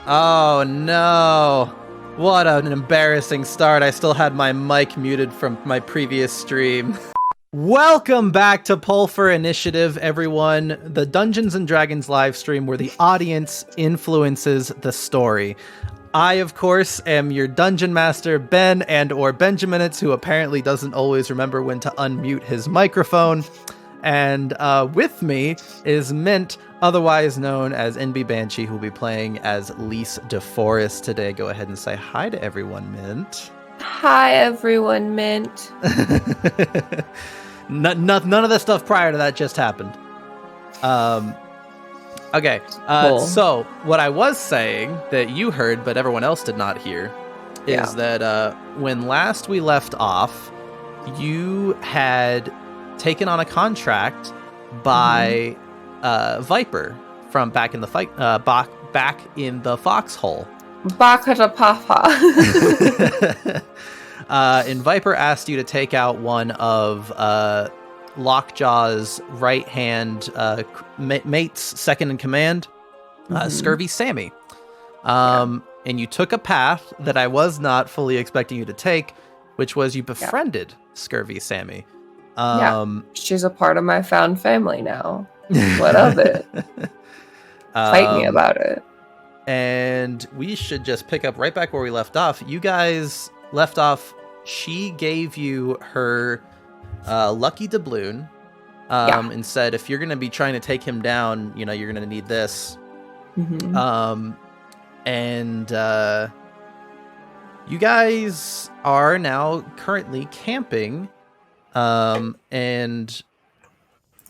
Oh no. What an embarrassing start. I still had my mic muted from my previous stream. Welcome back to Pulver Initiative, everyone. The Dungeons and Dragons live stream where the audience influences the story. I, of course, am your dungeon master, Ben and/or Benjaminitz, who apparently doesn't always remember when to unmute his microphone. And with me is Mint, otherwise known as NB Banshee, who will be playing as Lise DeForest today. Go ahead and say hi to everyone, Mint. Hi, everyone, Mint. None of the stuff prior to that just happened. Okay, Cool. So what I was saying that you heard, but everyone else did not hear, is that when last we left off, you had taken on a contract by Viper from back in the fight, back in the foxhole. Baka Papa. And Viper asked you to take out one of Lockjaw's right-hand mate's second in command, Scurvy Sammy. And you took a path that I was not fully expecting you to take, which was you befriended Scurvy Sammy. She's a part of my found family now. What of it? Fight me about it. And we should just pick up right back where we left off. You guys left off. She gave you her lucky doubloon and said, if you're going to be trying to take him down, you're going to need this. And you guys are now currently camping. And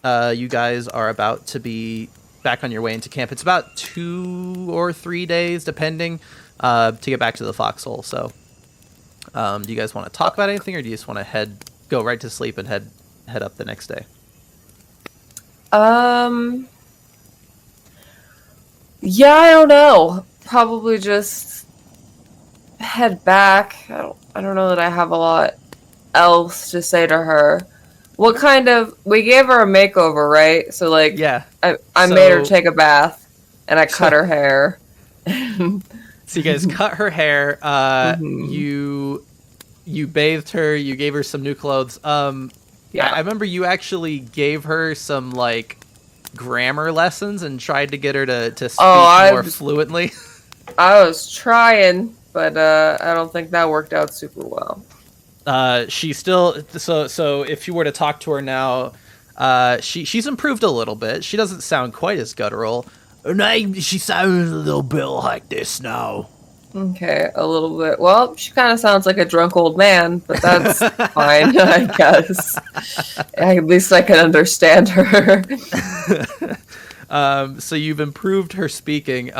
you guys are about to be back on your way into camp. It's about 2 or 3 days, depending, to get back to the foxhole. So, do you guys want to talk about anything, or do you just want to go right to sleep and head up the next day? Yeah, I don't know. Probably just head back. I don't know that I have a lot else to say to her. We gave her a makeover, right? So I made her take a bath and I cut her hair. So you guys cut her hair, you bathed her, you gave her some new clothes. I remember you actually gave her some grammar lessons and tried to get her to speak more fluently. I was trying, but I don't think that worked out super well. She still so if you were to talk to her now, she's improved a little bit. She doesn't sound quite as guttural. She sounds a little bit like this now. Okay, a little bit. Well, she kind of sounds like a drunk old man, but that's fine, I guess. At least I can understand her. So you've improved her speaking.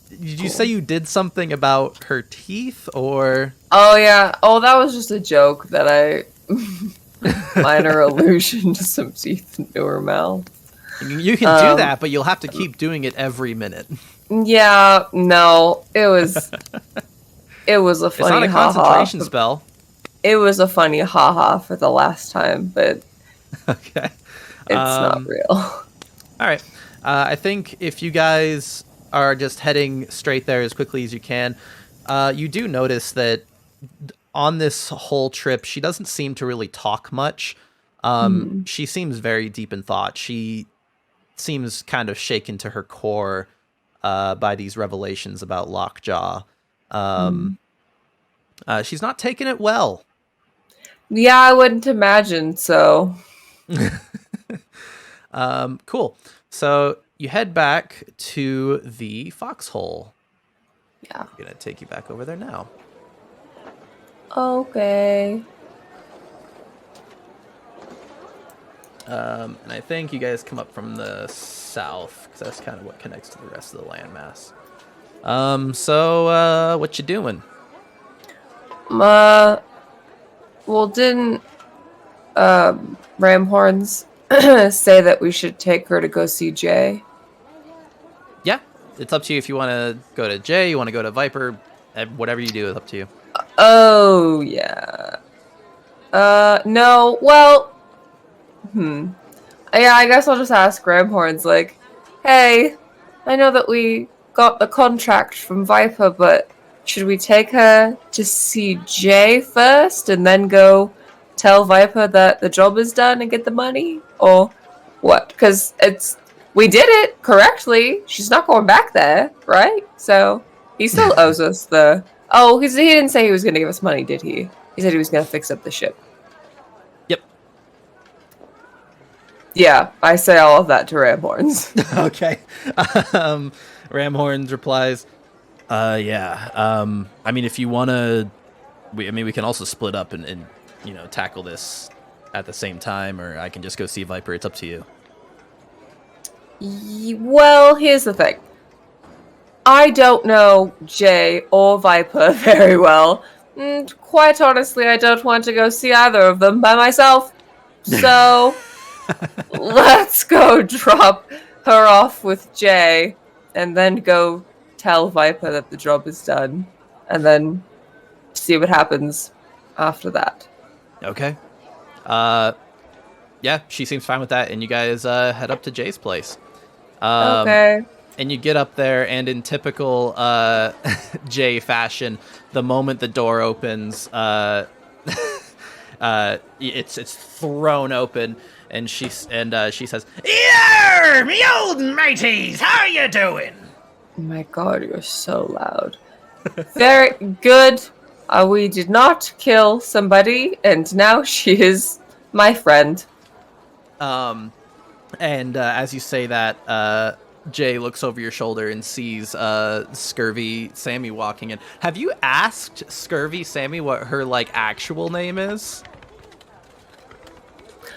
Did you say you did something about her teeth, or? Oh, yeah. Oh, that was just a joke that I... minor allusion to some teeth into her mouth. You can do that, but you'll have to keep doing it every minute. Yeah, no. It was a funny It's not a concentration spell. It was a funny haha for the last time, but... Okay. It's not real. All right. I think if you guys are just heading straight there as quickly as you can, you do notice that on this whole trip, she doesn't seem to really talk much. She seems very deep in thought. She seems kind of shaken to her core by these revelations about Lockjaw. She's not taking it well. Yeah, I wouldn't imagine so. Cool. So you head back to the foxhole. Yeah. I'm going to take you back over there now. Okay. And I think you guys come up from the south, because that's kind of what connects to the rest of the landmass. So what you doing? Well, didn't Ramhorns say that we should take her to go see Jay? Yeah, it's up to you if you want to go to Jay, you want to go to Viper, whatever you do is up to you. Oh, yeah. No, well... Yeah, I guess I'll just ask Ramhorns, hey, I know that we got the contract from Viper, but should we take her to see Jay first and then go tell Viper that the job is done and get the money? Or what? Because we did it correctly. She's not going back there, right? So he still owes us the... Oh, he didn't say he was going to give us money, did he? He said he was going to fix up the ship. Yep. Yeah, I say all of that to Ramhorns. Okay. Ramhorns replies, yeah. I mean, if you want to... we can also split up and tackle this at the same time, or I can just go see Viper. It's up to you. Well, here's the thing. I don't know Jay or Viper very well. And quite honestly, I don't want to go see either of them by myself. So, let's go drop her off with Jay, and then go tell Viper that the job is done, and then see what happens after that. Okay. Yeah, she seems fine with that, and you guys head up to Jay's place. Okay. And you get up there, and in typical Jay fashion, the moment the door opens, it's thrown open, and she says, "Yar, me old mateys, how you doing?" Oh my god, you're so loud. Very good. We did not kill somebody, and now she is my friend. And as you say that, Jay looks over your shoulder and sees Scurvy Sammy walking in. Have you asked Scurvy Sammy what her actual name is?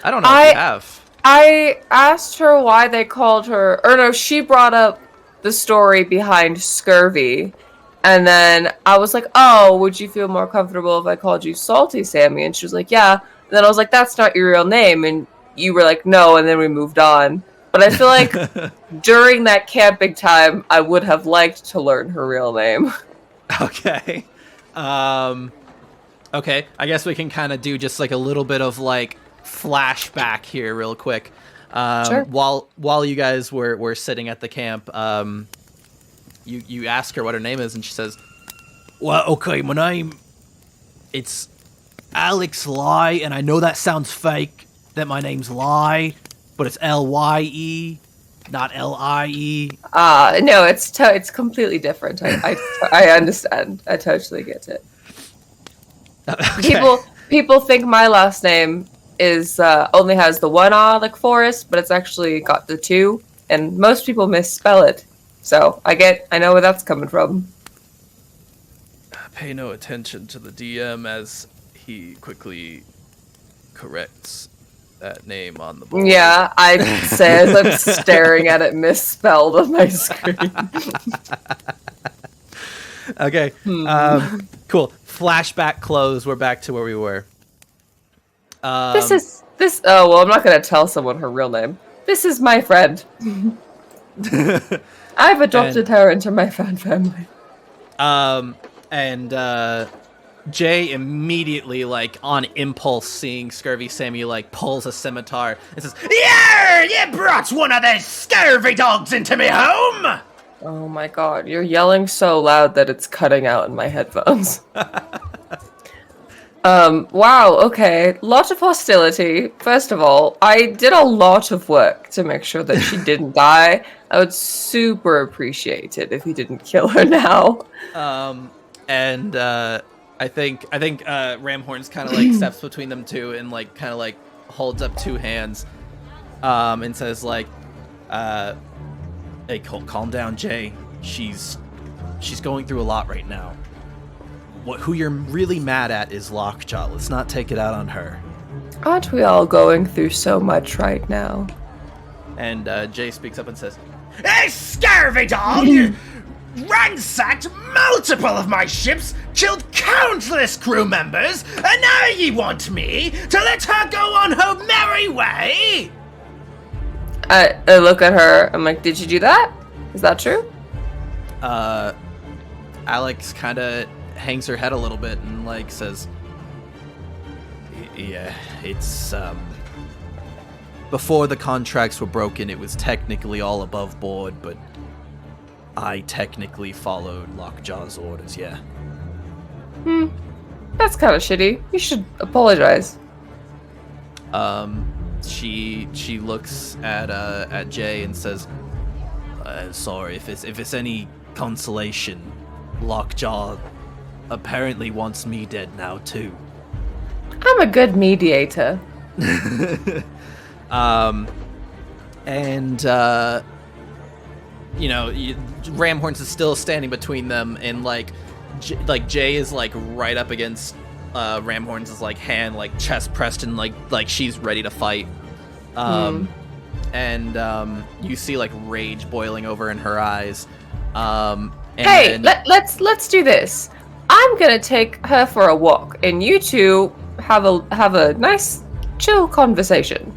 I don't know if you have. I asked her why they called her, or no, she brought up the story behind Scurvy, and then I was like, "Oh, would you feel more comfortable if I called you Salty Sammy?" And she was like, "Yeah." And then I was like, "That's not your real name," and you were like, "No," and then we moved on. But I feel like during that camping time, I would have liked to learn her real name. Okay. Okay, I guess we can kind of do just a little bit of flashback here real quick. Sure. While you guys were sitting at the camp, you ask her what her name is, and she says, "Well, okay, my name, it's Alex Lye, and I know that sounds fake, that my name's Lye, but it's Lye, not Lie." No, it's completely different. I understand. I totally get it. Okay. People think my last name is only has the one R like Forrest, but it's actually got the two, and most people misspell it. So I know where that's coming from. Pay no attention to the DM as he quickly corrects that name on the board. Yeah, I say as I'm staring at it misspelled on my screen. Okay. Cool. Flashback close. We're back to where we were. This. Oh well, I'm not gonna tell someone her real name. This is my friend. I've adopted her into my fan family. And Jay immediately, on impulse, seeing Scurvy Sammy, pulls a scimitar and says, "Yar, you brought one of those scurvy dogs into me home!" Oh my god, you're yelling so loud that it's cutting out in my headphones. Wow, okay. Lot of hostility. First of all, I did a lot of work to make sure that she didn't die. I would super appreciate it if you didn't kill her now. And I think Ramhorns kind of steps between them two and holds up two hands, and says "Hey, calm down, Jay. She's going through a lot right now. Who you're really mad at is Lockjaw. Let's not take it out on her." Aren't we all going through so much right now? And Jay speaks up and says, "Hey, scurvy dog! You ransacked multiple of my ships, killed countless crew members, and now ye want me to let her go on her merry way?" I look at her. I'm like, "Did you do that? Is that true?" Alex kind of hangs her head a little bit and says, "Yeah, it's before the contracts were broken, it was technically all above board, but I technically followed Lockjaw's orders, yeah. That's kind of shitty. You should apologize. She looks at Jay and says, "Sorry if it's any consolation. Lockjaw apparently wants me dead now too." I'm a good mediator. Ramhorns is still standing between them, and Jay is like right up against Ramhorns' like hand, like chest pressed, and like she's ready to fight. And you see like rage boiling over in her eyes. Hey, let's do this. I'm gonna take her for a walk, and you two have a nice, chill conversation,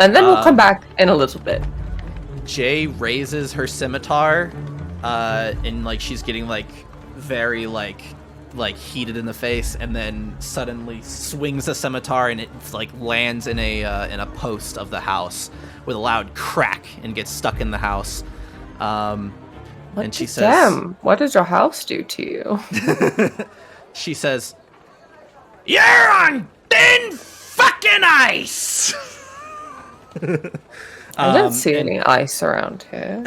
and then we'll come back in a little bit. Jay raises her scimitar, and like she's getting like very like heated in the face, and then suddenly swings the scimitar, and it like lands in a post of the house with a loud crack and gets stuck in the house. And she says, "Damn, what did your house do to you?" She says, You're on thin fucking ice! I didn't see any ice around here.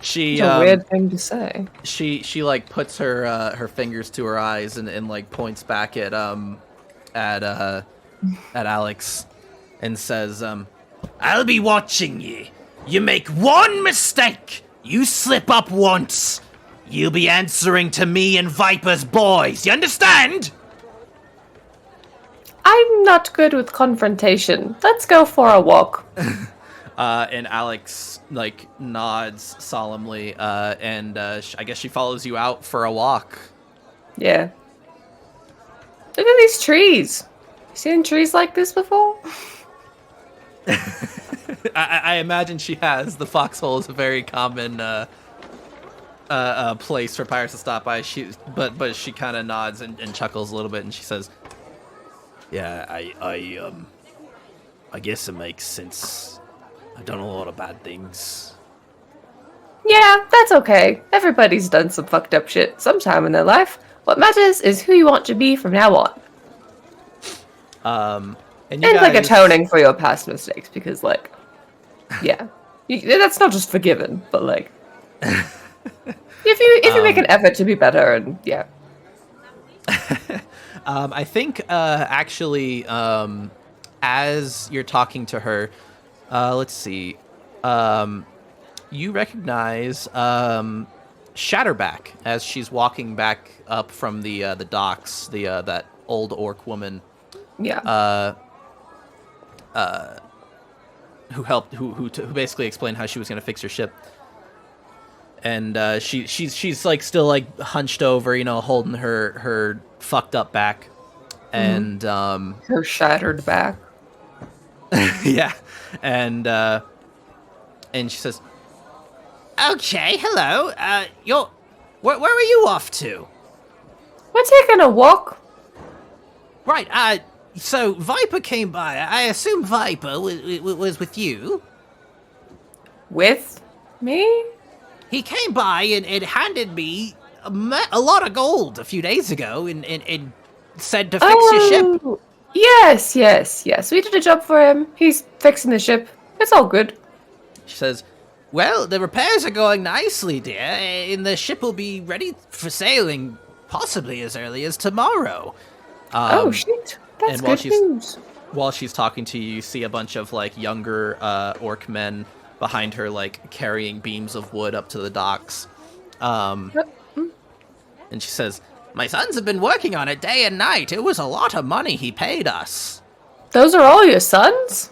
she It's a weird thing to say. She like puts her fingers to her eyes and like points back at Alex and says, I'll be watching you. You make one mistake, you slip up once, you'll be answering to me and Viper's boys, you understand? I'm not good with confrontation. Let's go for a walk. and Alex like nods solemnly, and I guess she follows you out for a walk. Yeah. Look at these trees. You seen trees like this before? I imagine she has. The foxhole is a very common place for pirates to stop by. But she kind of nods and chuckles a little bit, and she says, "Yeah, I guess it makes sense. I've done a lot of bad things." Yeah, that's okay. Everybody's done some fucked up shit sometime in their life. What matters is who you want to be from now on. And you And like guys- atoning for your past mistakes, because like, yeah, that's not just forgiven, but like, if you make an effort to be better, and yeah. I think actually, as you're talking to her, let's see, you recognize Shatterback as she's walking back up from the docks. That old orc woman. Yeah. Who basically explained how she was going to fix your ship. And she's like still like hunched over, holding her fucked up back, and Her shattered back. yeah, and she says, Okay, hello. Where were you off to? We're taking a walk. Right, so Viper came by. I assume Viper was with you. With me? He came by and handed me a lot of gold a few days ago and said to fix your ship. Oh, yes. We did a job for him. He's fixing the ship. It's all good. she says, Well, the repairs are going nicely, dear, and the ship will be ready for sailing possibly as early as tomorrow. Oh shit, that's and while good she's- news. while she's talking to you, you see a bunch of like younger orc men behind her, like carrying beams of wood up to the docks. And she says, My sons have been working on it day and night. It was a lot of money he paid us. Those are all your sons?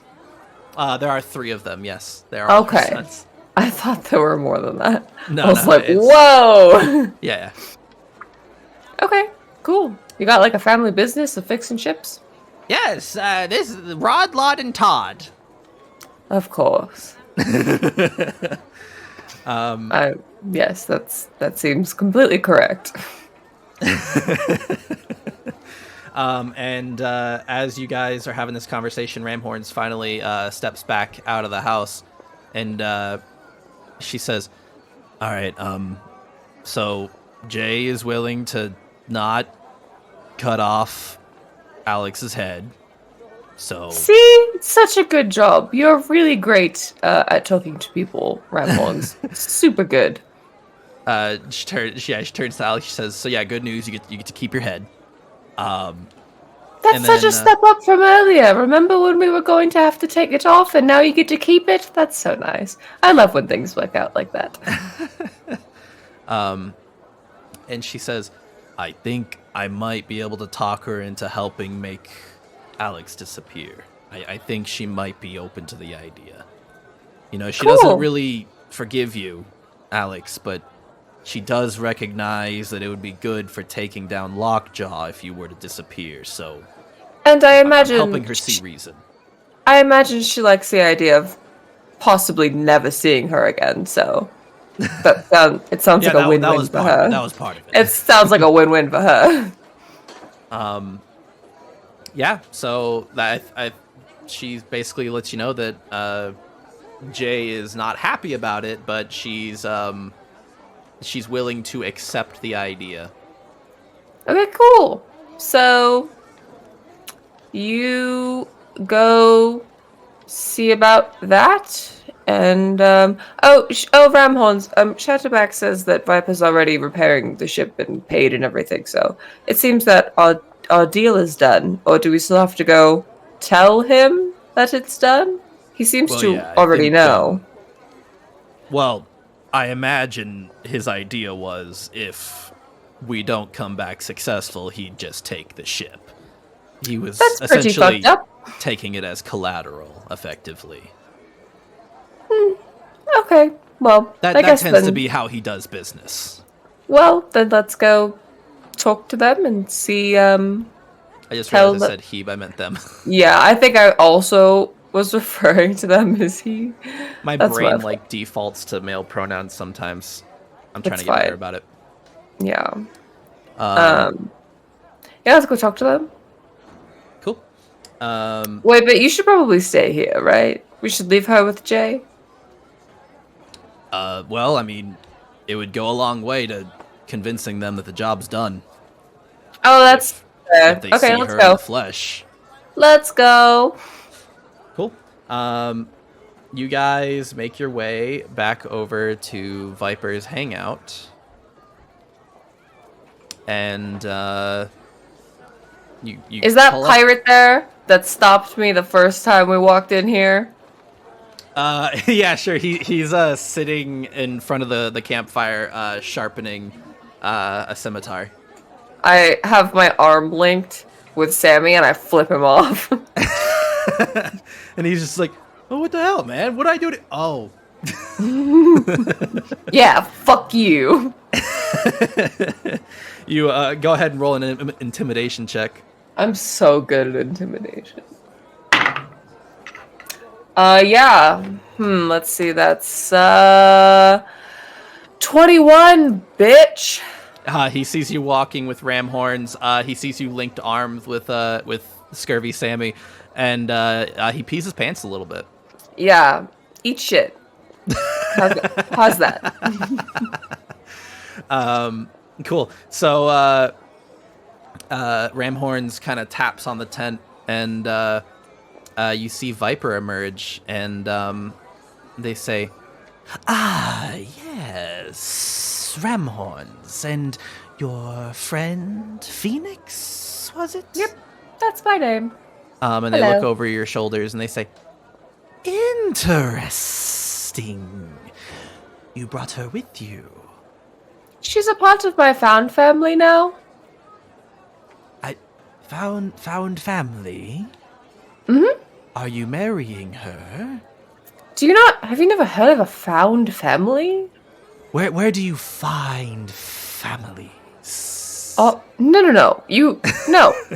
there are 3 of them, yes. They are all her Okay. sons. I thought there were more than that. No, I was no, like, it's- whoa. Yeah. Okay, cool. You got like a family business of fixing ships? Yes, this is Rod, Lod, and Todd. Of course. Yes, that seems completely correct. And as you guys are having this conversation, Ramhorns finally steps back out of the house, and she says, All right. So Jay is willing to not cut off Alex's head. So See, such a good job. You're really great at talking to people, Ramhorns. Super good. she turns to Alex. She says, "So yeah, good news. You get to keep your head." That's and such then, a step up from earlier. Remember when we were going to have to take it off and now you get to keep it? That's so nice. I love when things work out like that. And she says, "I think I might be able to talk her into helping make Alex disappear. I think she might be open to the idea. You know, she Cool. doesn't really forgive you, Alex, but she does recognize that it would be good for taking down Lockjaw if you were to disappear. So And I I'm imagine helping her see reason." I imagine she likes the idea of possibly never seeing her again, so it sounds like a win-win for her. That was part of it. It sounds like a win-win for her. Yeah, so she basically lets you know that Jay is not happy about it, but she's willing to accept the idea. Okay, cool. So you go see about that, and Ramhorns. Shatterback says that Viper's already repairing the ship and paid and everything. So it seems that our deal is done. Or do we still have to go tell him that it's done? He seems Well, to yeah, I already think, know. Well, I imagine his idea was if we don't come back successful, he'd just take the ship. He was That's pretty essentially fucked up. taking it as collateral, effectively. Okay, well, That I guess tends then, to be how he does business. Well, then let's go talk to them and see. I just Tell realized I the- said he, but I meant them. Yeah, I think I also was referring to them as he. My That's brain rough. like defaults to male pronouns sometimes. I'm trying It's to get better fine. about it. Yeah. Yeah, let's go talk to them. Cool. Wait, but you should probably stay here, right? We should leave her with Jay. Well, I mean, it would go a long way to convincing them that the job's done. Oh, that's fair. If they see Okay, let's her in go. the flesh. Let's go. Cool. You guys make your way back over to Viper's hangout. And, you Is that pull up- pirate there that stopped me the first time we walked in here? Yeah, sure. He's sitting in front of the campfire, sharpening a scimitar. I have my arm linked with Sammy and I flip him off. And he's just like, "Oh, what the hell, man? What did I do to?" Oh, Yeah, fuck you. you go ahead and roll an intimidation check. I'm so good at intimidation. Yeah. Let's see. That's 21, bitch. He sees you walking with ram horns. He sees you linked arms with Scurvy Sammy, and he pees his pants a little bit. Yeah. Eat shit. How's that? Cool. So ram horns kind of taps on the tent, and you see Viper emerge, and they say, "Ah, yes, ram horns, and your friend Phoenix, was it?" Yep. That's my name. And they Hello. look over your shoulders and they say, "Interesting. You brought her with you." She's a part of my found family now. I found family. Mm-hmm. Are you marrying her? Have you never heard of a found family? Where do you find families? Oh, no. No.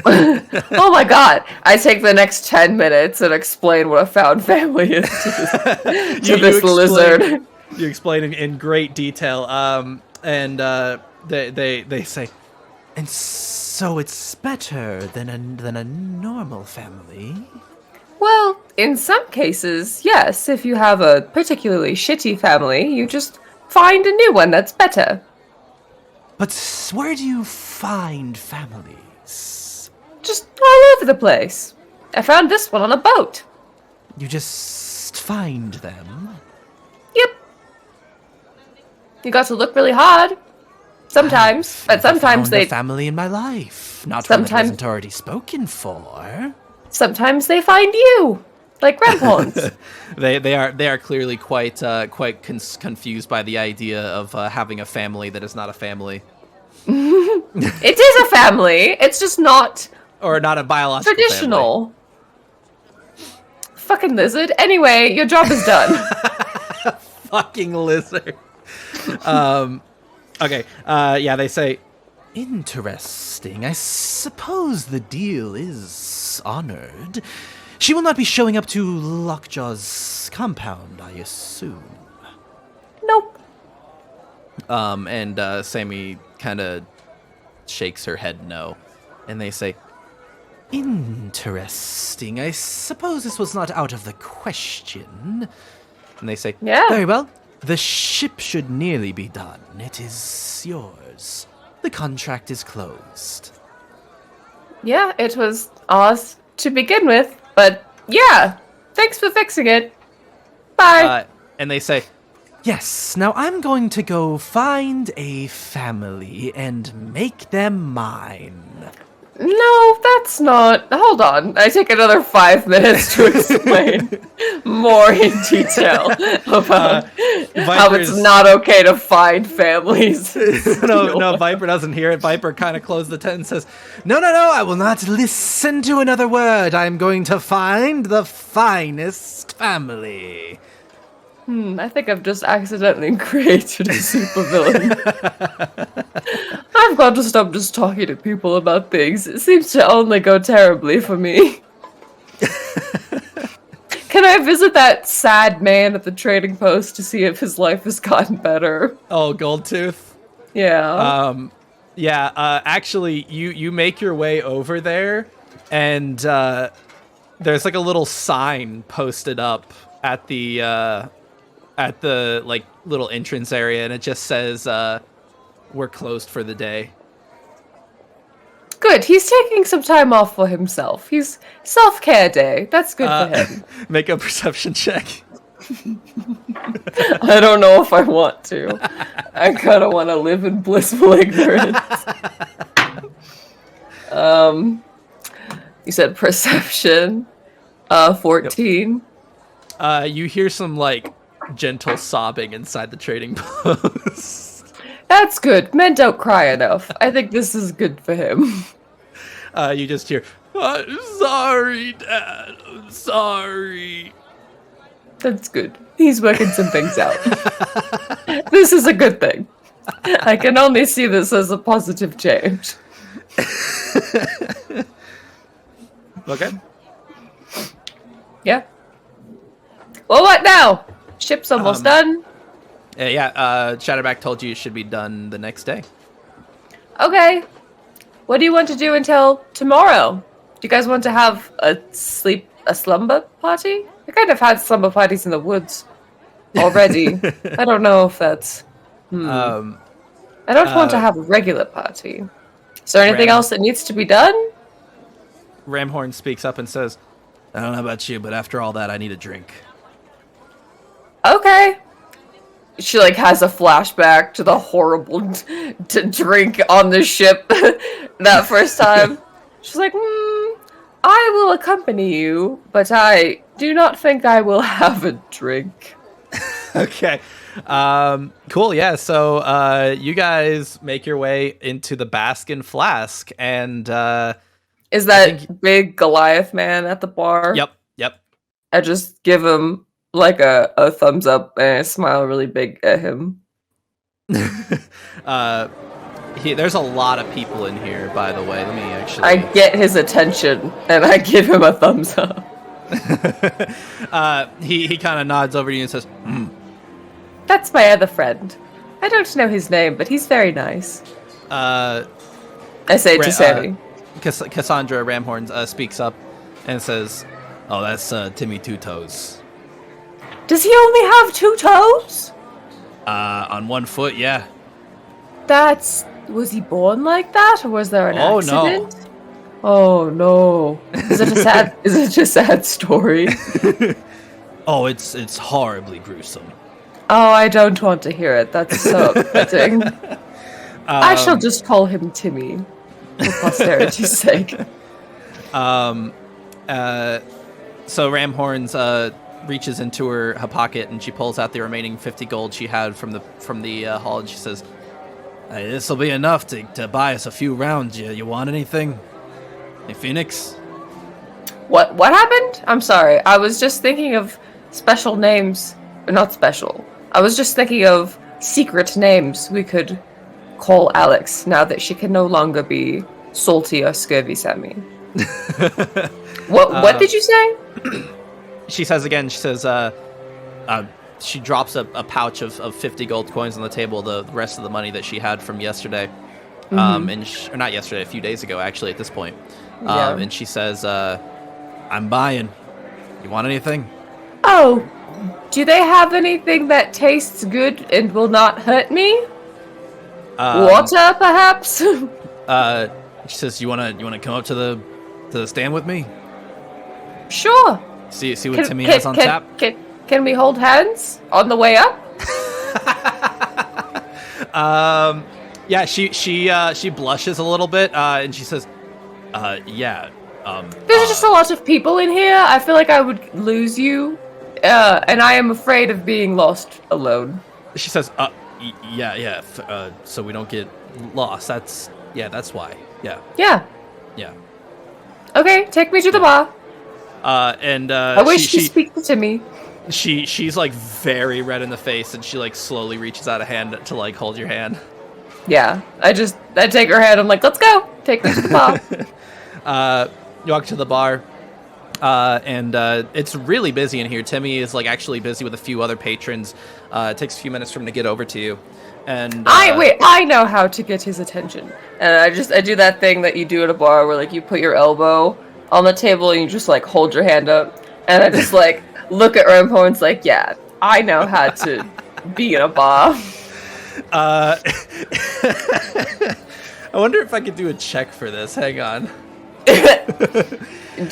Oh my god. I take the next 10 minutes and explain what a found family is to this lizard. You explain in great detail. And they say, "And so it's better than a normal family." Well, in some cases, yes. If you have a particularly shitty family, you just find a new one that's better. But where do you find families? Just all over the place. I found this one on a boat. You just find them? Yep. You got to look really hard. Sometimes, but sometimes found a family in my life, not one that wasn't already spoken for. Sometimes they find you, like Ramhorns. They are clearly quite confused by the idea of having a family that is not a family, It is a family. It's just not or not a biological traditional. Fucking lizard. Anyway, your job is done. family. Fucking lizard. Okay. Yeah, they say, interesting. I suppose the deal is honored. She will not be showing up to Lockjaw's compound, I assume. Nope. And Sammy kind of shakes her head no. And they say, interesting. I suppose this was not out of the question. And they say, Yeah. very well. The ship should nearly be done. It is yours. The contract is closed. Yeah, it was ours to begin with, but yeah, thanks for fixing it. Bye. And they say, yes, now I'm going to go find a family and make them mine. No, that's not. Hold on. I take another 5 minutes to explain more in detail about how it's not okay to find families. No, Viper doesn't hear it. Viper kind of closed the tent and says, no, I will not listen to another word. I'm going to find the finest family. I think I've just accidentally created a supervillain. I've got to stop just talking to people about things. It seems to only go terribly for me. Can I visit that sad man at the trading post to see if his life has gotten better? Oh, Goldtooth? Yeah. Actually, you make your way over there, and there's like a little sign posted up at the like little entrance area, and it just says we're closed for the day. Good. He's taking some time off for himself. He's self-care day. That's good for him. Make a perception check. I don't know if I want to. I kind of want to live in blissful ignorance. You said perception. 14. You hear some like gentle sobbing inside the trading post. That's good. Men don't cry enough. I think this is good for him. You just hear, I'm sorry, Dad. I'm sorry. That's good. He's working some things out. This is a good thing. I can only see this as a positive change. Okay. Yeah. Well, what now? Ship's almost done. Shatterback told you it should be done the next day. Okay. What do you want to do until tomorrow? Do you guys want to have a slumber party? I kind of had slumber parties in the woods already. I don't know if that's... I don't want to have a regular party. Is there anything else that needs to be done? Ramhorn speaks up and says, I don't know about you, but after all that, I need a drink. Okay. She like has a flashback to the horrible drink on the ship that first time. She's like, I will accompany you, but I do not think I will have a drink. Okay. Cool, yeah. So you guys make your way into the Baskin Flask, and is that big Goliath man at the bar? Yep. I just give him like a thumbs up and I smile really big at him. There's a lot of people in here, by the way. Let me actually... I get his attention and I give him a thumbs up. He kind of nods over to you and says, That's my other friend. I don't know his name, but he's very nice. I say to Sammy. Cassandra Ramhorn speaks up and says, oh, that's Timmy Two Toes. Does he only have 2 toes? On 1 foot, yeah. Was he born like that, or was there an Oh, no. accident? Oh no! Is it a sad story? Oh, it's horribly gruesome. Oh, I don't want to hear it. That's so upsetting. I shall just call him Timmy, for posterity's sake. So Ramhorns reaches into her pocket and she pulls out the remaining 50 gold she had from the hall, and she says, Hey, this'll be enough to buy us a few rounds. You want anything? Hey, Phoenix? What happened? I'm sorry. I was just thinking of special names. Not special. I was just thinking of secret names we could call Alex now that she can no longer be salty or scurvy Sammy. What did you say? she says again, she says, she drops a pouch of 50 gold coins on the table, the rest of the money that she had from yesterday. Or not yesterday, a few days ago, actually, at this point. Yeah. And she says, I'm buying. You want anything? Oh, do they have anything that tastes good and will not hurt me? Water, perhaps? She says, you wanna come up to the stand with me? Sure. See what Timmy has on tap? Can we hold hands on the way up? Yeah, she blushes a little bit, and she says, yeah. There's just a lot of people in here. I feel like I would lose you, and I am afraid of being lost alone. She says, yeah, so we don't get lost. That's why. Yeah. Yeah. Okay, take me to the bar. I wish to speak to Timmy. She's like very red in the face, and she like slowly reaches out a hand to like hold your hand. Yeah, I take her hand. I'm like, let's go. Take me to the bar. You walk to the bar, and it's really busy in here. Timmy is like actually busy with a few other patrons. It takes a few minutes for him to get over to you. And I know how to get his attention. And I do that thing that you do at a bar where like you put your elbow on the table and you just like hold your hand up, and I just like look at Ramhorns like, yeah, I know how to be in a bar. I wonder if I could do a check for this. Hang on. Do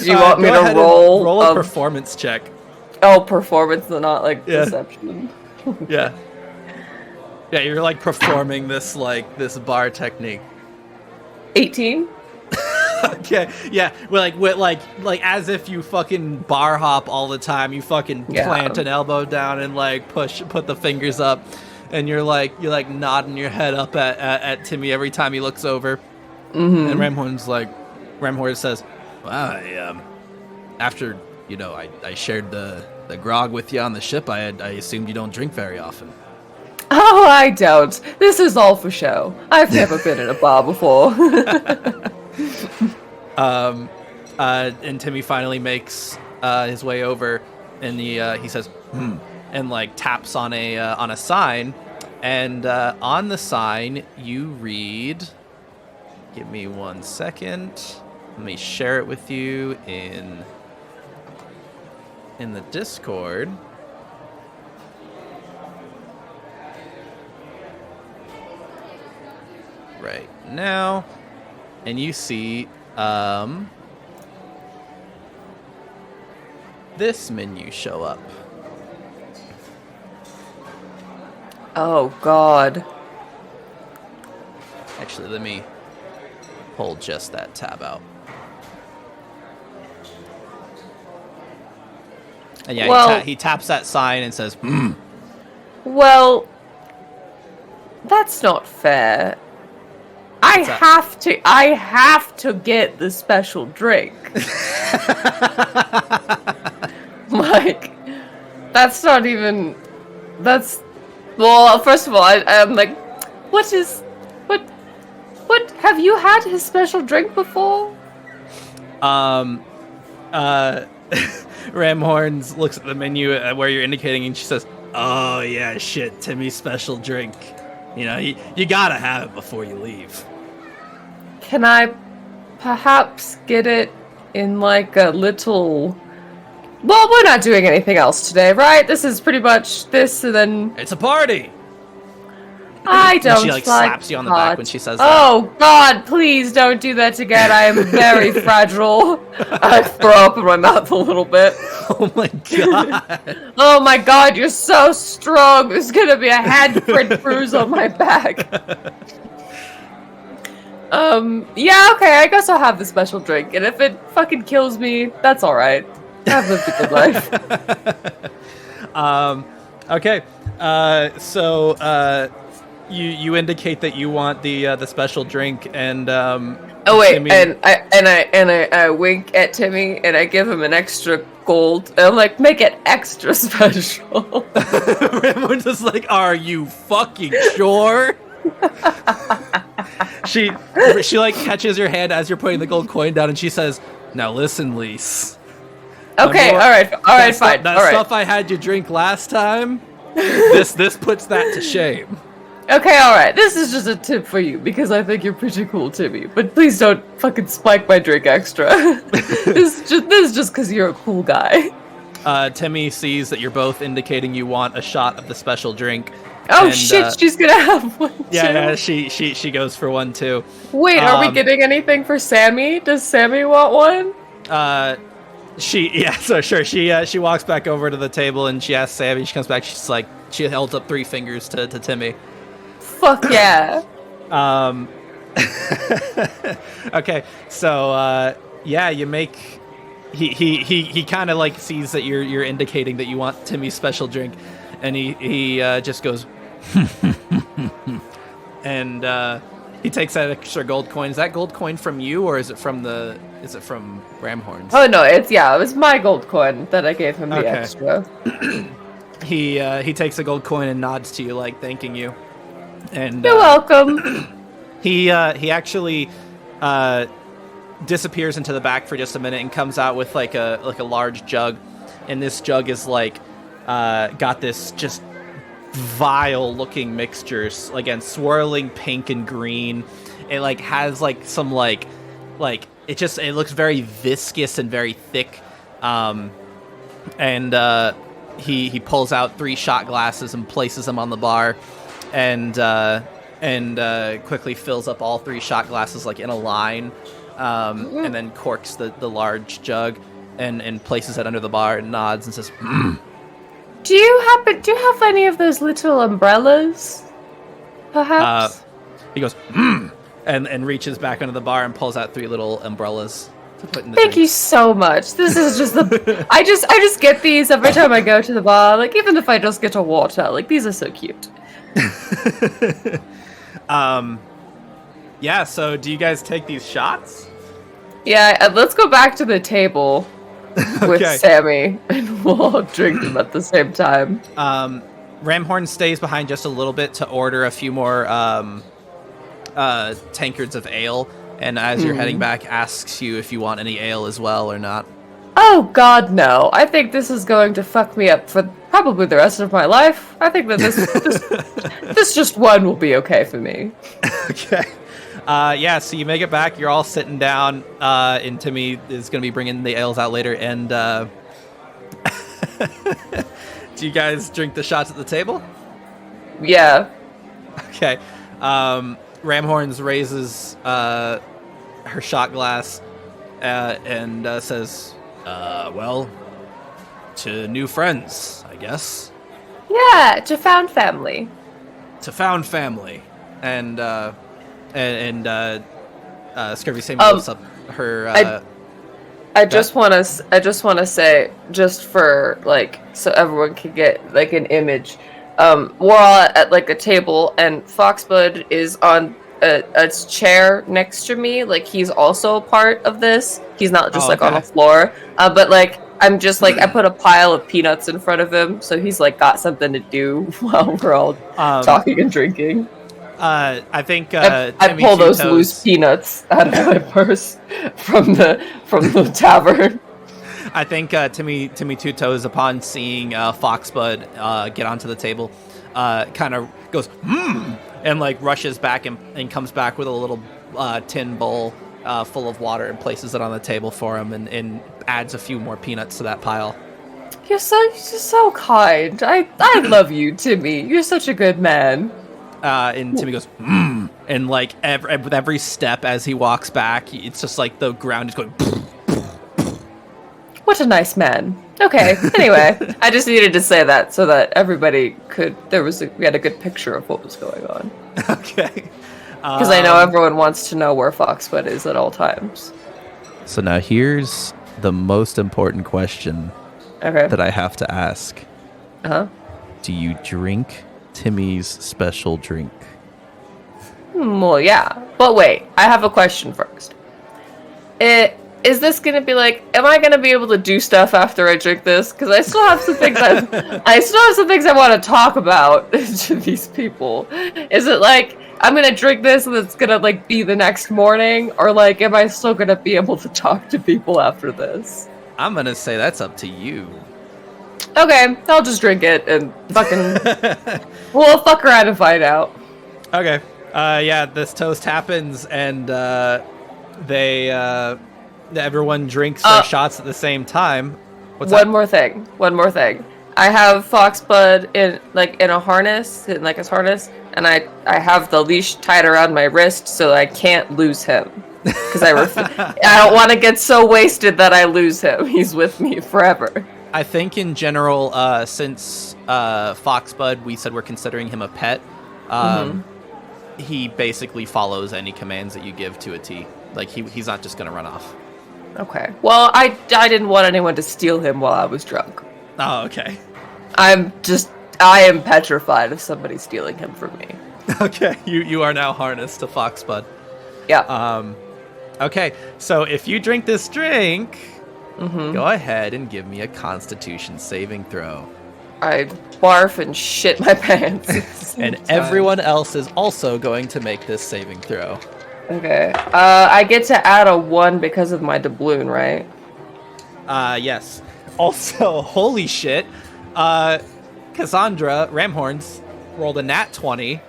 you want me to roll a performance check? Oh, performance, not like deception. Yeah. Yeah, you're like performing this bar technique. 18? Okay, yeah, like as if you fucking bar hop all the time. You fucking plant an elbow down and like put the fingers up, and you're like nodding your head up at Timmy every time he looks over. Mm-hmm. And Ramhorn says, "Well, after I shared the grog with you on the ship, I assumed you don't drink very often." Oh, I don't. This is all for show. I've never been in a bar before. And Timmy finally makes his way over, and he says, and like taps on a sign, and on the sign you read. Give me 1 second. Let me share it with you in the Discord. Right now, and you see this menu show up. Oh God. Actually, let me pull just that tab out. And yeah, well, he taps that sign and says, Well, that's not fair. I have to get the special drink. Like, that's not even. Well, first of all, I'm like, what? Have you had his special drink before? Ramhorns looks at the menu where you're indicating, and she says, "Oh yeah, shit, Timmy's special drink. You gotta have it before you leave." Can I perhaps get it in like a little... Well, we're not doing anything else today, right? This is pretty much this, and then... It's a party! I don't she, like, slaps you on the back when she says that. Oh, God, please don't do that again. I am very fragile. I throw up in my mouth a little bit. Oh my god. Oh my God, you're so strong. There's gonna be a handprint bruise on my back. Yeah, okay, I guess I'll have the special drink. And if it fucking kills me, that's alright. I've lived a good life. Okay. You indicate that you want the special drink, and Oh wait, Timmy... and I wink at Timmy and I give him an extra gold. And I'm like, make it extra special. Everyone's just like, are you fucking sure? she like catches your hand as you're putting the gold coin down, and she says, "Now listen, Lise. Okay, all right, fine. That All right. stuff I had you drink last time. This puts that to shame." Okay, all right. This is just a tip for you because I think you're pretty cool, Timmy. But please don't fucking spike my drink extra. This is just because you're a cool guy. Timmy sees that you're both indicating you want a shot of the special drink. Oh and, shit, she's gonna have one too. Yeah, she goes for one too. Wait, are we getting anything for Sammy? Does Sammy want one? So sure. She walks back over to the table and she asks Sammy. She comes back. She's like, she holds up 3 fingers to Timmy. Fuck yeah. Okay, so yeah, you make he kind of like sees that you're indicating that you want Timmy's special drink, and he just goes and he takes that extra gold coin. Is that gold coin from you, or is it from Ramhorns? Oh no, it was my gold coin that I gave him the extra. He takes the gold coin and nods to you, like thanking you. And you're welcome. He actually disappears into the back for just a minute and comes out with like a large jug, and this jug is like got this just vile looking mixtures, again swirling pink and green. It like has like some like it looks very viscous and very thick. And he pulls out 3 shot glasses and places them on the bar, and quickly fills up all 3 shot glasses like in a line, and then corks the large jug and places it under the bar and nods and says, Do you have any of those little umbrellas? Perhaps? He goes, and reaches back under the bar and pulls out 3 little umbrellas to put in the Thank drink. you so much. This is just I just get these every time I go to the bar. Like, even if I just get a water, like, these are so cute. Yeah, so do you guys take these shots? Yeah, let's go back to the table with Sammy, and we'll all drink them at the same time. Ramhorn stays behind just a little bit to order a few more tankards of ale, and as you're heading back, asks you if you want any ale as well or not. Oh god, no. I think this is going to fuck me up for probably the rest of my life. I think that this just one will be okay for me. Okay. Yeah, so you make it back, you're all sitting down, and Timmy is going to be bringing the ales out later, and do you guys drink the shots at the table? Yeah. Okay. Ramhorns raises her shot glass and says, well, to new friends, I guess. Yeah, to found family. To found family. And Scurvy Sammy lifts up her... I just want to say, just for, like, so everyone can get, like, an image. We're all at like, a table, and Foxbud is on a chair next to me. Like, he's also a part of this. He's not just, on the floor. But, like, I'm just, like, I put a pile of peanuts in front of him, so he's, like, got something to do while we're all talking and drinking. I think I pull those loose peanuts out of my purse from the tavern. I think Timmy Two Toes, upon seeing Foxbud get onto the table, kind of goes and like rushes back and comes back with a little tin bowl full of water and places it on the table for him, and adds a few more peanuts to that pile. You're so kind. I love you, Timmy. You're such a good man. And Timmy goes, and like with every step as he walks back, it's just like the ground is going. What a nice man. Okay. Anyway, I just needed to say that so that everybody could. We had a good picture of what was going on. Okay. Because I know everyone wants to know where Foxbud is at all times. So now here's the most important question Okay. that I have to ask. Uh-huh. Do you drink Timmy's special drink? Well, yeah. But wait, I have a question first. Is this gonna be like, am I gonna be able to do stuff after I drink this? Because I still have some things I want to talk about to these people. Is it like I'm gonna drink this and it's gonna like be the next morning, or like am I still gonna be able to talk to people after this? I'm gonna say that's up to you. Okay, I'll just drink it and fucking we'll fuck around and find out. Okay. Yeah, this toast happens, and everyone drinks their shots at the same time. One more thing. I have Foxbud in a harness, in like his harness, and I have the leash tied around my wrist so I can't lose him. Because I don't want to get so wasted that I lose him. He's with me forever. I think in general, since Foxbud, we said we're considering him a pet, he basically follows any commands that you give to a T. Like, he's not just going to run off. Okay. Well, I didn't want anyone to steal him while I was drunk. Oh, okay. I am petrified of somebody stealing him from me. Okay, you are now harnessed to Foxbud. Yeah. Okay, so if you drink this drink, go ahead and give me a Constitution saving throw. I barf and shit my pants. And everyone else is also going to make this saving throw. Okay. I get to add a 1 because of my doubloon, right? Yes. Also, holy shit, Cassandra Ramhorns rolled a nat 20.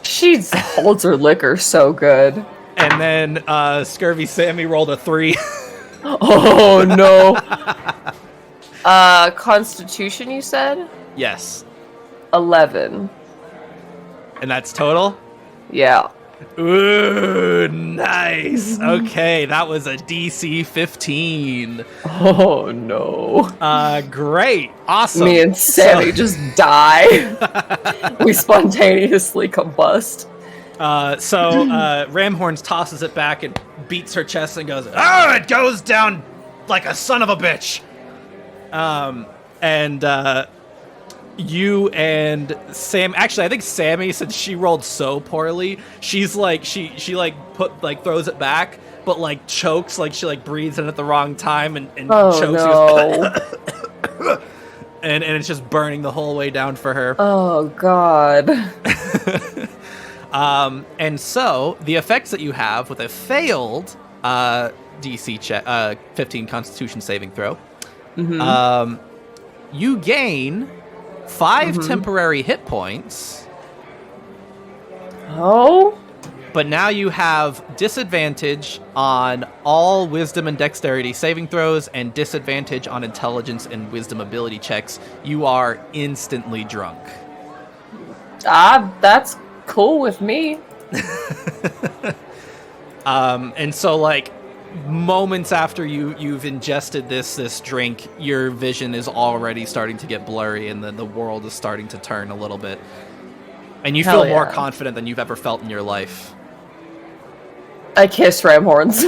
She holds her liquor so good. And then Scurvy Sammy rolled a 3. Oh no. Constitution, you said? Yes. 11. And that's total? Yeah. Ooh, nice. Okay, that was a DC 15. Oh no. Great. Awesome. Me and Sammy just die. We spontaneously combust. So Ramhorns tosses it back and beats her chest and goes, "Oh, it goes down like a son of a bitch." And you and Sam, actually, I think Sammy, since she rolled so poorly, she's like, she like throws it back, but like chokes, like she like breathes in at the wrong time and chokes. No. and it's just burning the whole way down for her. Oh god. And so the effects that you have with a failed DC 15 Constitution saving throw, you gain 5 temporary hit points. Oh? But now you have disadvantage on all wisdom and dexterity saving throws and disadvantage on intelligence and wisdom ability checks. You are instantly drunk. That's cool with me. And so like moments after you've ingested this drink, your vision is already starting to get blurry and the world is starting to turn a little bit. And you feel more confident than you've ever felt in your life. I kiss Ramhorns.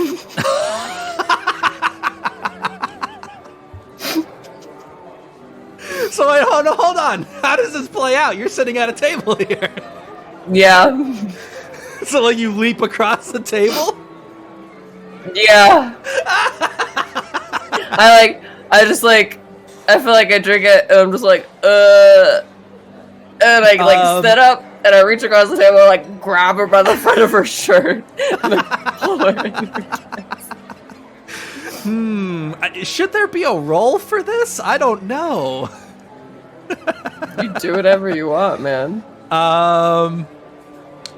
So wait, hold on. How does this play out? You're sitting at a table here. Yeah. So like you leap across the table? Yeah. I feel like I drink it and I'm just like, and I sit up and I reach across the table and like grab her by the front of her shirt and like pull her in her chest. Should there be a roll for this? I don't know. You do whatever you want, man. I'm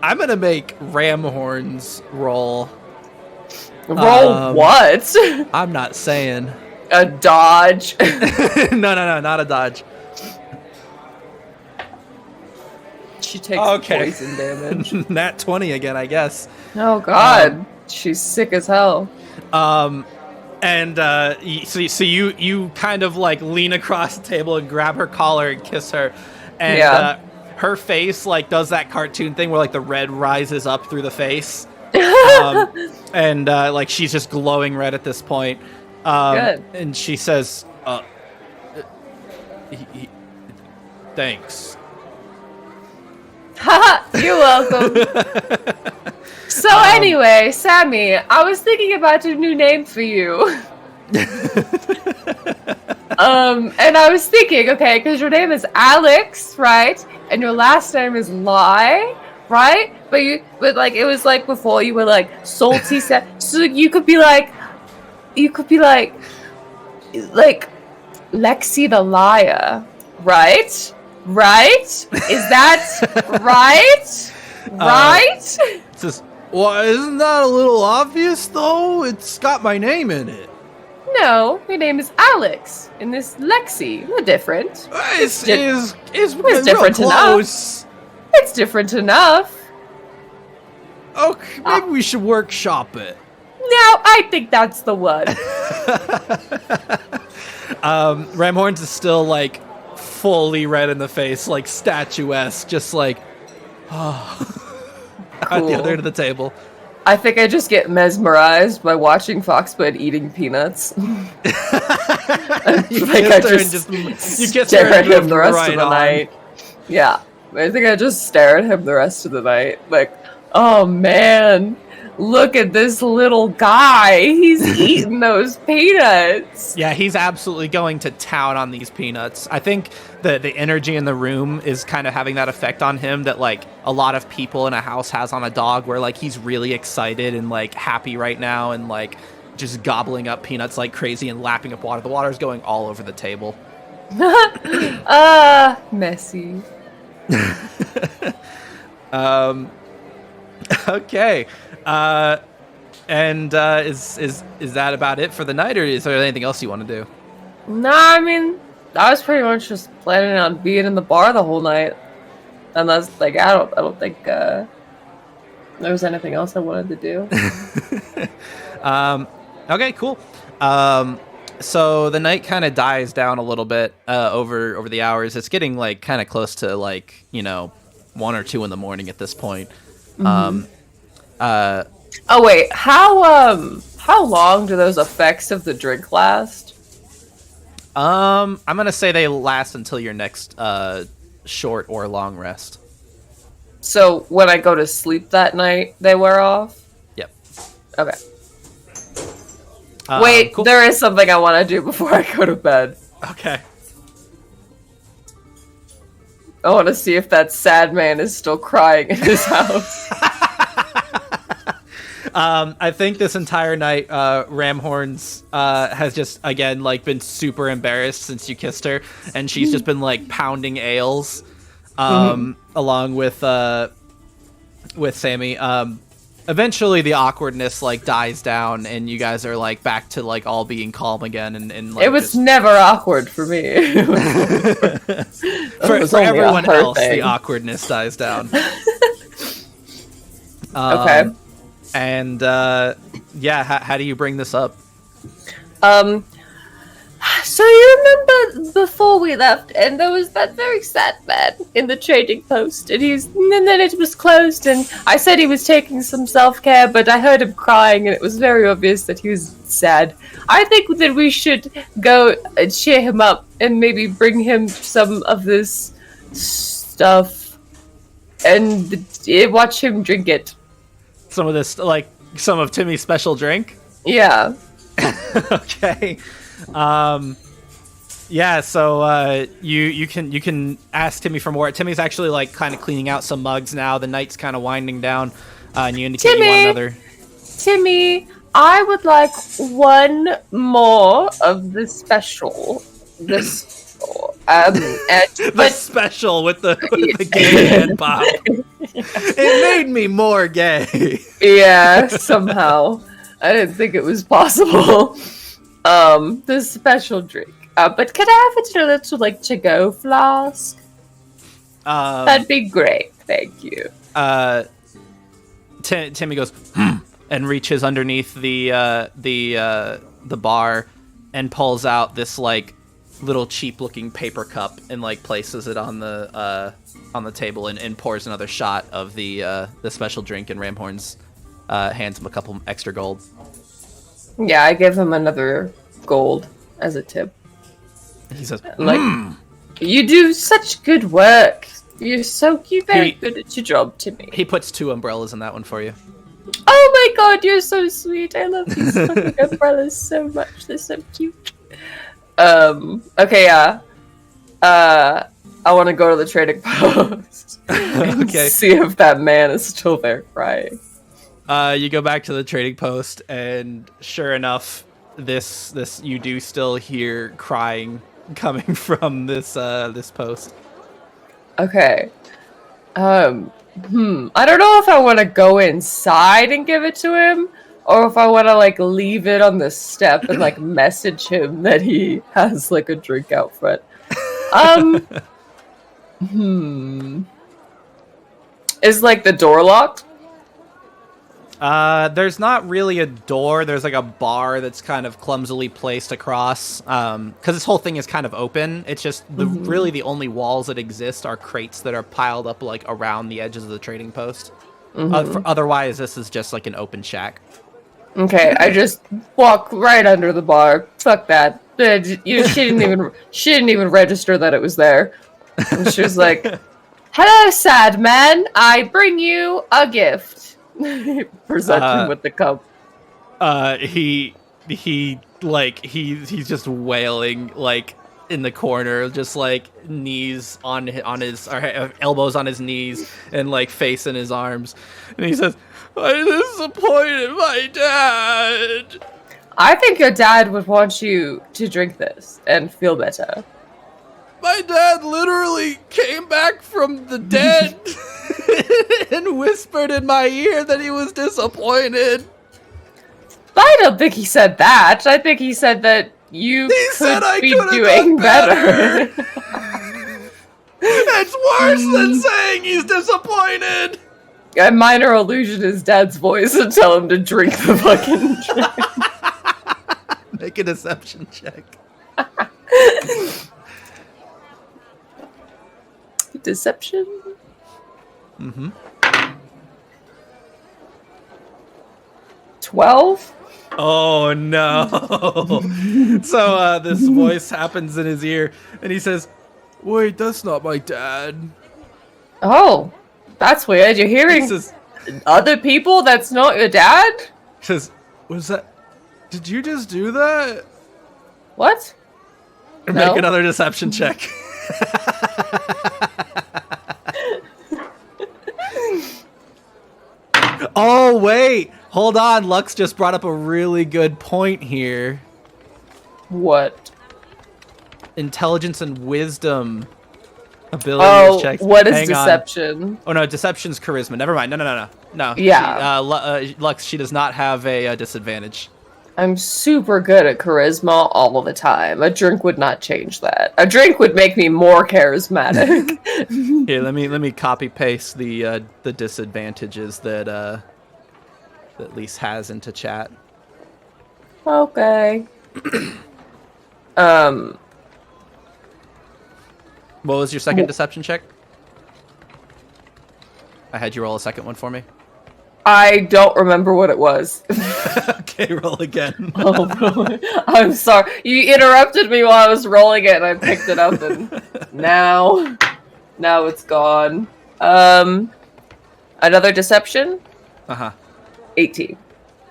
gonna make Ramhorns roll. Roll what? I'm not saying. A dodge. No, not a dodge. She takes Okay. poison damage. Nat 20 again, I guess. Oh god, she's sick as hell. And so you kind of like lean across the table and grab her collar and kiss her, and Yeah. her face like does that cartoon thing where like the red rises up through the face, and like she's just glowing red at this point. Good. And she says, "Thanks." Haha, you're welcome. So anyway, Sammy, I was thinking about a new name for you. And I was thinking, okay, because your name is Alex, right? And your last name is Lie, right? But like it was like before you were like salty, so you could be like Lexi the Liar, right? Right? Is that right? Right? Says, "Well, isn't that a little obvious though? It's got my name in it." No, your name is Alex, and this Lexi. We're different. It's different enough. close. It's different enough. Okay, maybe we should workshop it. No, I think that's the one. Ramhorns is still like fully red in the face, like statuesque, just like at the other end of the table. I think I just get mesmerized by watching Foxbud eating peanuts. You Like I just you get stare at him the rest right of the on. night. Yeah, I think I just stare at him the rest of the night. Like, oh man, look at this little guy. He's eating those peanuts. Yeah, he's absolutely going to town on these peanuts. I think the energy in the room is kind of having that effect on him that like a lot of people in a house has on a dog, where like he's really excited and like happy right now and like just gobbling up peanuts like crazy and lapping up water. The water's going all over the table. Messy. Okay. And is that about it for the night, or is there anything else you want to do? Nah, I mean, I was pretty much just planning on being in the bar the whole night. Unless, like, I don't think there was anything else I wanted to do. Okay, cool. So the night kind of dies down a little bit over the hours. It's getting like kind of close to like 1 or 2 in the morning at this point. Oh wait, how long do those effects of the drink last? I'm gonna say they last until your next short or long rest. So when I go to sleep that night, they wear off? Yep. Okay. Wait, cool. there is something I want to do before I go to bed. Okay. I want to see if that sad man is still crying in his house. I think this entire night, Ramhorns has just again like been super embarrassed since you kissed her, and she's just been like pounding ales, along with Sammy. Eventually, the awkwardness like dies down, and you guys are like back to like all being calm again, and like It was never awkward for me. for was only a everyone her else, the thing. awkwardness dies down. Okay. And yeah, how do you bring this up? So you remember before we left, and there was that very sad man in the trading post, and then it was closed, and I said he was taking some self-care, but I heard him crying, and it was very obvious that he was sad. I think that we should go and cheer him up, and maybe bring him some of this stuff, and watch him drink it. Some of this, like some of Timmy's special drink. Yeah. Okay. Yeah, so you can ask Timmy for more. Timmy's actually like kind of cleaning out some mugs now. The night's kind of winding down, and you indicate you want another. Timmy, I would like one more of the special. And The special with the gay head pop. It made me more gay. yeah, somehow I didn't think it was possible. The special drink. But could I have it in a little like to-go flask? That'd be great. Thank you. Timmy goes and reaches underneath the bar and pulls out this like little cheap looking paper cup and like places it on the table and pours another shot of the special drink, and Ramhorn's hands him a couple extra gold. Yeah, I give him another gold as a tip. He says, Like, you do such good work. You're very good at your job, Timmy. He puts 2 umbrellas in that one for you. Oh my god, you're so sweet. I love these fucking umbrellas so much. They're so cute. Okay, yeah. I want to go to the trading post. Okay. See if that man is still there crying. You go back to the trading post, and sure enough, this you do still hear crying coming from this post. Okay. I don't know if I want to go inside and give it to him, or if I want to like leave it on the step and like message him that he has like a drink out front. Is like the door locked? There's not really a door. There's like a bar that's kind of clumsily placed across. Because this whole thing is kind of open. It's just really the only walls that exist are crates that are piled up like around the edges of the trading post. Otherwise, this is just like an open shack. Okay, I just walk right under the bar. Fuck that. She didn't even register that it was there. And she was like, "Hello, sad man. I bring you a gift." Present him with the cup. He's just wailing like in the corner, just like knees on his or elbows on his knees and like face in his arms, and he says, "I disappointed my dad." I think your dad would want you to drink this and feel better. My dad literally came back from the dead and whispered in my ear that he was disappointed. I don't think he said that. I think he said that you could be doing better. It's worse than saying he's disappointed. A minor illusion is dad's voice and tell him to drink the fucking drink. Make a deception check. Deception? 12? Oh no. So this voice happens in his ear and he says, "Wait, that's not my dad." Oh, that's weird. You're hearing other people that's not your dad? He says, "Was that? Did you just do that?" What? Make another deception check. Oh, wait. Hold on. Lux just brought up a really good point here. What? Intelligence and wisdom ability checks. What is Hang deception? on. Oh, no. Deception's charisma. Never mind. No. Yeah. Lux, she does not have a disadvantage. I'm super good at charisma all the time. A drink would not change that. A drink would make me more charismatic. Here, let me copy paste the disadvantages that Lise has into chat. Okay. What was your second deception check? I had you roll a second one for me. I don't remember what it was. Okay, roll again. Oh, boy. I'm sorry. You interrupted me while I was rolling it, and I picked it up, and now it's gone. Another deception? 18.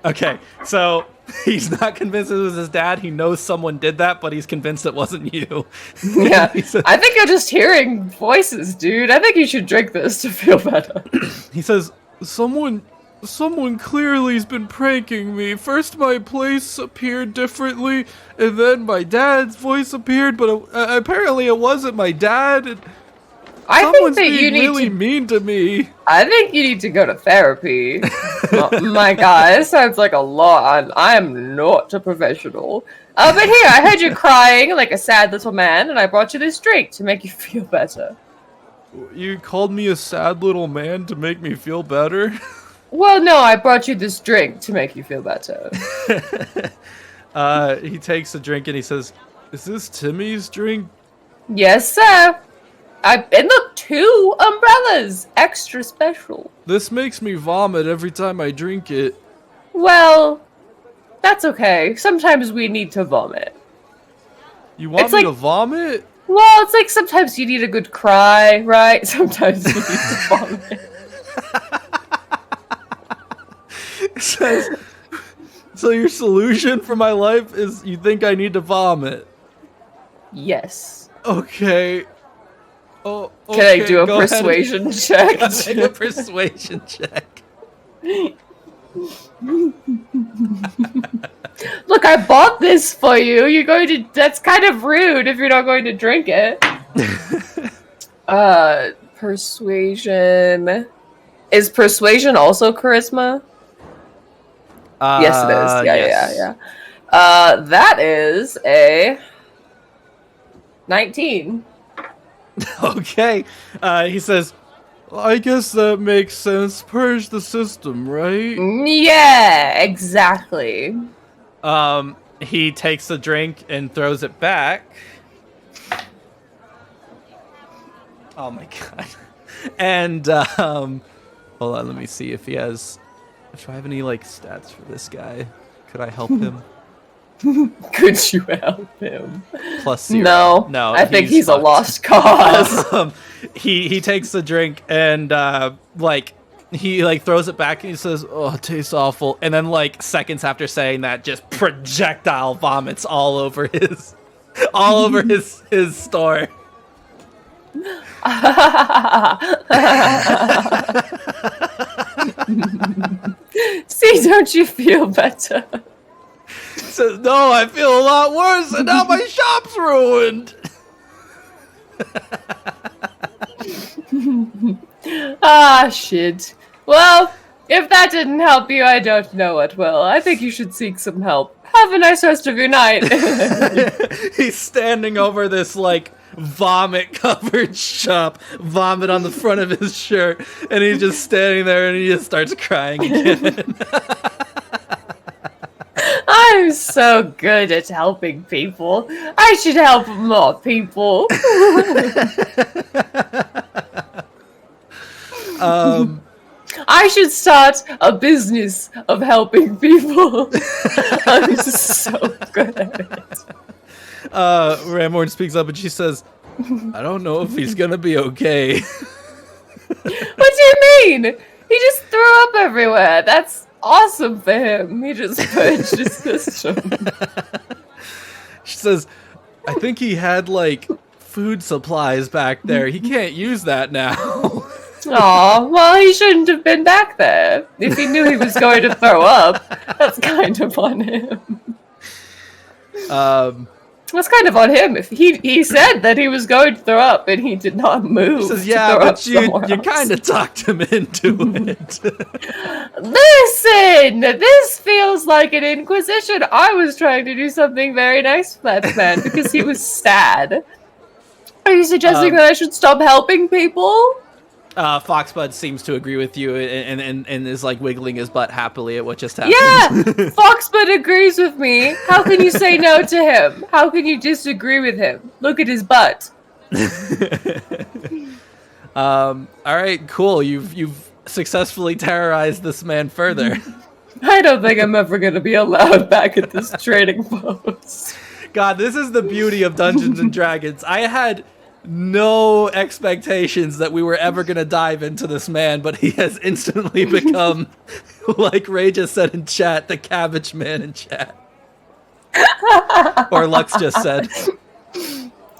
Okay, so he's not convinced it was his dad. He knows someone did that, but he's convinced it wasn't you. Yeah, I think you're just hearing voices, dude. I think you should drink this to feel better. He says, Someone clearly's been pranking me. First my place appeared differently, and then my dad's voice appeared, but apparently it wasn't my dad. I think that you need really mean to me. I think you need to go to therapy. Oh, my God, this sounds like a lot. I am not a professional. But here, I heard you crying like a sad little man, and I brought you this drink to make you feel better. You called me a sad little man to make me feel better? Well, no, I brought you this drink to make you feel better. He takes a drink and he says, "Is this Timmy's drink?" Yes, sir. And look, 2 umbrellas, extra special. This makes me vomit every time I drink it. Well, that's okay. Sometimes we need to vomit. You want It's me like- to vomit? Well, it's like sometimes you need a good cry, right? Sometimes you need to vomit. Says, so your solution for my life is you think I need to vomit? Yes. Okay. Oh, Can I okay, do a go ahead. persuasion check? Make a persuasion check. Look, I bought this for you. You're going to. That's kind of rude if you're not going to drink it. Persuasion. Is persuasion also charisma? Yes, it is. Yeah. That is a 19. Okay. He says, I guess that makes sense. Purge the system, right? Yeah, exactly. He takes the drink and throws it back. Oh my god. And hold on, let me see if he has. Do I have any like stats for this guy? Could I help him? Could you help him? +0. No, I think he's a fucked. lost cause. He takes the drink and he throws it back and he says, "Oh, it tastes awful." And then like seconds after saying that, just projectile vomits all over his store. See, don't you feel better? Says, "No, I feel a lot worse, and now my shop's ruined." Ah, shit. Well, if that didn't help you, I don't know what will. I think you should seek some help. Have a nice rest of your night. He's standing over this like vomit-covered shop, vomit on the front of his shirt, and he's just standing there and he just starts crying again. I'm so good at helping people. I should help more people. I should start a business of helping people. I'm so good at it. Ramorn speaks up and she says, "I don't know if he's gonna be okay." What do you mean? He just threw up everywhere. That's awesome for him. He just purged his system. She says, "I think he had like food supplies back there. He can't use that now." Aw, well, he shouldn't have been back there. If he knew he was going to throw up, that's kind of on him. That's kind of on him. If he said that he was going to throw up and he did not move. She says, to "Yeah, throw up but you somewhere kind of talked him into it." Listen, this feels like an inquisition. I was trying to do something very nice for that man because he was sad. Are you suggesting that I should stop helping people? Foxbud seems to agree with you and is like wiggling his butt happily at what just happened. Yeah, Foxbud agrees with me. How can you say no to him? How can you disagree with him? Look at his butt. All right, cool. You've successfully terrorized this man further. I don't think I'm ever going to be allowed back at this trading post. God, this is the beauty of Dungeons and Dragons. I had no expectations that we were ever going to dive into this man, but he has instantly become, like Ray just said in chat, the cabbage man in chat. Or Lux just said.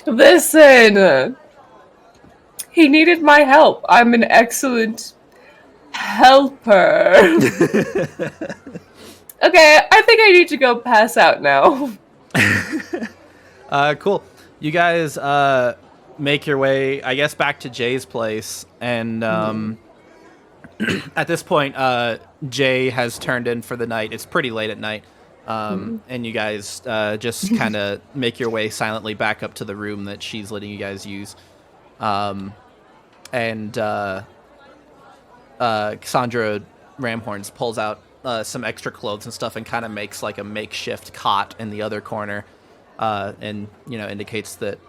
Listen, he needed my help. I'm an excellent helper. Okay, I think I need to go pass out now. Cool. You guys make your way, I guess, back to Jay's place, and at this point, Jay has turned in for the night. It's pretty late at night, and you guys just kind of make your way silently back up to the room that she's letting you guys use. Cassandra Ramhorns pulls out some extra clothes and stuff and kind of makes like a makeshift cot in the other corner, and indicates that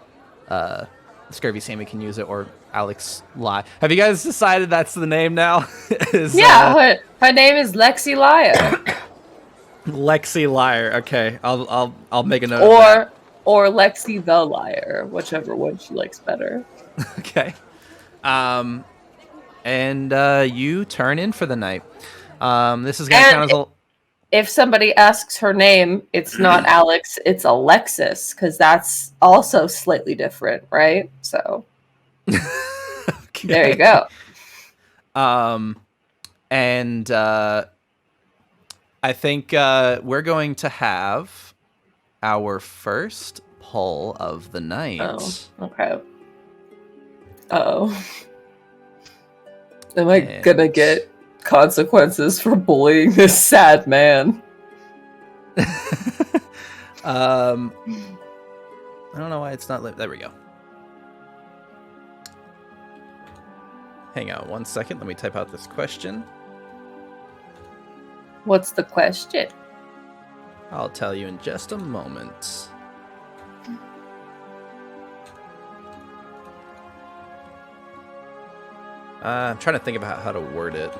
Scurvy Sammy can use it, or Alex Lie. Have you guys decided that's the name now? Her name is Lexi Liar. Lexi Liar. Okay, I'll make a note. Of that. Or Lexi the Liar, whichever one she likes better. Okay. And you turn in for the night. This is gonna count as a. If somebody asks her name, it's not Alex, it's Alexis, because that's also slightly different, right? So Okay. there you go. And I think we're going to have our first poll of the night. Oh, okay. Uh-oh. Am I gonna get consequences for bullying this sad man? I don't know why it's not there we go. Hang on 1 second, let me type out this question. What's the question? I'll tell you in just a moment. I'm trying to think about how to word it.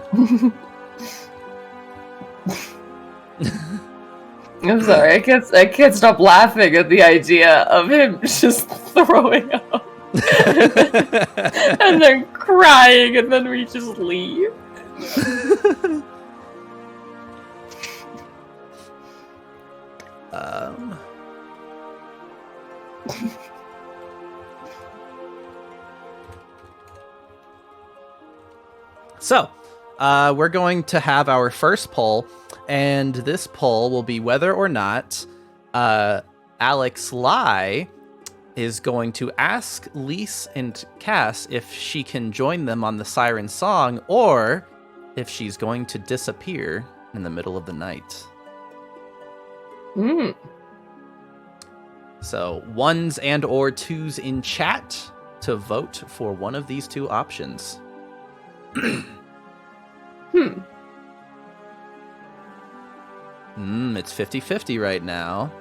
I'm sorry, I can't stop laughing at the idea of him just throwing up and then crying, and then we just leave. So, we're going to have our first poll, and this poll will be whether or not Alex Lie is going to ask Lise and Cass if she can join them on the Siren Song, or if she's going to disappear in the middle of the night. So, ones and or twos in chat to vote for one of these two options. It's 50-50 right now.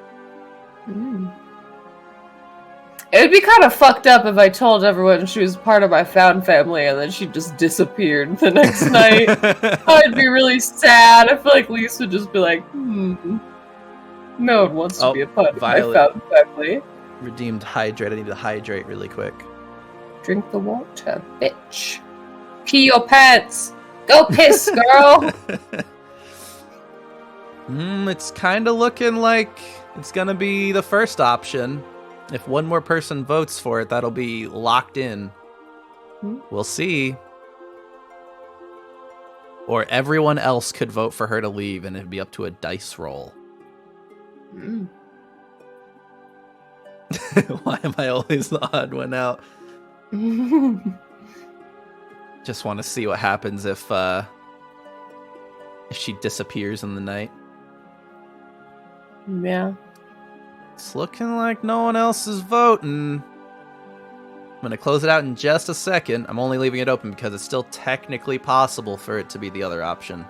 It would be kind of fucked up if I told everyone she was part of my found family and then she just disappeared the next night. I'd be really sad. I feel like Lise would just be like, no one wants to be a part of my found family. Redeemed hydrate. I need to hydrate really quick. Drink the water, bitch. Pee your pants. Go piss, girl. It's kind of looking like it's going to be the first option. If one more person votes for it, that'll be locked in. We'll see. Or everyone else could vote for her to leave, and it'd be up to a dice roll. Why am I always the odd one out? Just want to see what happens if she disappears in the night. Yeah. It's looking like no one else is voting. I'm going to close it out in just a second. I'm only leaving it open because it's still technically possible for it to be the other option.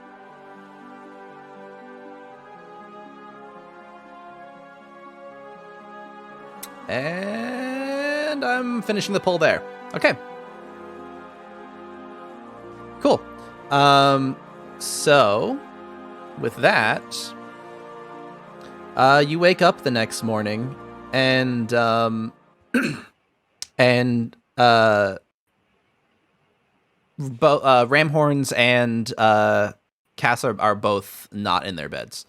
And I'm finishing the poll there. Okay. Cool. So, with that, you wake up the next morning, and Ramhorns and Cass are both not in their beds.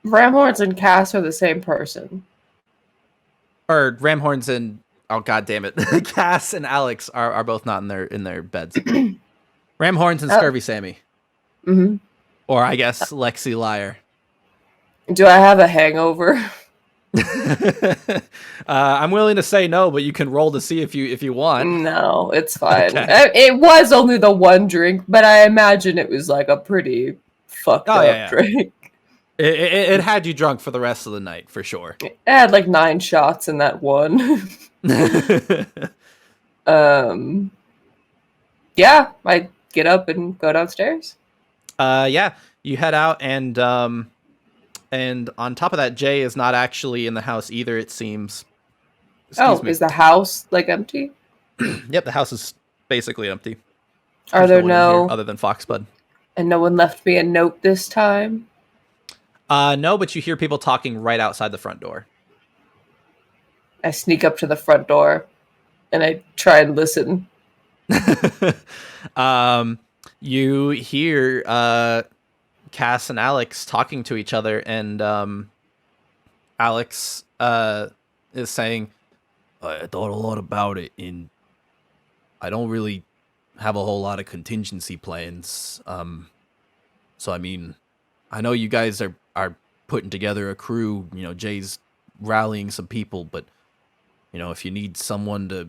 Ramhorns and Cass are the same person. Or Ramhorns and god damn it, Cass and Alex are both not in their beds. Ramhorns and Scurvy Sammy. Or I guess Lexi Liar. Do I have a hangover? I'm willing to say no, but you can roll to see if you want. No, it's fine. Okay. It was only the one drink, but I imagine it was like a pretty fucked up drink. It had you drunk for the rest of the night, for sure. It had like 9 shots in that one. Yeah, I get up and go downstairs. Yeah, you head out, and on top of that, Jay is not actually in the house either. It seems. Excuse me. Is the house like empty? Yep, the house is basically empty. Are There's there no one in here no other than Foxbud? and no one left me a note this time? No, but you hear people talking right outside the front door. I sneak up to the front door and I try and listen. You hear Cass and Alex talking to each other, and Alex is saying, "I thought a lot about it, and I don't really have a whole lot of contingency plans. So I mean, I know you guys are putting together a crew. You know, Jay's rallying some people, but you know, if you need someone to,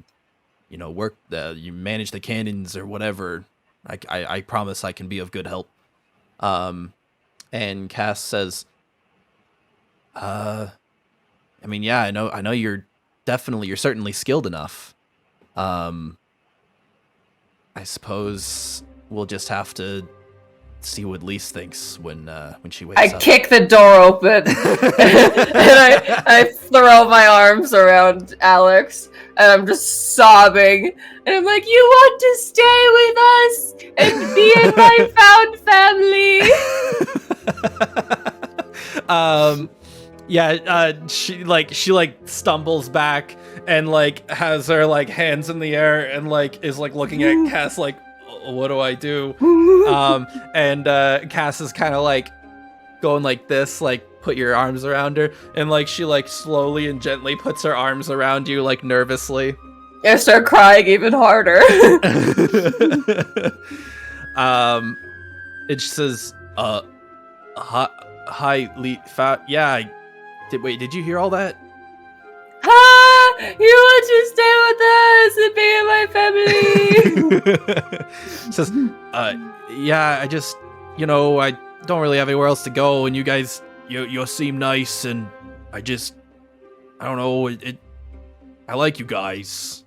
you know, work you manage the cannons or whatever, I promise I can be of good help." And Cass says, I mean, yeah, I know you're certainly skilled enough. I suppose we'll just have to see what Lise thinks when she wakes I up. kick the door open and I throw my arms around Alex and I'm just sobbing and I'm like, "You want to stay with us and be in my found family?" She stumbles back and like has her like hands in the air and like is like looking at Cass like, "What do I do?" And Cass is kind of like going like this, like, "Put your arms around her," and like she like slowly and gently puts her arms around you, like nervously. I start crying even harder. It says, "Hi, yeah, did you hear all that?" You want to stay with us and be in my family? Says, "Yeah, I just, you know, I don't really have anywhere else to go, and you guys, you seem nice, and I don't know, I like you guys."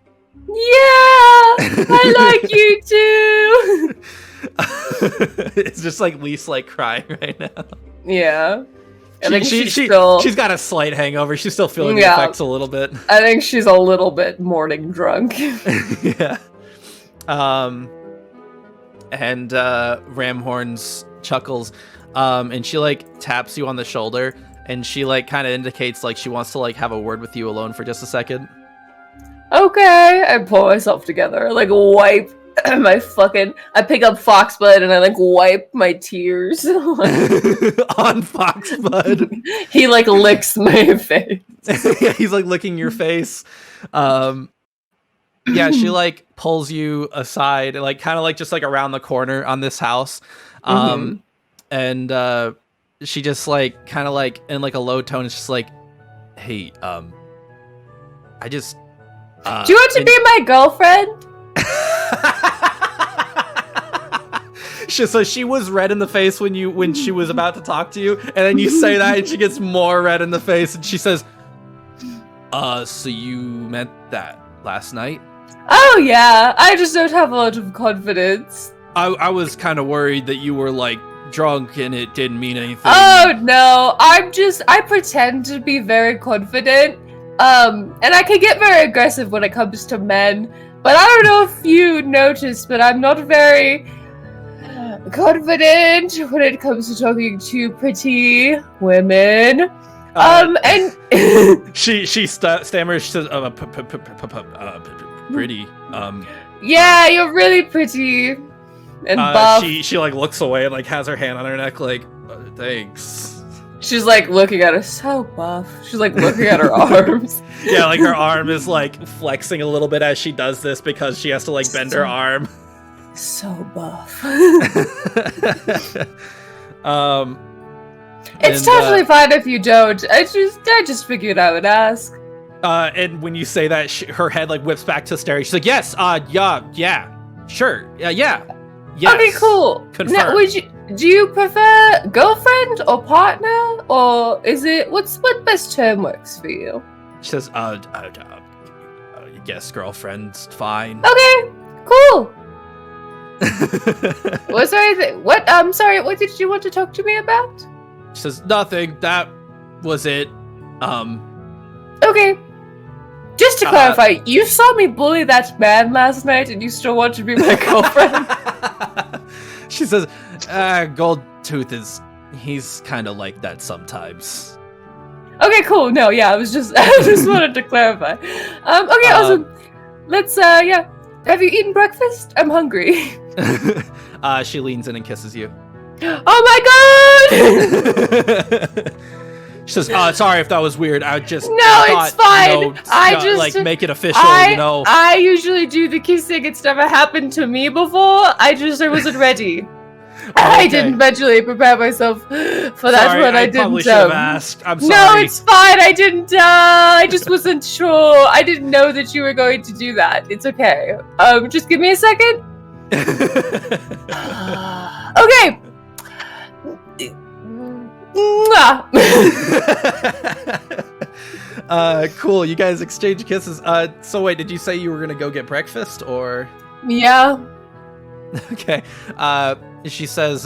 Yeah, I like you too. It's just like Lise like crying right now. Yeah. I think she's she's got a slight hangover. She's still feeling the Yeah. effects a little bit. I think she's a little bit morning drunk. Yeah. And Ramhorns chuckles, and she like taps you on the shoulder, and she like kind of indicates like she wants to like have a word with you alone for just a second. Okay, I pull myself together, I, like wipe I pick up Foxbud and I like wipe my tears. On Foxbud. He like licks my face. Yeah, he's like licking your face. Yeah, she like pulls you aside, like kind of like just like around the corner on this house. And she just like kind of like in like a low tone, it's just like, "Hey, I just do you want to be my girlfriend?" So she was red in the face when she was about to talk to you, and then you say that and she gets more red in the face, and she says, "So you meant that last night?" Oh yeah, I just don't have a lot of confidence. I was kind of worried that you were like drunk and it didn't mean anything. Oh no, I pretend to be very confident. And I can get very aggressive when it comes to men, but I don't know if you noticed, but I'm not very confident when it comes to talking to pretty women. And she stammers. She says, "Pretty." Yeah, you're really pretty and buff. She like looks away and like has her hand on her neck, like, "Thanks." She's like looking at her, so buff. She's like looking at her arms. Yeah, like her arm is like flexing a little bit as she does this because she has to like bend her arm. So buff. It's totally fine if you don't. I just figured I would ask. And when you say that, her head like whips back to staring. She's like, "Yes, yeah, sure, yeah, yes. Okay, cool. Now, Confirmed." do you prefer girlfriend or partner, or is it what best term works for you? She says, "Yes, girlfriend's fine." Okay, cool. What? Sorry. What did you want to talk to me about? She says, nothing. That was it. Okay. Just to clarify, you saw me bully that man last night, and you still want to be my girlfriend? She says, Goldtooth he's kind of like that sometimes. Okay, cool. No, yeah, I just wanted to clarify. Okay, awesome. Let's, yeah. Have you eaten breakfast? I'm hungry. She leans in and kisses you. Oh my god! She says, sorry if that was weird. I just it's fine. Like make it official, I usually do the kissing and stuff. It happened to me before. I wasn't ready. I didn't mentally prepare myself for that one. I didn't. Probably should have asked. I'm sorry. No, it's fine. I didn't. I just wasn't sure. I didn't know that you were going to do that. It's okay. Just give me a second. Okay. Cool. You guys exchange kisses. So wait, did you say you were gonna go get breakfast, or? Yeah. Okay. She says,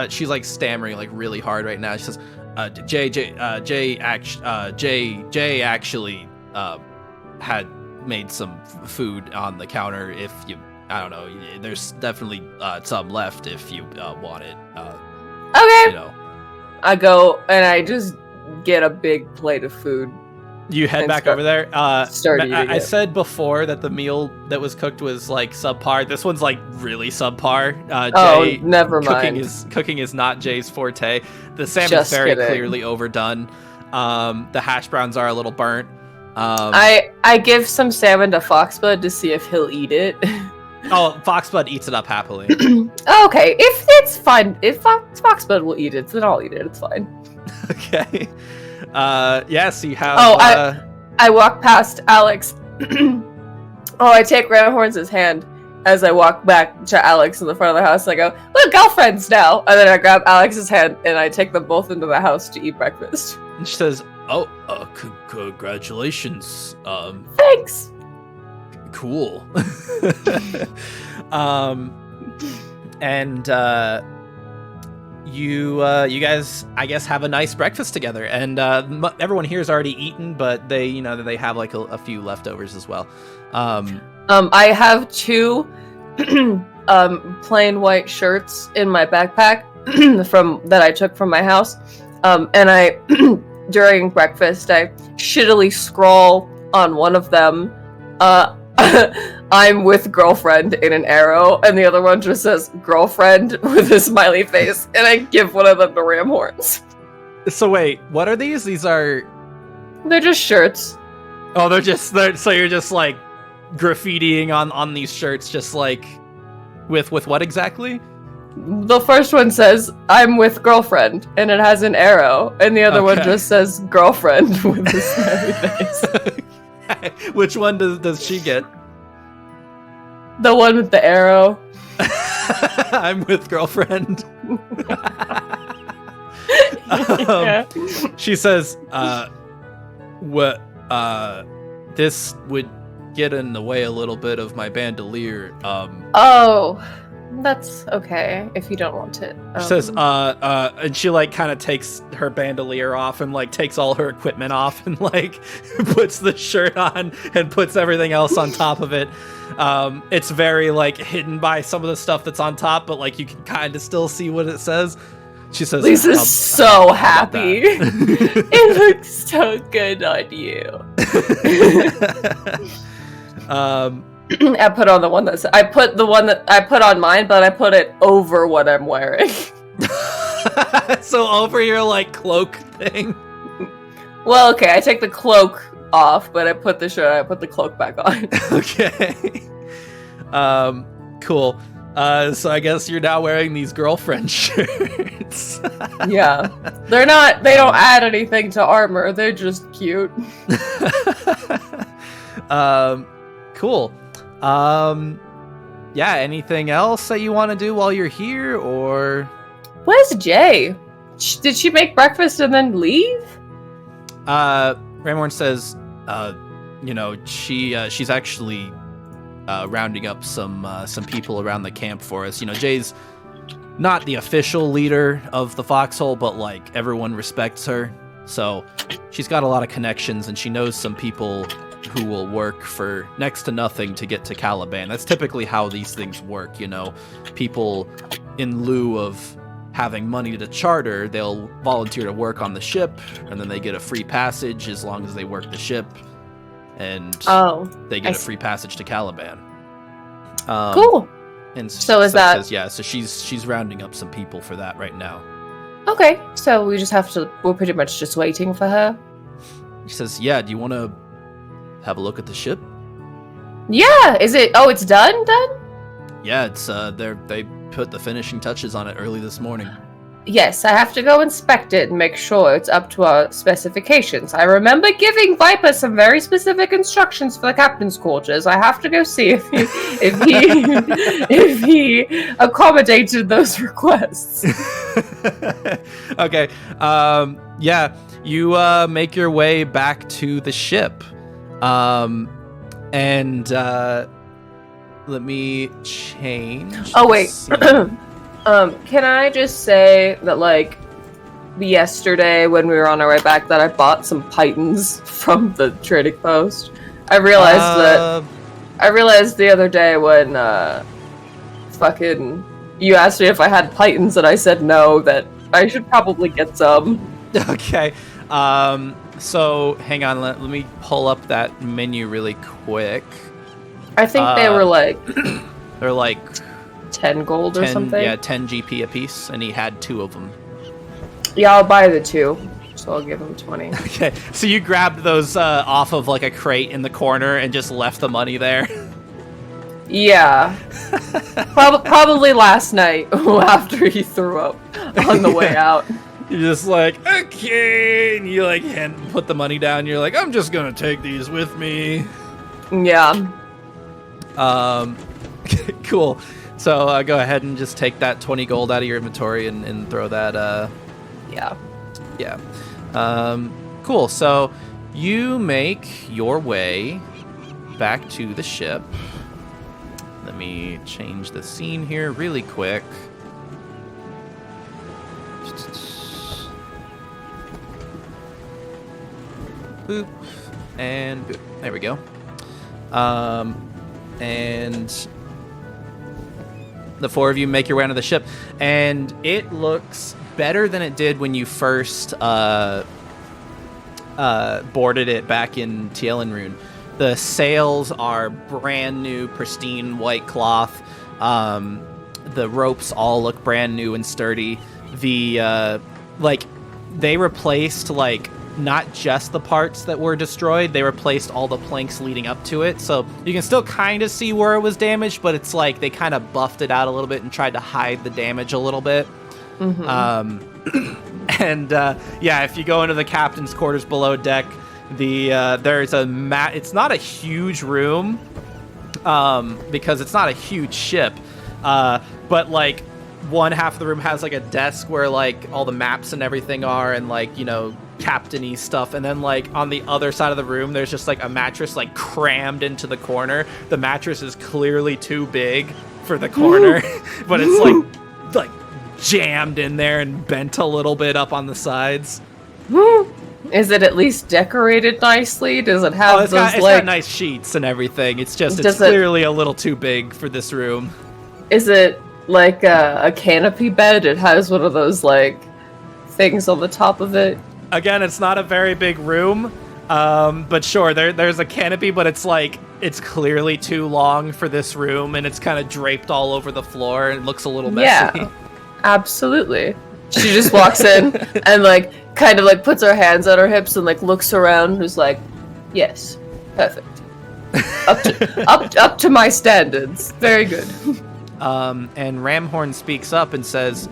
she's like stammering like really hard right now. She says, Jay actually had made some food on the counter. If you, I don't know, there's definitely some left if you want it. Okay. I go and I just get a big plate of food. You head back over there. Start eating I it. said before that the meal that was cooked was like subpar. This one's like really subpar. Jay, never mind. Cooking is not Jay's forte. The salmon's Just very kidding. clearly overdone. The hash browns are a little burnt. I give some salmon to Foxbud to see if he'll eat it. Oh, Foxbud eats it up happily. Okay, if it's fine, if Foxbud will eat it, then I'll eat it. It's fine. Okay. Yes, you have. I walk past Alex. I take Ranhorns' hand as I walk back to Alex in the front of the house. I go, we're girlfriends now. And then I grab Alex's hand and I take them both into the house to eat breakfast. And she says, congratulations. Thanks. Cool. You guys, I guess, have a nice breakfast together, and everyone here has already eaten, but they have like a few leftovers as well. I have two plain white shirts in my backpack from that I took from my house, and I during breakfast I shittily scrawl on one of them. I'm with girlfriend in an arrow, and the other one just says girlfriend with a smiley face, and I give one of them to Ranhorns. So wait, what are these? These are... They're just shirts. Oh, so you're just like graffitiing on these shirts, just like with what exactly? The first one says, I'm with girlfriend, and it has an arrow, and the other one just says girlfriend with a smiley face. Which one does she get? The one with the arrow. I'm with girlfriend. Yeah. She says, this would get in the way a little bit of my bandolier. Oh, that's okay if you don't want it. She says, and she like kind of takes her bandolier off and like takes all her equipment off and like puts the shirt on and puts everything else on top of it. It's very like hidden by some of the stuff that's on top, but like you can kind of still see what it says. She says, Lisa's so happy. It looks so good on you. I put on the one I put the one that I put on mine, but I put it over what I'm wearing. So over your like cloak thing. Well, okay, I take the cloak off, but I put the cloak back on. Okay. Cool. So I guess you're now wearing these girlfriend shirts. Yeah. They don't add anything to armor. They're just cute. Cool. Yeah, anything else that you want to do while you're here, or? Where's Jay? Did she make breakfast and then leave? Ranhorn says, she's actually rounding up some people around the camp for us. You know, Jay's not the official leader of the Foxhole, but like everyone respects her. So she's got a lot of connections, and she knows some people who will work for next to nothing to get to Caliban. That's typically how these things work, you know. People, in lieu of having money to charter, they'll volunteer to work on the ship, and then they get a free passage as long as they work the ship, and they get a free passage to Caliban. Cool. And so is that... Says, yeah, so she's rounding up some people for that right now. Okay, so we're pretty much just waiting for her? She says, yeah, do you want to have a look at the ship? Yeah, it's done? Yeah, it's, they put the finishing touches on it early this morning. Yes, I have to go inspect it and make sure it's up to our specifications. I remember giving Viper some very specific instructions for the captain's quarters. I have to go see if he accommodated those requests. Okay. Yeah, you make your way back to the ship. And let me change. Oh wait. Can I just say that, like, yesterday when we were on our way back, that I bought some pythons from the trading post? I realized the other day when fucking you asked me if I had pythons and I said no, that I should probably get some. Okay. So hang on, let me pull up that menu really quick. I think they were like they're like 10 gold or something. Yeah, 10 GP apiece, and he had 2 of them. Yeah, I'll buy the 2, so I'll give him 20. Okay, so you grabbed those off of like a crate in the corner and just left the money there. Yeah, probably last night after he threw up on the way out. You're just like, okay, and you like put the money down. You're like, I'm just gonna take these with me. Yeah. Cool. So go ahead and just take that 20 gold out of your inventory and throw that. Yeah. Cool. So you make your way back to the ship. Let me change the scene here really quick. Boop. And boop. There we go. And the 4 of you make your way onto the ship, and it looks better than it did when you first boarded it back in Tielenrune. The sails are brand new, pristine white cloth. The ropes all look brand new and sturdy. The they replaced not just the parts that were destroyed, they replaced all the planks leading up to it. So you can still kind of see where it was damaged, but it's like they kind of buffed it out a little bit and tried to hide the damage a little bit. Mm-hmm. Yeah, if you go into the captain's quarters below deck, there's a it's not a huge room, because it's not a huge ship, but like one half of the room has like a desk where like all the maps and everything are, and like, you know, captain-y stuff, and then like on the other side of the room there's just like a mattress like crammed into the corner. The mattress is clearly too big for the corner, but it's like jammed in there and bent a little bit up on the sides. Is it at least decorated nicely? Does it have it's got nice sheets and everything. It's just it's clearly a little too big for this room. Is it like a canopy bed? It has one of those like things on the top of it. Again, it's not a very big room, but sure, there's a canopy, but it's clearly too long for this room, and it's kind of draped all over the floor, and it looks a little messy. Yeah, absolutely. She just walks in and like kind of like puts her hands on her hips and like looks around and is like, yes, perfect. Up to my standards. Very good. And Ramhorn speaks up and says,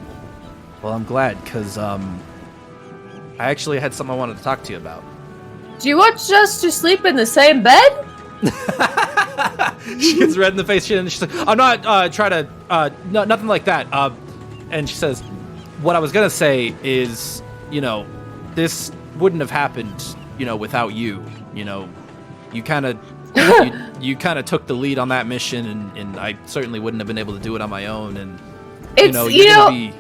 well, I'm glad, because I actually had something I wanted to talk to you about. Do you want us to sleep in the same bed? She gets red in the face, and she's like, I'm not trying to, no, nothing like that. And she says, what I was going to say is, you know, this wouldn't have happened, you know, without you. You know, you kind of, you kind of took the lead on that mission, and I certainly wouldn't have been able to do it on my own. And It's you're gonna be.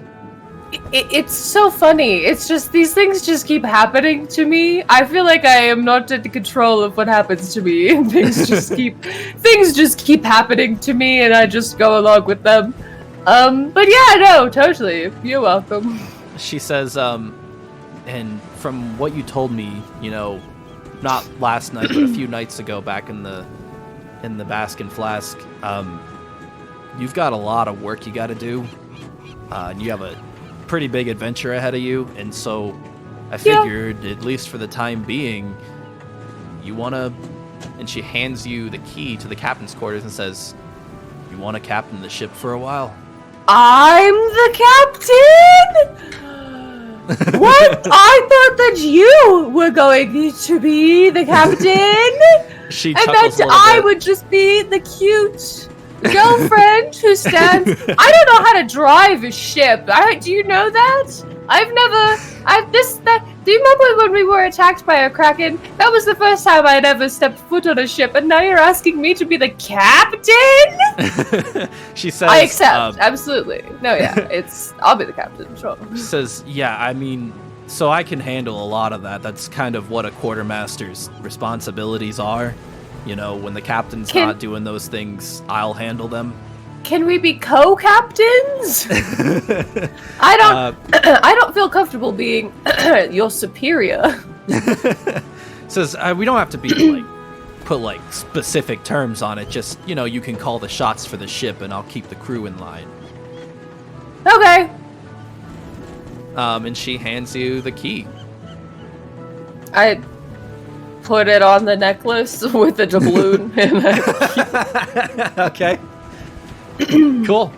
It's so funny. It's just these things just keep happening to me. I feel like I am not in control of what happens to me, and things just keep happening to me, and I just go along with them. But yeah, no, totally. You're welcome. She says, and from what you told me, not last night, but a few nights ago, back in the Baskin Flask, you've got a lot of work you got to do, and you have a pretty big adventure ahead of you, and so I figured, at least for the time being, you want to, and she hands you the key to the captain's quarters and says, you want to captain the ship for a while? I'm the captain? What? I thought that you were going to be the captain? She And chuckles that a little I bit. would just be the cute girlfriend who stands. I don't know how to drive a ship. Do you know that? Do you remember when we were attacked by a kraken? That was the first time I'd ever stepped foot on a ship, and now you're asking me to be the captain? She says, I accept, absolutely. No, yeah, I'll be the captain, sure. She says, yeah, I mean, so I can handle a lot of that. That's kind of what a quartermaster's responsibilities are. When the captain's not doing those things, I'll handle them. Can we be co-captains? I don't feel comfortable being your superior. Says, we don't have to be put specific terms on it. Just, you can call the shots for the ship and I'll keep the crew in line. Okay. And she hands you the key. I put it on the necklace with the doubloon. Okay. Cool.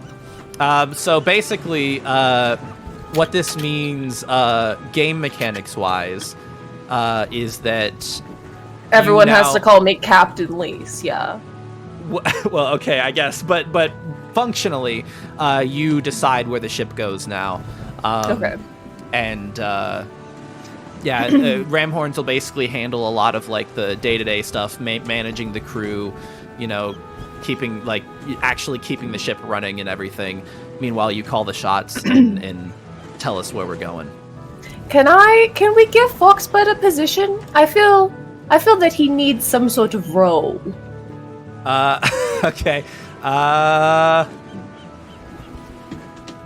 So basically, what this means, game mechanics wise, is that Everyone you has now- to call me Captain Lease, yeah. Well, okay, I guess, but functionally, you decide where the ship goes now. Okay. And Ramhorns will basically handle a lot of the day-to-day stuff, managing the crew, keeping actually keeping the ship running and everything. Meanwhile, you call the shots and tell us where we're going. Can we give Foxbud a position? I feel that he needs some sort of role. Okay.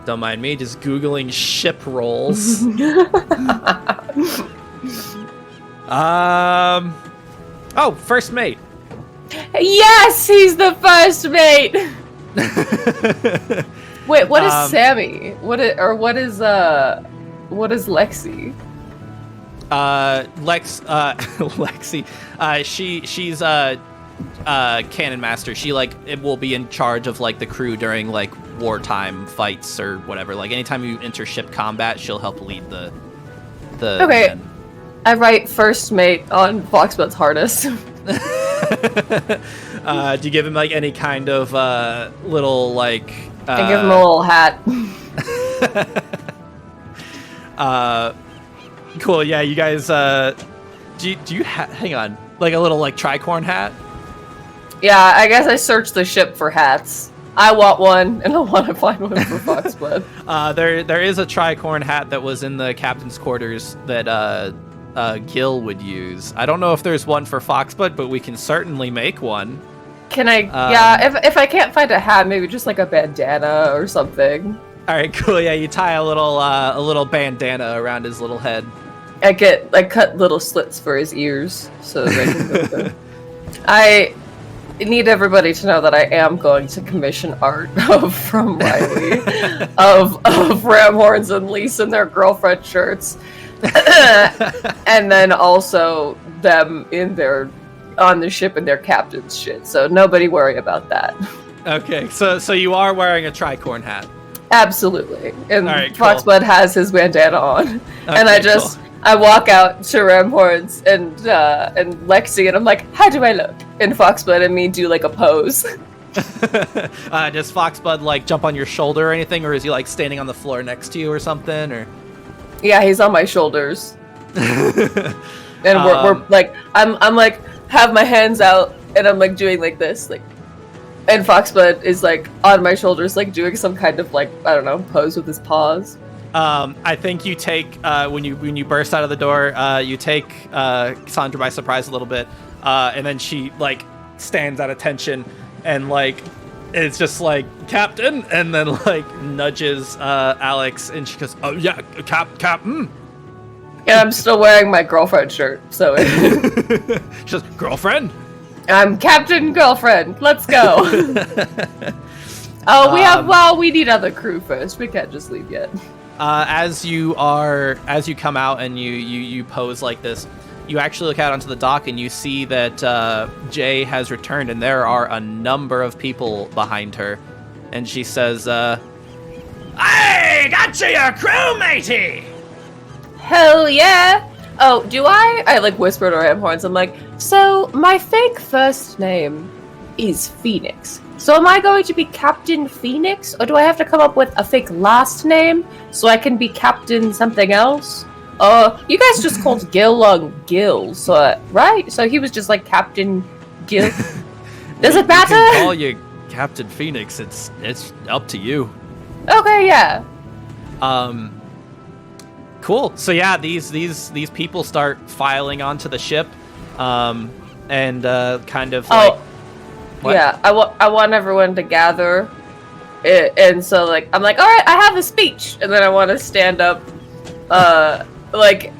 Don't mind me just Googling ship roles. Oh, first mate. Yes, he's the first mate. Wait, what is Sammy? What is Lexi? Lexi. She's cannon master. She it will be in charge of the crew during wartime fights or whatever. Anytime you enter ship combat, she'll help lead the Okay. men. I write first mate on Foxbud's harness. Do you give him any kind of little I give him a little hat. Cool. Yeah, you guys. Do you hang on? A little tricorn hat? Yeah, I guess I searched the ship for hats. I want one, and I want to find one for Foxbud. There is a tricorn hat that was in the captain's quarters that Gil would use. I don't know if there's one for Foxbud, but we can certainly make one. Can I? Yeah, if I can't find a hat, maybe just a bandana or something. All right, cool. Yeah, you tie a little bandana around his little head. I cut little slits for his ears so they can go there. I need everybody to know that I am going to commission art from Riley of Ramhorns and Lisa in their girlfriend shirts, and then also them on the ship in their captain's shit. So nobody worry about that. Okay, so you are wearing a tricorn hat. Absolutely, and All right, cool. Foxbud has his bandana on, and I cool. I walk out to Ramhorns and Lexi, and I'm like, "How do I look?" And Foxbud and me do a pose. Does Foxbud jump on your shoulder or anything, or is he standing on the floor next to you or something? Or Yeah, he's on my shoulders, and we're I'm have my hands out and I'm like doing like this, like, and Foxbud is like on my shoulders, like doing some kind of like, I don't know, pose with his paws. I think you take when you burst out of the door, you take Cassandra by surprise a little bit, and then she like stands at attention and like it's just like Captain, and then like nudges Alex, and she goes, "Oh yeah, Captain." And I'm still wearing my girlfriend shirt, so She says, "Girlfriend." I'm Captain Girlfriend. Let's go. We need other crew first. We can't just leave yet. As you come out and you pose like this, you actually look out onto the dock and you see that Jay has returned, and there are a number of people behind her. And she says, Hey, gotcha, your crew, matey! Hell yeah! Oh, do I? I like whisper to Ram Horns. I'm like, so my fake first name is Phoenix. So am I going to be Captain Phoenix, or do I have to come up with a fake last name so I can be Captain something else? You guys just called Gil on Gil, so right? So he was just like Captain Gil. Does it matter? I can call you Captain Phoenix. It's up to you. Okay, yeah. Cool. So yeah, these people start filing onto the ship, and kind of like. What? Yeah, I want everyone to gather, and so like I'm like, all right, I have a speech, and then I want to stand up, like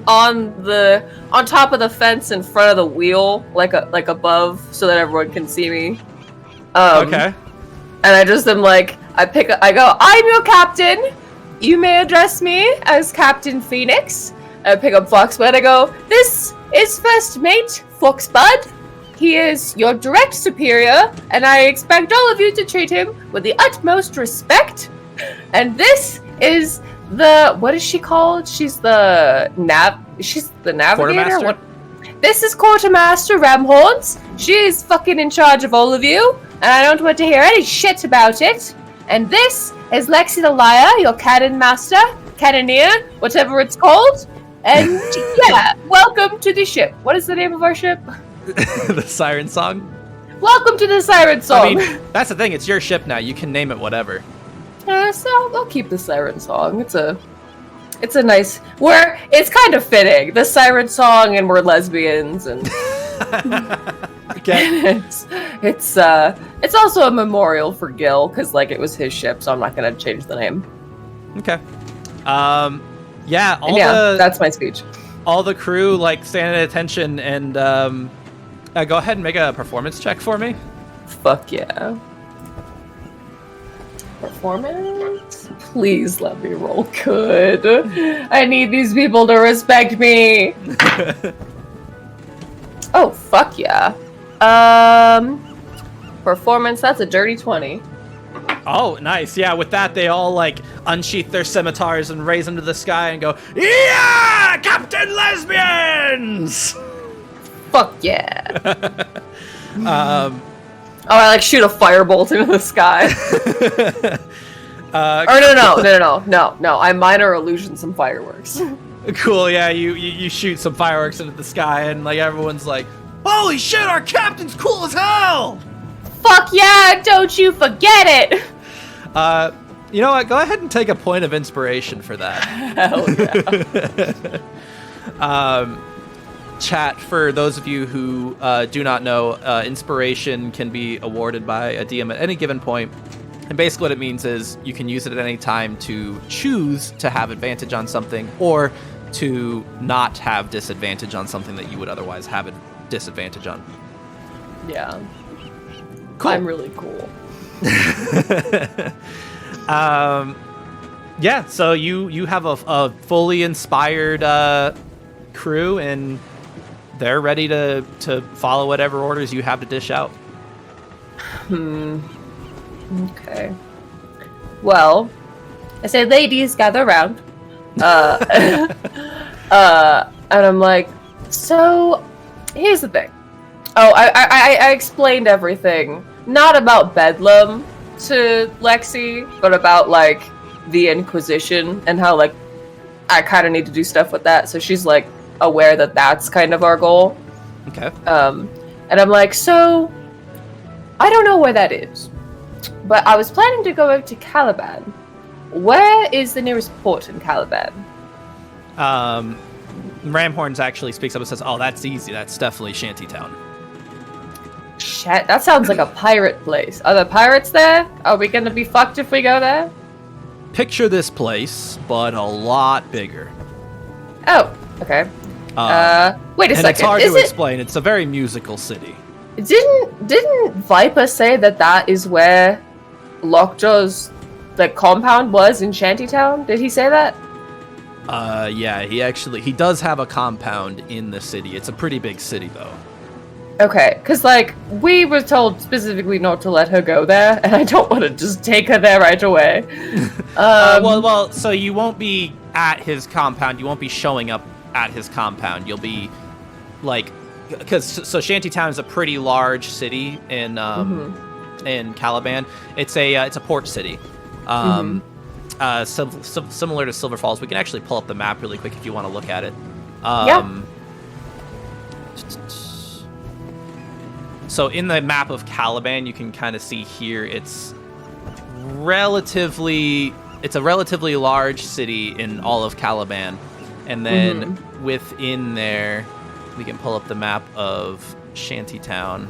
on top of the fence in front of the wheel, like above, so that everyone can see me. Okay. And I just am like, I go, I'm your captain. You may address me as Captain Phoenix. I pick up Foxbud. I go, this is First Mate Foxbud. He is your direct superior, and I expect all of you to treat him with the utmost respect. And this is what is she called? She's the navigator. Quartermaster? This is Quartermaster Ramhorns. She is fucking in charge of all of you, and I don't want to hear any shit about it. And this is Lexi the Liar, your cannon master, cannoneer, whatever it's called. And yeah, welcome to the ship. What is the name of our ship? The Siren Song? Welcome to the Siren Song. I mean, that's the thing. It's your ship now. You can name it whatever. So I'll keep the Siren Song. It's a nice. It's kind of fitting. The Siren Song, and we're lesbians, and Okay. it's also a memorial for Gil because like it was his ship, so I'm not gonna change the name. Okay. That's my speech. All the crew like stand at attention and go ahead and make a performance check for me. Fuck yeah. Performance? Please let me roll good. I need these people to respect me. Oh, fuck yeah. Performance, that's a dirty 20. Oh, nice. Yeah, with that, they all like unsheath their scimitars and raise them to the sky and go, "Yeah, Captain Lesbians!" Fuck yeah. I like shoot a firebolt into the sky. No. I minor illusion some fireworks. Cool. Yeah, you shoot some fireworks into the sky, and like everyone's like, "Holy shit, our captain's cool as hell!" Fuck yeah! Don't you forget it. You know what? Go ahead and take a point of inspiration for that. Hell yeah. Chat, for those of you who do not know, inspiration can be awarded by a DM at any given point. And basically what it means is you can use it at any time to choose to have advantage on something or to not have disadvantage on something that you would otherwise have a disadvantage on. Yeah. Cool. I'm really cool. Yeah, so you have a fully inspired crew, and they're ready to follow whatever orders you have to dish out. Okay. Well, I say, ladies, gather around. And I'm like, so here's the thing. Oh, I explained everything. Not about Bedlam to Lexi, but about, like, the Inquisition and how, like, I kind of need to do stuff with that. So she's, like, aware that that's kind of our goal. Okay. And I'm like, so, I don't know where that is, but I was planning to go over to Caliban. Where is the nearest port in Caliban? Ramhorns actually speaks up and says, "Oh, that's easy. That's definitely Shantytown." Shit, that sounds like a pirate place. Are there pirates there? Are we gonna be fucked if we go there? Picture this place, but a lot bigger. Oh, okay. Wait a And second. it's hard Is to it? explain. It's a very musical city. Didn't Viper say that is where Lockjaw's compound was in Shantytown? Did he say that? Yeah, he does have a compound in the city. It's a pretty big city, though. Okay, because, we were told specifically not to let her go there, and I don't want to just take her there right away. Well, so you won't be at his compound. You won't be showing up at his compound. You'll be, so Shantytown is a pretty large city in Caliban. It's a port city. Similar to Silver Falls. We can actually pull up the map really quick if you want to look at it. Yeah. So in the map of Caliban, you can kind of see here it's a relatively large city in all of Caliban. And then within there, we can pull up the map of Shantytown.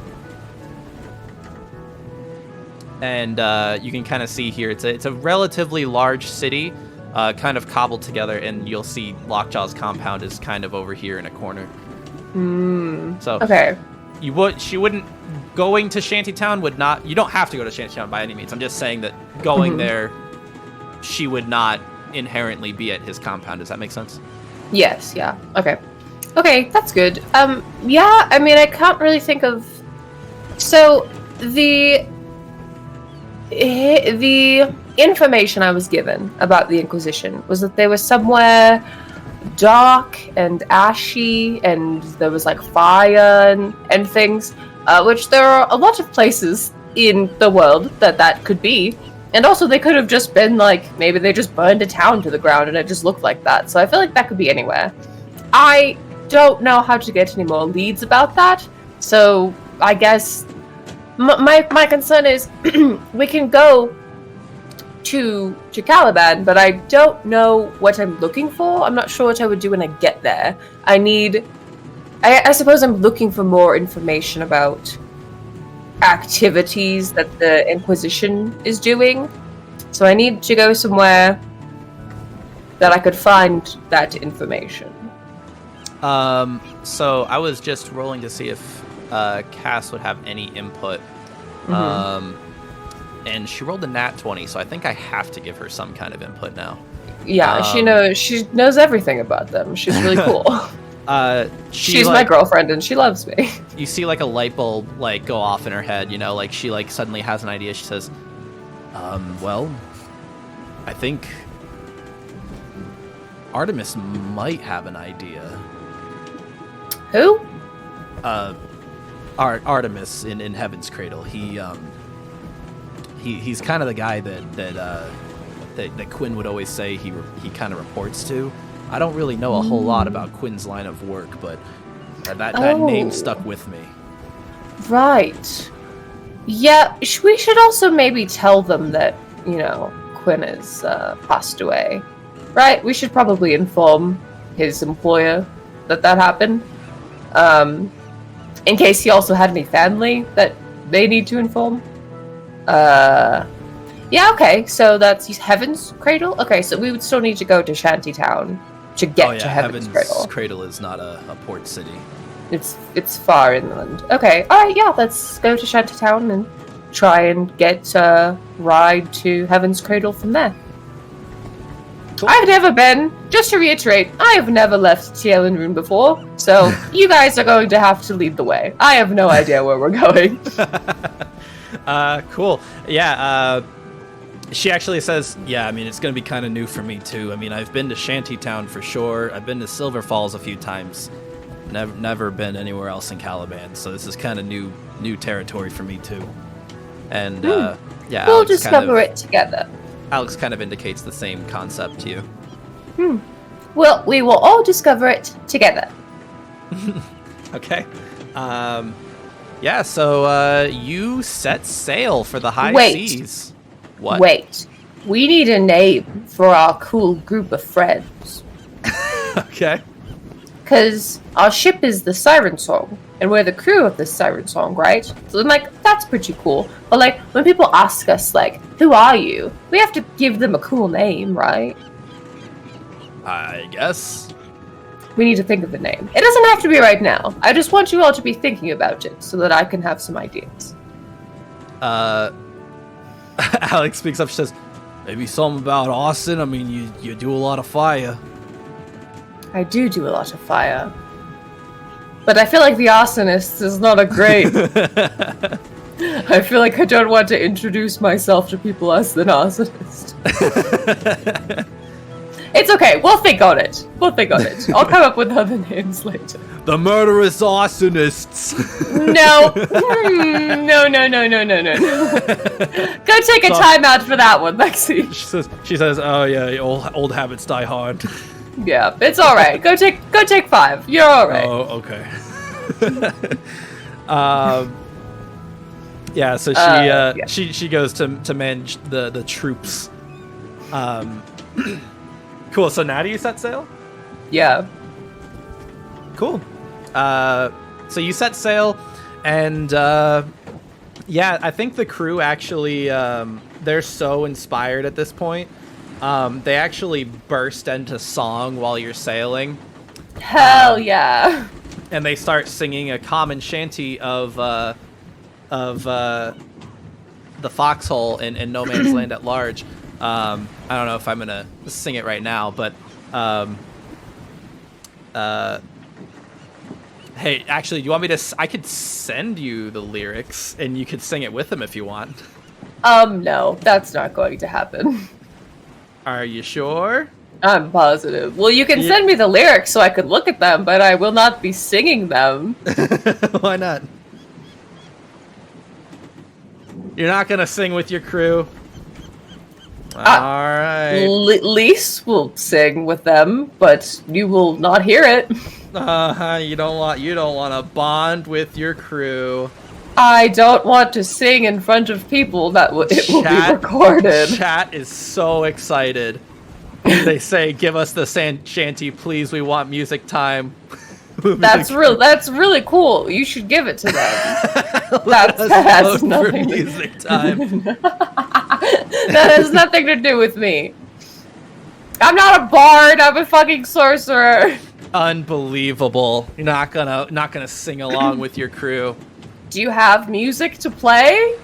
And you can kind of see here, it's a relatively large city, kind of cobbled together, and you'll see Lockjaw's compound is kind of over here in a corner. So Okay. she wouldn't, going to Shantytown would not, you don't have to go to Shantytown by any means. I'm just saying that going there, she would not inherently be at his compound. Does that make sense? Yes, yeah. Okay. Okay, that's good. Yeah, I mean, I can't really think of... So, the information I was given about the Inquisition was that they were somewhere dark and ashy, and there was, fire and things, which there are a lot of places in the world that could be. And also, they could have just been, maybe they just burned a town to the ground and it just looked like that. So I feel like that could be anywhere. I don't know how to get any more leads about that. So I guess my concern is we can go to Caliban, but I don't know what I'm looking for. I'm not sure what I would do when I get there. I suppose I'm looking for more information about activities that the Inquisition is doing. So I need to go somewhere that I could find that information. So I was just rolling to see if Cass would have any input. And she rolled a nat 20, so I think I have to give her some kind of input now. Yeah, she knows everything about them. She's really cool. She's my girlfriend and she loves me. You see a light bulb go off in her head, she suddenly has an idea. She says, well, I think Artemis might have an idea. Who? Artemis in Heaven's Cradle. He's kind of the guy that Quinn would always say he kind of reports to. I don't really know a whole lot about Quinn's line of work, but that name stuck with me. Right. Yeah, we should also maybe tell them that, Quinn has passed away. Right? We should probably inform his employer that happened. In case he also had any family that they need to inform. Yeah, okay, so that's Heaven's Cradle? Okay, so we would still need to go to Shantytown to get to Heaven's Cradle. Cradle is not a port city. It's far inland. Okay, alright, yeah, let's go to Shantytown and try and get a ride to Heaven's Cradle from there. Cool. I've never been, just to reiterate, I have never left Tielen Rune before, so you guys are going to have to lead the way. I have no idea where we're going. Cool. Yeah, she actually says, yeah, I mean, it's going to be kind of new for me, too. I mean, I've been to Shantytown for sure. I've been to Silver Falls a few times. Never been anywhere else in Caliban, so this is kind of new territory for me, too. And, yeah, We'll Alex discover it together. Alex kind of indicates the same concept to you. Well, we will all discover it together. Okay. Yeah, so you set sail for the high Wait. seas. What? Wait. We need a name for our cool group of friends. Okay. Because our ship is the Siren Song, and we're the crew of the Siren Song, right? So, like, that's pretty cool. But, like, when people ask us, like, who are you? We have to give them a cool name, right? I guess. We need to think of a name. It doesn't have to be right now. I just want you all to be thinking about it so that I can have some ideas. Alex speaks up. She says, "Maybe something about Austin. I mean, you do a lot of fire." I do a lot of fire. But I feel like the arsonist is not a great... I feel like I don't want to introduce myself to people as an arsonist. It's okay, we'll think on it. I'll come up with other names later. The murderous arsonists. No. No. Go take a time out for that one, Lexi. She says, "Oh yeah, old habits die hard." Yeah, it's alright. Go take 5. You're alright. Oh, okay. Yeah, so she goes to manage the troops. Cool. So now do you set sail? Yeah. Cool. So you set sail, and yeah, I think the crew actually they're so inspired at this point. They actually burst into song while you're sailing. Hell yeah. And they start singing a common shanty of the foxhole in No Man's Land at large. I don't know if I'm gonna sing it right now, but hey, actually, do you want me to? I could send you the lyrics, and you could sing it with them if you want. No, that's not going to happen. Are you sure? I'm positive. Well, you can send me the lyrics so I could look at them, but I will not be singing them. Why not? You're not gonna sing with your crew? Alright. Lise will sing with them, but you will not hear it. You don't want to bond with your crew. I don't want to sing in front of people that it will be recorded. Chat is so excited. They say, "Give us the shanty, please. We want music time." That's really cool. You should give it to them. That has nothing music time. That has nothing to do with me. I'm not a bard. I'm a fucking sorcerer. Unbelievable. You're not gonna sing along with your crew. Do you have music to play?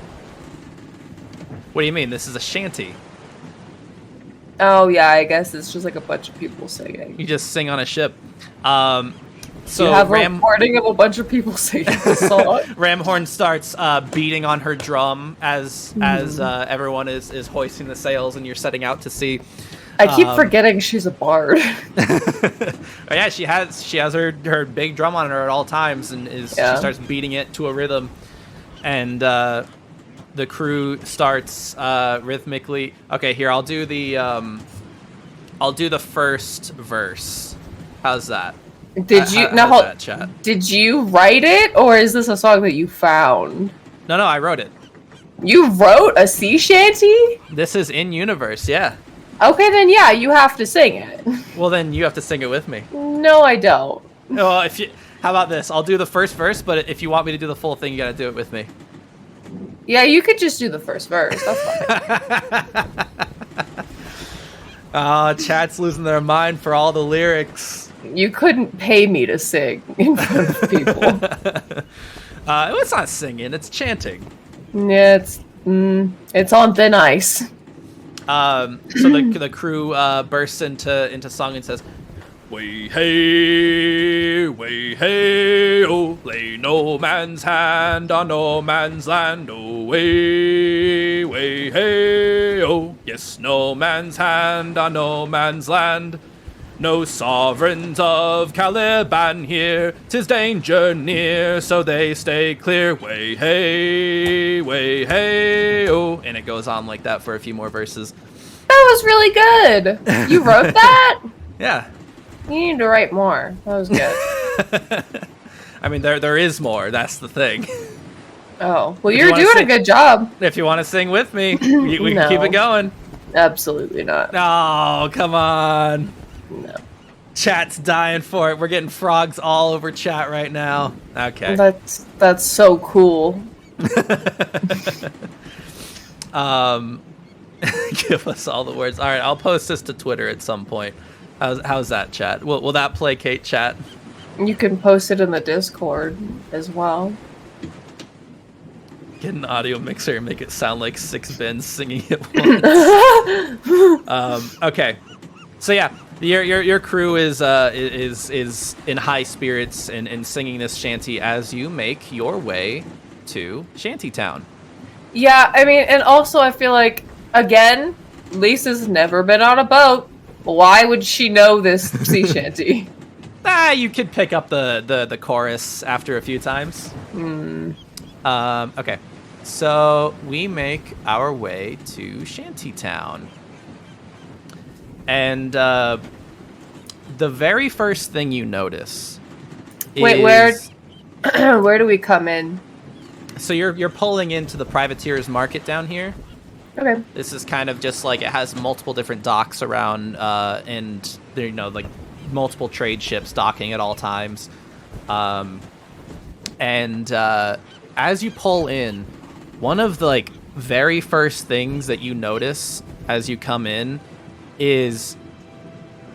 What do you mean? This is a shanty. Oh yeah, I guess it's just like a bunch of people singing. You just sing on a ship. So you have a recording of a bunch of people singing the song. Ramhorn starts beating on her drum as everyone is hoisting the sails and you're setting out to sea. I keep forgetting she's a bard. Yeah, she has her big drum on her at all times, and she starts beating it to a rhythm, and the crew starts rhythmically. Okay, here I'll do the first verse. How's that? Did you write it, or is this a song that you found? No, I wrote it. You wrote a sea shanty? This is in universe, yeah. Okay, then yeah, you have to sing it. Well, then you have to sing it with me. No, I don't. Well, how about this? I'll do the first verse, but if you want me to do the full thing, you gotta do it with me. Yeah, you could just do the first verse. That's fine. Chat's losing their mind for all the lyrics. You couldn't pay me to sing in front of people. It's not singing; it's chanting. Yeah, it's on thin ice. So the crew bursts into song and says, "Way hey, oh, lay no man's hand on no man's land. Oh, way hey, oh, yes, no man's hand on no man's land. No sovereigns of Caliban here, 'tis danger near, so they stay clear. Way hey, oh." And it goes on like that for a few more verses. That was really good. You wrote that? Yeah. You need to write more. That was good. I mean, there is more. That's the thing. Oh, well, If you're you wanna doing a sing- good job. If you want to sing with me, we can keep No. it going. Absolutely not. Oh, come on. No. Chat's dying for it. We're getting frogs all over chat right now. Okay. That's so cool. Give us all the words. All right, I'll post this to Twitter at some point. How's that, chat? Will that placate chat? You can post it in the Discord as well. Get an audio mixer and make it sound like 6 Bins singing at once. Okay, so yeah, your crew is in high spirits and singing this shanty as you make your way to Shantytown. Yeah, I mean, and also I feel like, again, Lisa's never been on a boat. Why would she know this sea shanty? You could pick up the chorus after a few times. Okay, so we make our way to Shantytown. And the very first thing you notice Wait, is... where do we come in? So you're pulling into the privateer's market down here. Okay. This is kind of just like, it has multiple different docks around, and there, like multiple trade ships docking at all times. And as you pull in, one of the very first things that you notice as you come in is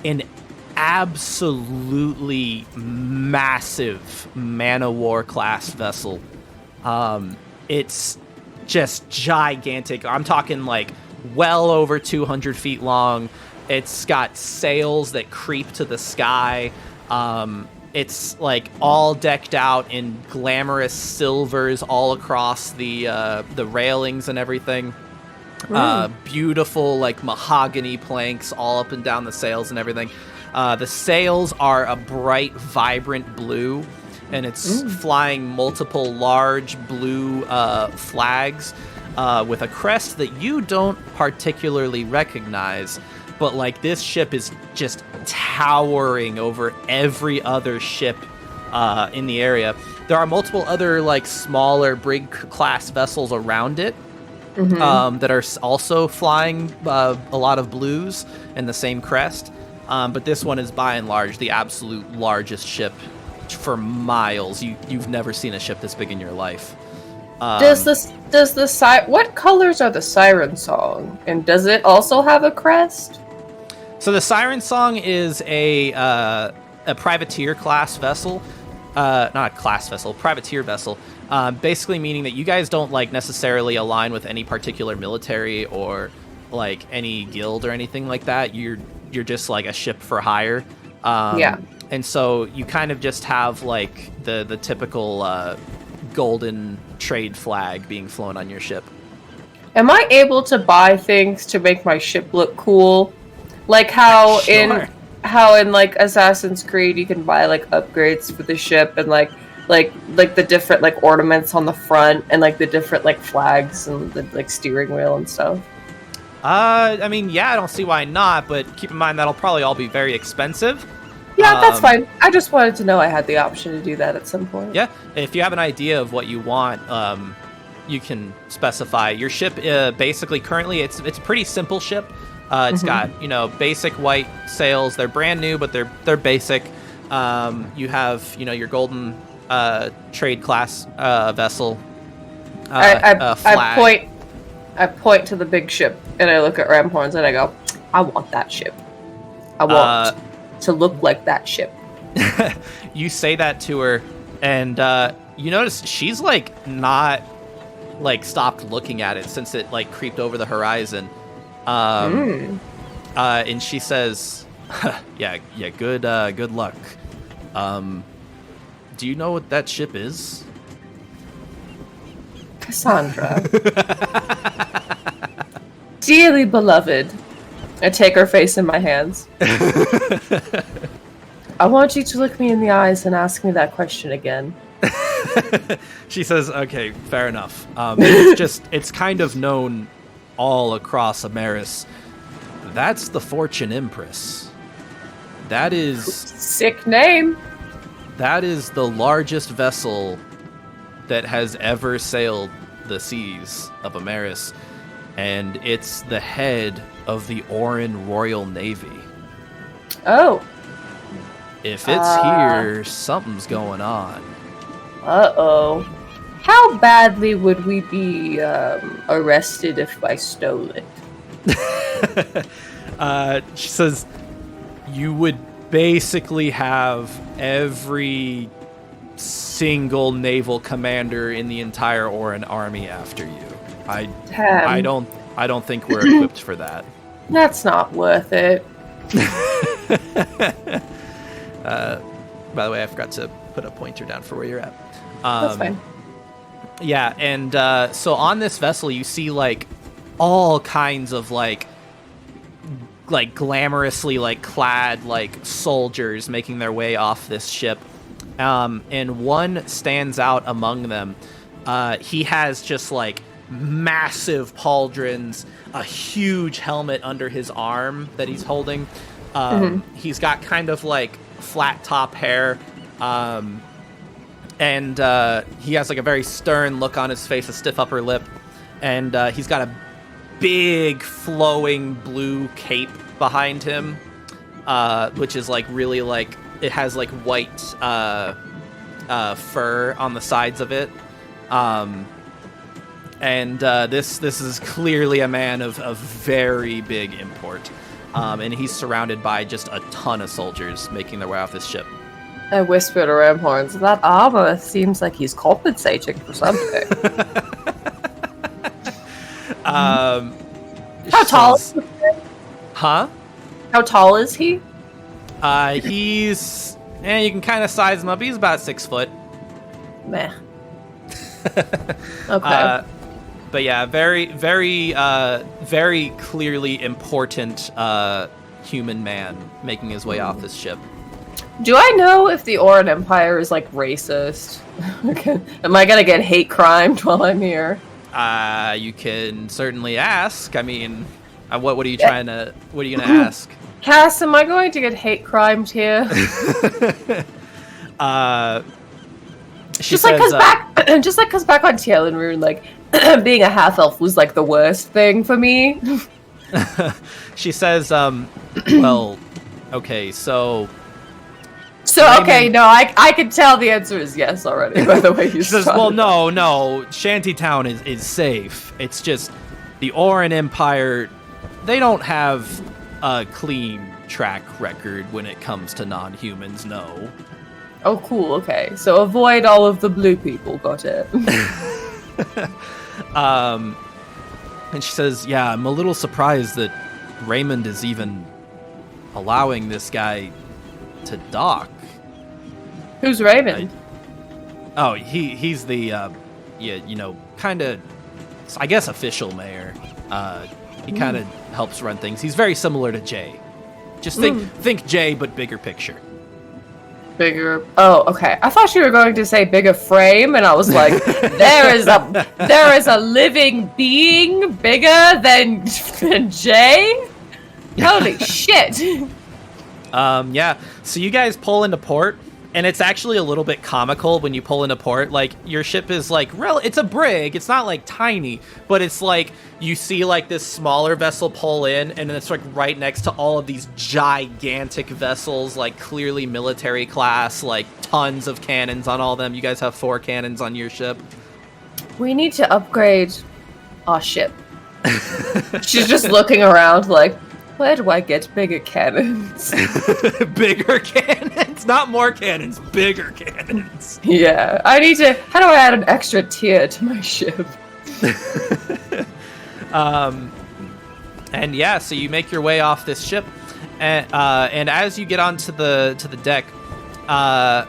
an absolutely massive man-of-war class vessel. It's just gigantic. I'm talking well over 200 feet long. It's got sails that creep to the sky. It's all decked out in glamorous silvers all across the railings and everything. Beautiful mahogany planks all up and down the sails and everything. The sails are a bright, vibrant blue, and it's flying multiple large blue flags with a crest that you don't particularly recognize. But this ship is just towering over every other ship in the area. There are multiple other smaller brig class vessels around it. That are also flying a lot of blues and the same crest. But this one is by and large the absolute largest ship for miles. You've never seen a ship this big in your life. What colors are the Siren Song? And does it also have a crest? So the Siren Song is a privateer class vessel. Not a class vessel, privateer vessel. Basically meaning that you guys don't necessarily align with any particular military or any guild or anything like that. You're just a ship for hire. Yeah. And so you kind of just have the typical golden trade flag being flown on your ship. Am I able to buy things to make my ship look cool? Like how Sure. in Assassin's Creed you can buy upgrades for the ship and like the different ornaments on the front and the different flags and the steering wheel and stuff. I mean, yeah, I don't see why not, but keep in mind that'll probably all be very expensive. Yeah, that's fine. I just wanted to know I had the option to do that at some point. Yeah, if you have an idea of what you want, you can specify. Your ship, basically, currently, it's a pretty simple ship. It's got, basic white sails. They're brand new, but they're basic. You have, your golden trade class vessel. Flag. I point to the big ship and I look at Ramhorns and I go, I want that ship. I want to look like that ship. You say that to her, and you notice she's not stopped looking at it since it creeped over the horizon. And she says, yeah, good luck. Do you know what that ship is? Cassandra. Dearly beloved. I take her face in my hands. I want you to look me in the eyes and ask me that question again. She says, okay, fair enough. It's kind of known all across Ameris. That's the Fortune Empress. That is... Sick name. That is the largest vessel that has ever sailed the seas of Ameris, and it's the head of the Orin Royal Navy. Oh. If it's here, something's going on. Uh-oh. How badly would we be arrested if I stole it? She says, you would basically have every single naval commander in the entire Orin army after you. I don't think we're equipped for that. That's not worth it. By the way, I forgot to put a pointer down for where you're at. That's fine. Yeah, and so on this vessel, you see like all kinds of like glamorously like clad like soldiers making their way off this ship, and one stands out among them. He has just like massive pauldrons, a huge helmet under his arm that he's holding. He's got kind of like flat top hair, and he has like a very stern look on his face, a stiff upper lip, and he's got a big flowing blue cape behind him, which is like really like it has like white fur on the sides of it, and this is clearly a man of very big import, and he's surrounded by just a ton of soldiers making their way off this ship. I whispered to Ramhorns, that armor seems like he's compensating for something. How tall is he? Huh? How tall is he? He's... you can kind of size him up. He's about 6 foot. Meh. Okay. But yeah, very, very, very clearly important human man making his way off this ship. Do I know if the Orin Empire is, like, racist? Am I gonna get hate crimed while I'm here? You can certainly ask. I mean, what are you trying to... What are you gonna ask? Cass, am I going to get hate crimed here? She just says, like, cause back on Tielin Rune, like, being a half-elf was, like, the worst thing for me. She says, well, okay, so... Okay, no, I can tell the answer is yes already, by the way you says, well, no, Shantytown is safe. It's just the Orin Empire, they don't have a clean track record when it comes to non-humans, no. Oh, cool, okay. So avoid all of the blue people, got it. And she says, yeah, I'm a little surprised that Raymond is even allowing this guy to dock. Who's Raymond? He's the, kind of, I guess, official mayor. He kind of helps run things. He's very similar to Jay. Just think Jay, but bigger picture. Bigger. Oh, okay. I thought you were going to say bigger frame, and I was like, there is a living being bigger than Jay. Holy shit. Yeah. So you guys pull into port. And it's actually a little bit comical when you pull into port. Like, your ship is, like, it's a brig. It's not, like, tiny. But it's, like, you see, like, this smaller vessel pull in. And then it's, like, right next to all of these gigantic vessels. Like, clearly military class. Like, tons of cannons on all of them. You guys have 4 cannons on your ship. We need to upgrade our ship. She's just looking around like, where do I get bigger cannons? Bigger cannons? Not more cannons, bigger cannons. Yeah, how do I add an extra tier to my ship? And yeah, so you make your way off this ship, and as you get onto the deck, a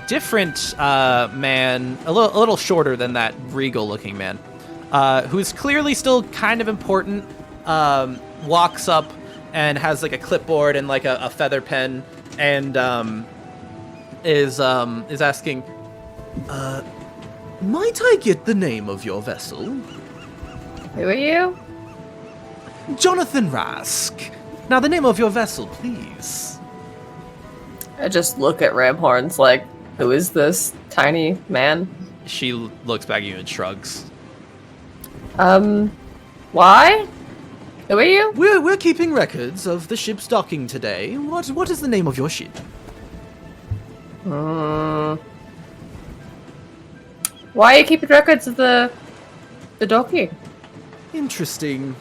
different man, a little shorter than that regal-looking man, who's clearly still kind of important, walks up and has like a clipboard and like a feather pen, and is asking, might I get the name of your vessel? Who are you? Jonathan Rask. Now the name of your vessel, please. I just look at Ramhorns like, Who is this tiny man? She looks back at you and shrugs. Why? Who are you? We're keeping records of the ship's docking today. What is the name of your ship? Why are you keeping records of the docking? Interesting.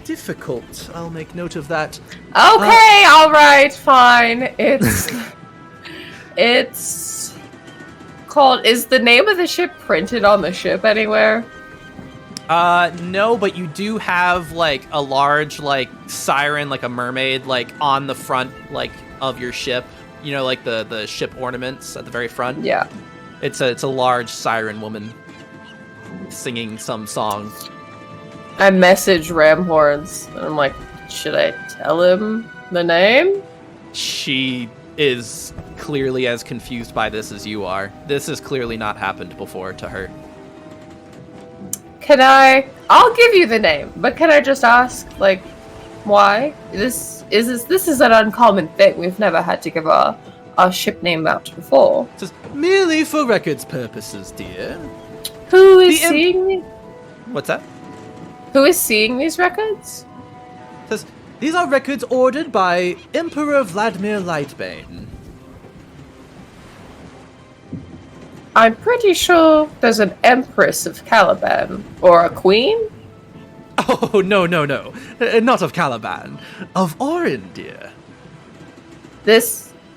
Difficult. I'll make note of that. Okay, all right, fine. It's called. Is the name of the ship printed on the ship anywhere? No, but you do have like a large like siren, like a mermaid, like on the front like of your ship. You know, like the ship ornaments at the very front. Yeah. It's a large siren woman singing some song. I message Ramhorns, and I'm like, should I tell him the name? She is clearly as confused by this as you are. This has clearly not happened before to her. I'll give you the name, but can I just ask, like, why? This is an uncommon thing. We've never had to give our ship name out before. Just merely for records purposes, dear. Who is seeing What's that? Who is seeing these records? Says, these are records ordered by Emperor Vladimir Lightbane. I'm pretty sure there's an Empress of Caliban. Or a Queen? Oh, no. Not of Caliban. Of Orin, dear.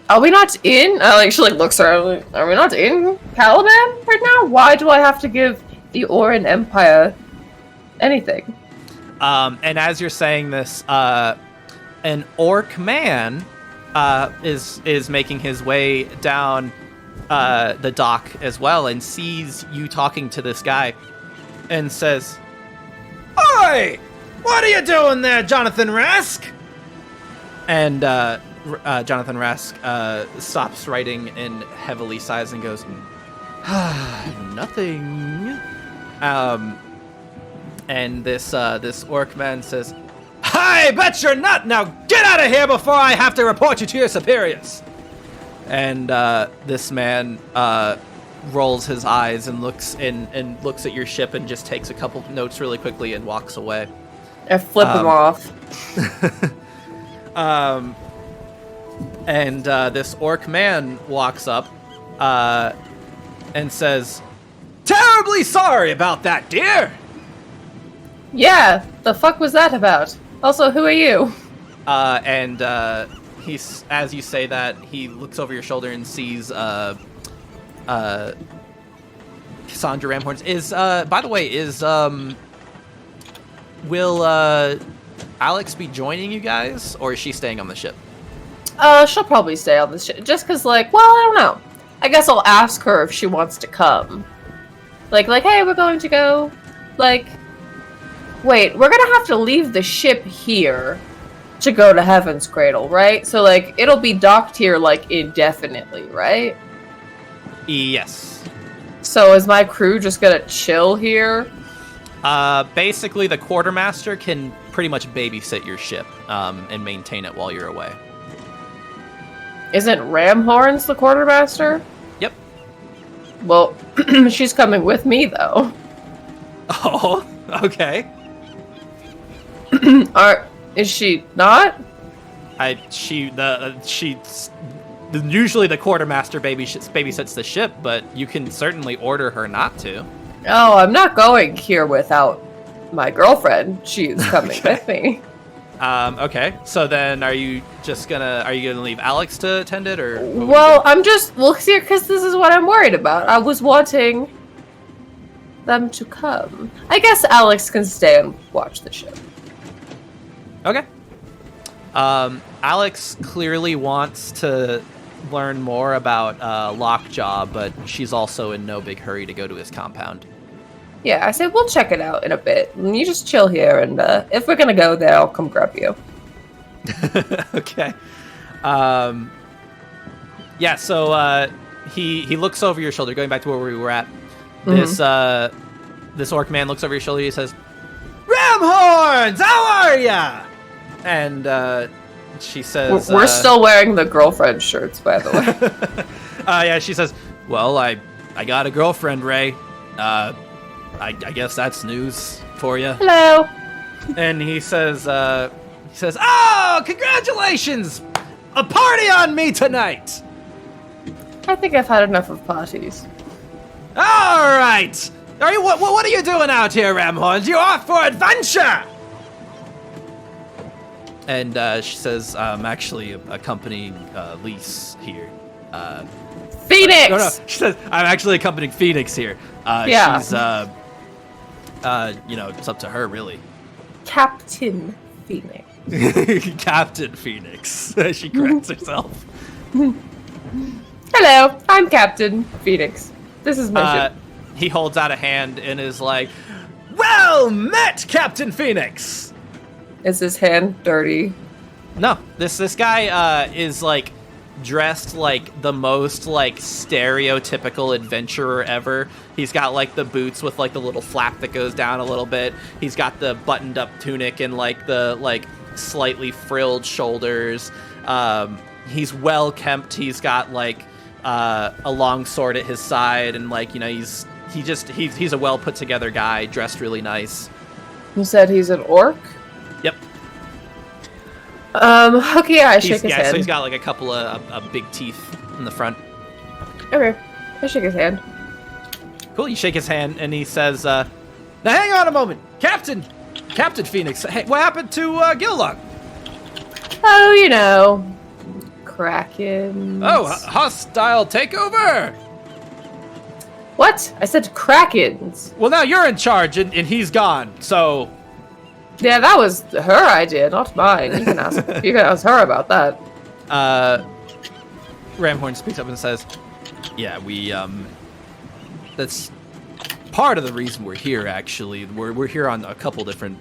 Are we not in? She looks around. Like, are we not in Caliban right now? Why do I have to give the Orin Empire anything? And as you're saying this, an orc man is making his way down the dock as well and sees you talking to this guy and says, Oi! What are you doing there, Jonathan Rask? and Jonathan Rask stops writing and heavily sighs and goes, nothing. And this orc man says, I bet you're not! Now get out of here before I have to report you to your superiors! and this man rolls his eyes and looks at your ship and just takes a couple notes really quickly and walks away. I flip him off. And this orc man walks up and says, Terribly sorry about that, dear! Yeah, the fuck was that about? Also, who are you? He's, as you say that, he looks over your shoulder and sees Cassandra Ramhorns. By the way, will Alex be joining you guys, or is she staying on the ship? She'll probably stay on this ship. Just cause, I don't know. I guess I'll ask her if she wants to come. Like, hey, we're going to go. Wait, we're gonna have to leave the ship here to go to Heaven's Cradle, right? So, it'll be docked here, indefinitely, right? Yes. So is my crew just gonna chill here? Basically, the quartermaster can pretty much babysit your ship and maintain it while you're away. Isn't Ramhorns the quartermaster? Yep. Well, she's coming with me, though. Oh, okay. Is she not? Usually the quartermaster babysits the ship, but you can certainly order her not to. Oh, I'm not going here without my girlfriend. She's coming with me. Okay. So then are you gonna leave Alex to attend it, or? See, because this is what I'm worried about. I was wanting them to come. I guess Alex can stay and watch the ship. Okay. Alex clearly wants to learn more about Lockjaw, but she's also in no big hurry to go to his compound. Yeah, I said we'll check it out in a bit. And you just chill here, and if we're gonna go there, I'll come grab you. Okay. Yeah. So he looks over your shoulder. Going back to where we were at, this orc man looks over your shoulder. He says, Ramhorns, how are ya? And she says, We're still wearing the girlfriend shirts, by the way. yeah, she says, well, I got a girlfriend, Ray. I guess that's news for you. Hello. And he says, oh, congratulations! A party on me tonight! I think I've had enough of parties. All right! What are you doing out here, Ramhorns? You off for adventure! And she says, I'm actually accompanying Lise here. Phoenix! No, she says, I'm actually accompanying Phoenix here. Yeah. She's, it's up to her, really. Captain Phoenix. Captain Phoenix. She corrects herself. Hello, I'm Captain Phoenix. This is my ship. He holds out a hand and is like, well met, Captain Phoenix! Is his hand dirty? No, this guy is like dressed like the most like stereotypical adventurer ever. He's got like the boots with like the little flap that goes down a little bit. He's got the buttoned up tunic and like the like slightly frilled shoulders. He's well kempt. He's got like a long sword at his side, and like he's a well put together guy, dressed really nice. You said he's an orc? Yep. Okay, I shake his hand. So he's got like a couple of big teeth in the front. Okay, I shake his hand. Cool, you shake his hand, and he says, now hang on a moment, Captain Phoenix, hey, what happened to Gillog? Oh, Kraken. Oh, hostile takeover! What? I said Krakens. Well, now you're in charge, and he's gone, so... Yeah, that was her idea, not mine. You can ask her about that. Ramhorn speaks up and says, yeah, we, that's part of the reason we're here, actually. We're here on a couple different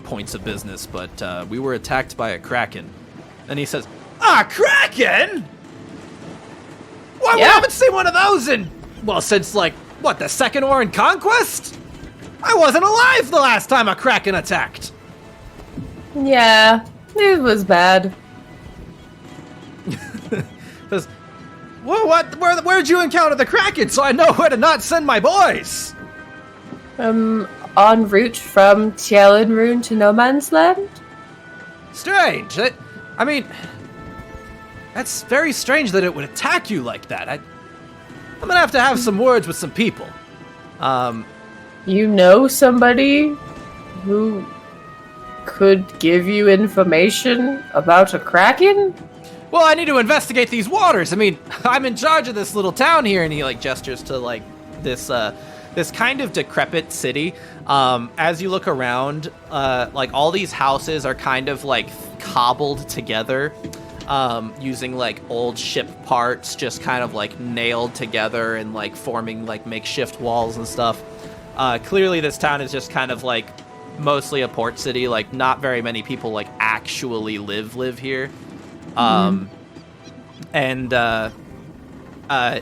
points of business, but we were attacked by a Kraken. And he says, Kraken? Why, we haven't seen one of those since, like, what, the Second War in Conquest? I wasn't alive the last time a Kraken attacked. Yeah, it was bad. Says, well, where'd you encounter the Kraken so I know where to not send my boys? En route from Tielenrune to No Man's Land? Strange. I mean, that's very strange that it would attack you like that. I'm gonna have to have some words with some people. You know somebody who could give you information about a Kraken? Well, I need to investigate these waters. I mean, I'm in charge of this little town here, and he like gestures to like this kind of decrepit city. As you look around, like all these houses are kind of like cobbled together, using like old ship parts, just kind of like nailed together and like forming like makeshift walls and stuff. Clearly this town is just kind of like mostly a port city, like not very many people like actually live here. And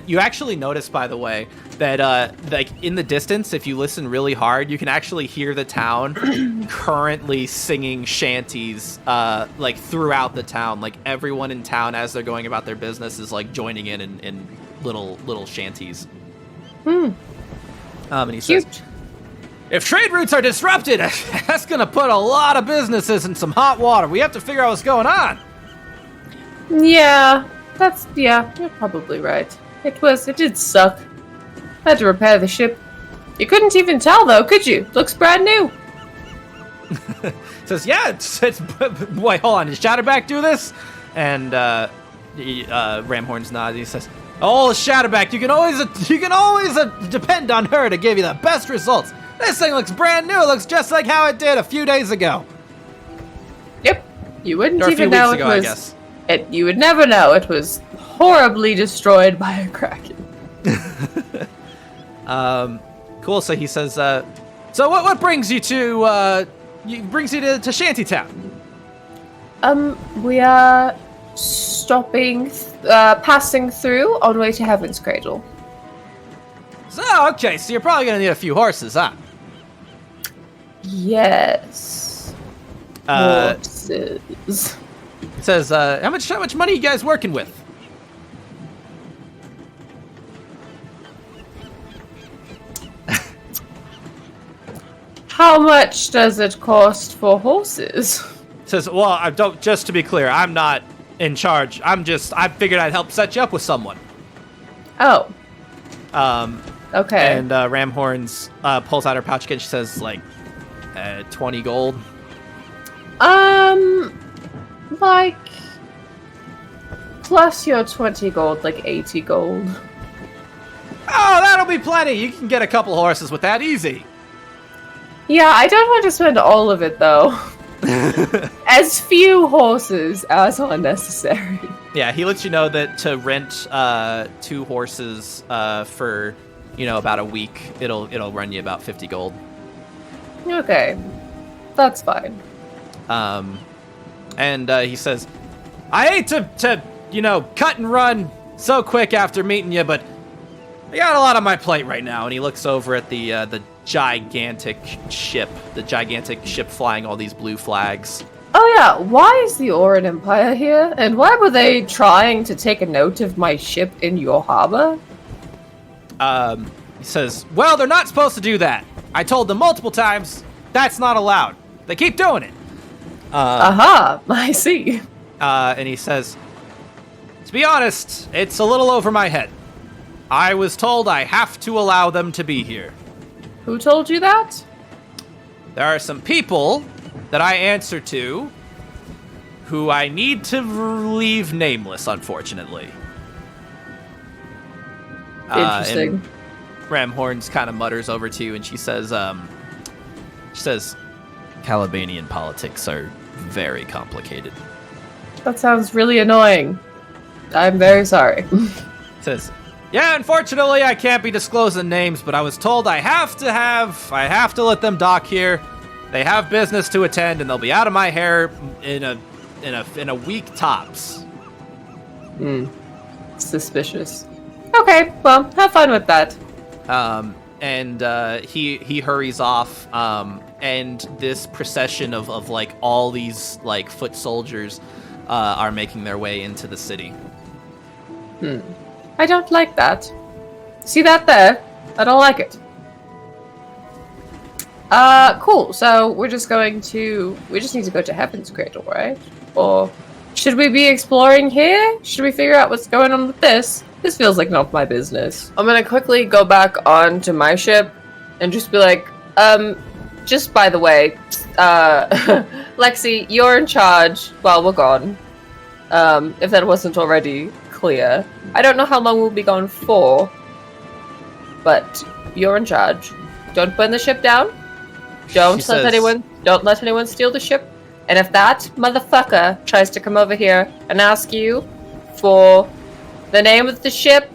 you actually notice, by the way, that like in the distance, if you listen really hard, you can actually hear the town currently singing shanties like throughout the town. Like everyone in town, as they're going about their business, is like joining in little shanties. And he says, if trade routes are disrupted, that's gonna put a lot of businesses in some hot water. We have to figure out what's going on. Yeah, you're probably right. It did suck. Had to repair the ship. You couldn't even tell though, could you? Looks brand new. Says, yeah, it's wait, hold on, did Shatterback do this? And Ramhorn's nods. He says, oh, Shatterback, you can always depend on her to give you the best results. This thing looks brand new. It looks just like how it did a few days ago. Yep. You wouldn't Or a even few know weeks it ago, was. I guess. You would never know it was horribly destroyed by a Kraken. Cool. So he says, so what brings you to Shantytown? We are passing through on way to Heaven's Cradle. So, okay, so you're probably gonna need a few horses, huh? Yes. Horses. He says, how much money you guys working with? How much does it cost for horses? Says, well, I don't. Just to be clear, I'm not in charge. I figured I'd help set you up with someone. Oh. Um, Okay. And Ramhorns pulls out her pouch again. She says, like, 20 gold. Like, plus your 20 gold, like 80 gold. Oh, that'll be plenty. You can get a couple horses with that, easy. Yeah, I don't want to spend all of it, though. As few horses as are necessary. Yeah, he lets you know that to rent 2 horses for, about a week, it'll run you about 50 gold. Okay. That's fine. And he says, I hate to cut and run so quick after meeting you, but I got a lot on my plate right now. And he looks over at the gigantic ship flying all these blue flags. Oh yeah, why is the Orin Empire here? And why were they trying to take a note of my ship in your harbor? He says, well, they're not supposed to do that. I told them multiple times that's not allowed. They keep doing it. Aha, I see. And he says, to be honest, it's a little over my head. I was told I have to allow them to be here. Who told you that? There are some people that I answer to who I need to leave nameless, unfortunately. Interesting. And Ramhorns kind of mutters over to you, and she says, Calabanian politics are very complicated. That sounds really annoying. I'm very sorry. Says, yeah, unfortunately I can't be disclosing names, but I was told I have to let them dock here. They have business to attend, and they'll be out of my hair in a week tops. Suspicious. Okay, well, have fun with that. And he hurries off. And this procession of like all these like foot soldiers are making their way into the city. I don't like that. See that there? I don't like it. Cool. So we just need to go to Heaven's Cradle, right? Or should we be exploring here? Should we figure out what's going on with this? This feels like not my business. I'm gonna quickly go back onto my ship and just be like, just by the way, Lexi, you're in charge while we're gone. If that wasn't already clear. I don't know how long we'll be gone for, but you're in charge. Don't burn the ship down. Don't let anyone steal the ship. And if that motherfucker tries to come over here and ask you for the name of the ship,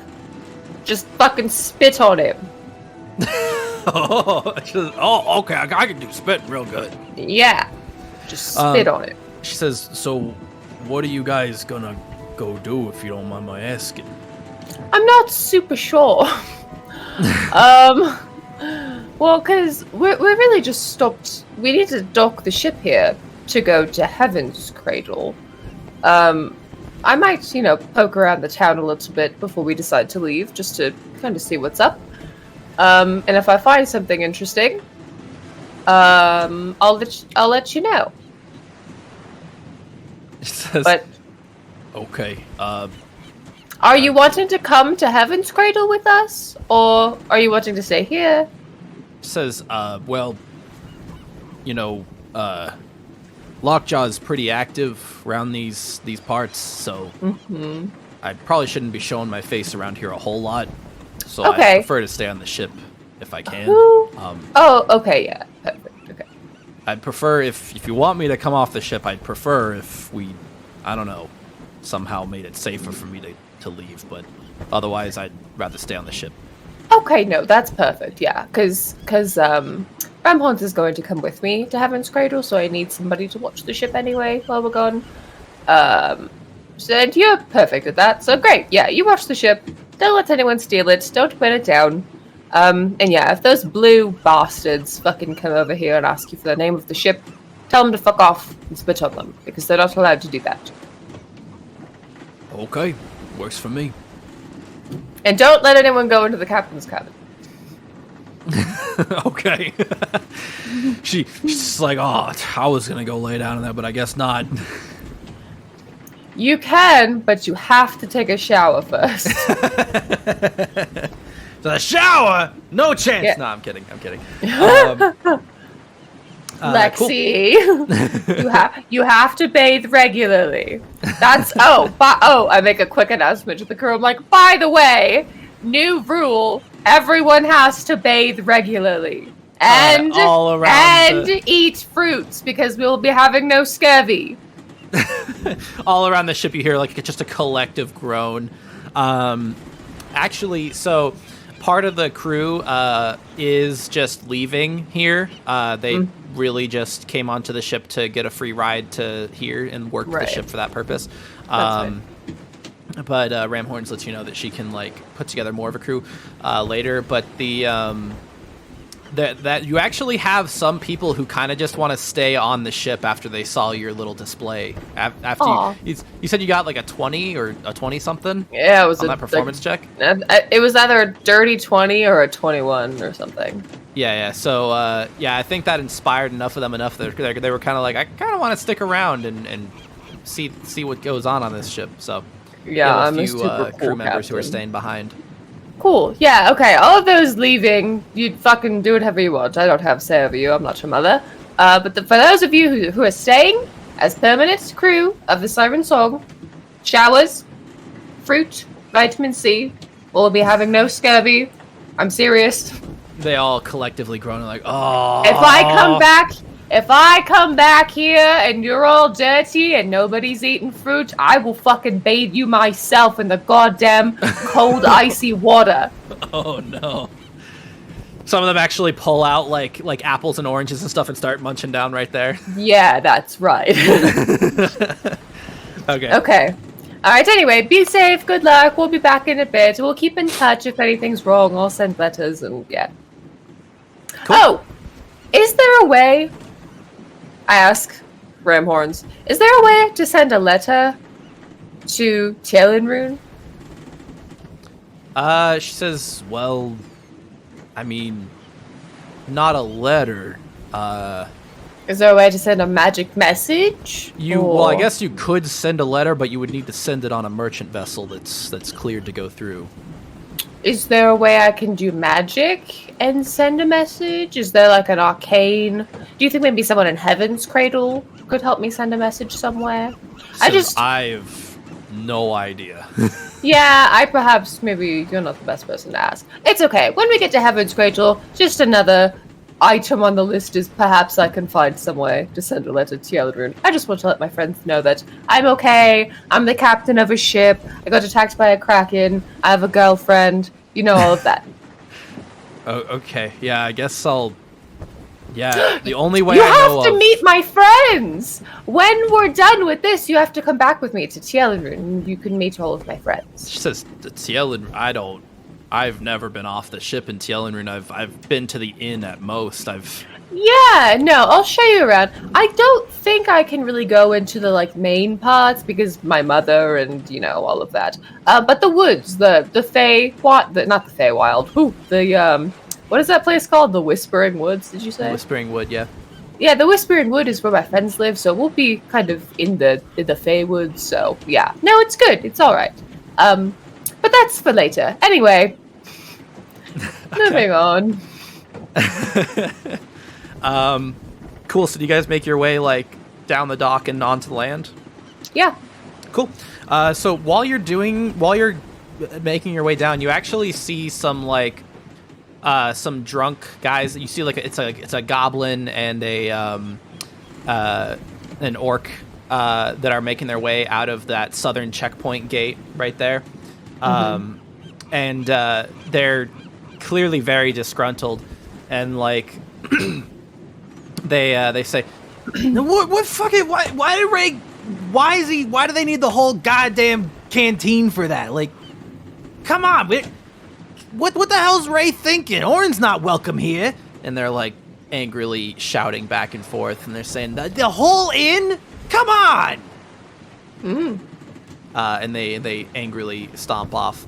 just fucking spit on him. Oh, okay. I can do spitting real good. Yeah. Just spit on it. She says, so what are you guys gonna go do, if you don't mind my asking? I'm not super sure. Well, because we really just stopped. We need to dock the ship here to go to Heaven's Cradle. I might, poke around the town a little bit before we decide to leave, just to kind of see what's up. And if I find something interesting, I'll let you know. She says, But Okay. are you wanting to come to Heaven's Cradle with us, or are you wanting to stay here? says, well, Lockjaw's pretty active around these parts, so I probably shouldn't be showing my face around here a whole lot. So Okay. I prefer to stay on the ship if I can. Oh, okay, yeah, perfect. Okay. I'd prefer if you want me to come off the ship, I'd prefer if we, I don't know, somehow made it safer for me to leave, but otherwise I'd rather stay on the ship. Okay, no, that's perfect. Yeah, because Ramhorns is going to come with me to Heaven's Cradle, so I need somebody to watch the ship anyway while we're gone. So and you're perfect at that. So great. Yeah, you watch the ship. Don't let anyone steal it. Don't burn it down. And yeah, if those blue bastards fucking come over here and ask you for the name of the ship, Tell them to fuck off and spit on them, because they're not allowed to do that. Okay, works for me. And don't let anyone go into the captain's cabin. Okay. She's just like, oh, I was gonna go lay down in there, but I guess not. You can, but you have to take a shower first. The shower? No chance. Yeah. No, I'm kidding. Lexi, you have to bathe regularly. That's I make a quick announcement to the crew. I'm like, by the way, new rule: everyone has to bathe regularly and all around eat fruits because we'll be having no scurvy. All around the ship, you hear like just a collective groan. Actually, so part of the crew is just leaving here. They really just came onto the ship to get a free ride to here and work the ship for that purpose. But Ramhorns lets you know that she can like put together more of a crew later. But that you actually have some people who kind of just want to stay on the ship after they saw your little display. After you said you got like a 20 or a 20 something. Yeah, it was on that performance check. It was either a dirty 20 or a 21 or something. Yeah. So I think that inspired enough of them that they were kind of like, I kind of want to stick around and see what goes on this ship. So yeah, I'm a few super cool crew members captain. who are staying behind. Cool. Yeah, okay. All of those leaving, you fucking do whatever you want. I don't have say over you. I'm not your mother. But for those of you who are staying as permanent crew of the Siren Song, showers, fruit, vitamin C, we'll be having no scurvy. I'm serious. They all collectively groan like, oh. If I come back here and you're all dirty and nobody's eating fruit, I will fucking bathe you myself in the goddamn cold, icy water. Oh no. Some of them actually pull out like apples and oranges and stuff and start munching down right there. Yeah, that's right. Okay. Alright, anyway, be safe, good luck, we'll be back in a bit. We'll keep in touch if anything's wrong, I'll send letters and yeah. Cool. Oh! Is there a way, I ask Ramhorns, is there a way to send a letter to Tielenrune? She says, well, I mean, not a letter. Is there a way to send a magic message? Well, I guess you could send a letter, but you would need to send it on a merchant vessel that's cleared to go through. Is there a way I can do magic and send a message? Is there like an arcane? Do you think maybe someone in Heaven's Cradle could help me send a message somewhere? I've no idea. Yeah, maybe you're not the best person to ask. It's okay. When we get to Heaven's Cradle, just another item on the list is perhaps I can find some way to send a letter to Tielenrune. I just want to let my friends know that I'm okay. I'm the captain of a ship. I got attacked by a kraken. I have a girlfriend. You know all of that. Oh, okay. Yeah, I guess I'll... Yeah, the only way You I know have to meet my friends! When we're done with this, you have to come back with me to Tielenrune, and you can meet all of my friends. She says, Tielenrune, I've never been off the ship in Tielenrune. I've been to the inn at most. Yeah, no, I'll show you around. I don't think I can really go into the main parts because my mother and all of that. But the woods, the not the Feywild. What is that place called? The Whispering Woods? Did you say? Whispering Wood, yeah. Yeah, the Whispering Wood is where my friends live, so we'll be kind of in the Feywoods. So yeah, no, it's good. It's all right. But that's for later. Anyway, moving on. Cool. So do you guys make your way down the dock and onto the land? Yeah. Cool. So while you're making your way down, you actually see some drunk guys. You see it's a goblin and an orc that are making their way out of that southern checkpoint gate right there. And they're clearly very disgruntled, and they say, "What fucking why did Ray? Why do they need the whole goddamn canteen for that? Come on, what the hell's Ray thinking? Orin's not welcome here." And they're like, angrily shouting back and forth, and they're saying, the whole inn? Come on! And they angrily stomp off.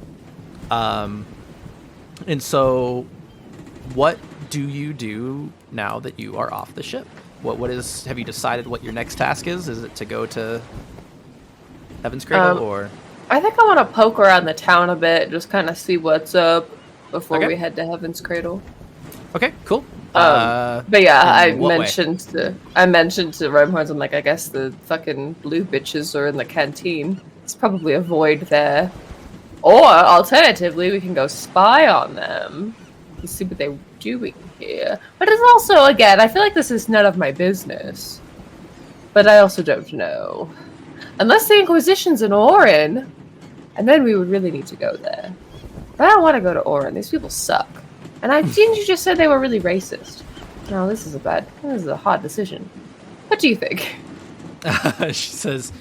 And so, what do you do now that you are off the ship? Have you decided what your next task is? Is it to go to Heaven's Cradle, or? I think I want to poke around the town a bit, just kind of see what's up before we head to Heaven's Cradle. Okay, cool. But yeah, I in what mentioned to Rhymehorns, I'm like, I guess the fucking blue bitches are in the canteen. It's probably a void there. Or, alternatively, we can go spy on them and see what they're doing here. But it's also, again, I feel like this is none of my business. But I also don't know. Unless the Inquisition's in Orin, and then we would really need to go there. But I don't want to go to Orin. These people suck. And didn't you just say they were really racist? No, this is a hard decision. What do you think? She says,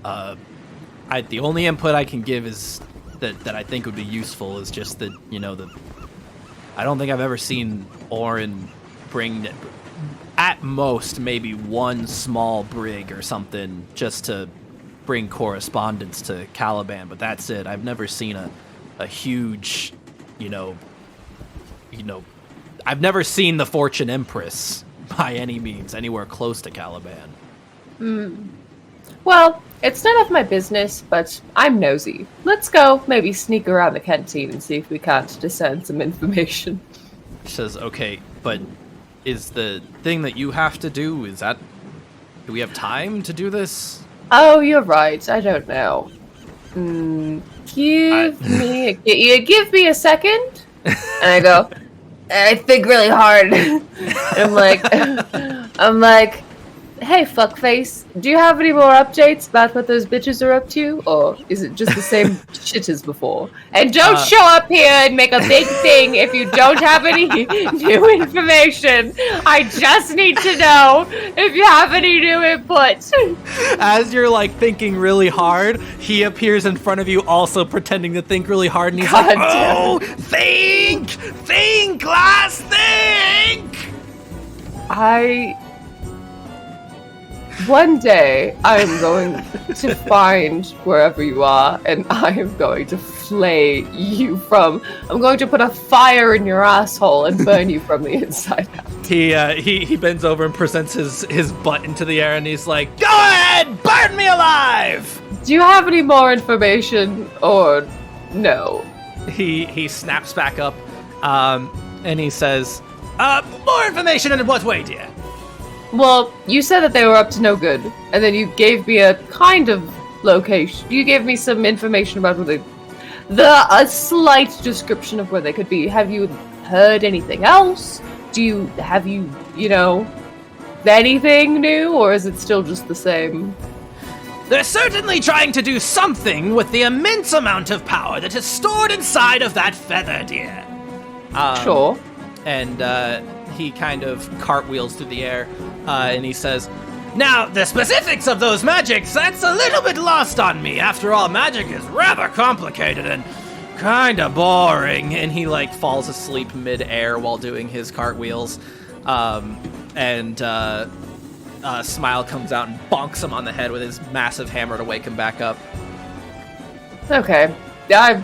the only input I can give is that I think would be useful is just that, I don't think I've ever seen Orin bring, at most, maybe one small brig or something just to bring correspondence to Caliban, but that's it. I've never seen a huge, I've never seen the Fortune Empress by any means anywhere close to Caliban. Well, it's none of my business, but I'm nosy. Let's go maybe sneak around the canteen and see if we can't discern some information. She says, okay, but is the thing that you have to do, do we have time to do this? Oh, you're right. I don't know. Give me a second. And I go, I think really hard. I'm like, hey, fuckface, do you have any more updates about what those bitches are up to? Or is it just the same shit as before? And don't show up here and make a big thing if you don't have any new information. I just need to know if you have any new input. As you're, thinking really hard, he appears in front of you also pretending to think really hard, and he's God like, Oh, think, lass, think! One day, I am going to find wherever you are, and I am going to flay you I'm going to put a fire in your asshole and burn you from the inside out. He bends over and presents his butt into the air, and he's like, go ahead, burn me alive! Do you have any more information, or no? He snaps back up, and he says, more information in what way, dear? Well, you said that they were up to no good, and then you gave me a kind of location. You gave me some information about where a slight description of where they could be. Have you heard anything else? Have you anything new, or is it still just the same? They're certainly trying to do something with the immense amount of power that is stored inside of that feather, dear. Sure. And he kind of cartwheels through the air, and he says, Now, the specifics of those magics, that's a little bit lost on me. After all, magic is rather complicated and kinda boring. and he falls asleep mid-air while doing his cartwheels, and Smile comes out and bonks him on the head with his massive hammer to wake him back up. Okay. I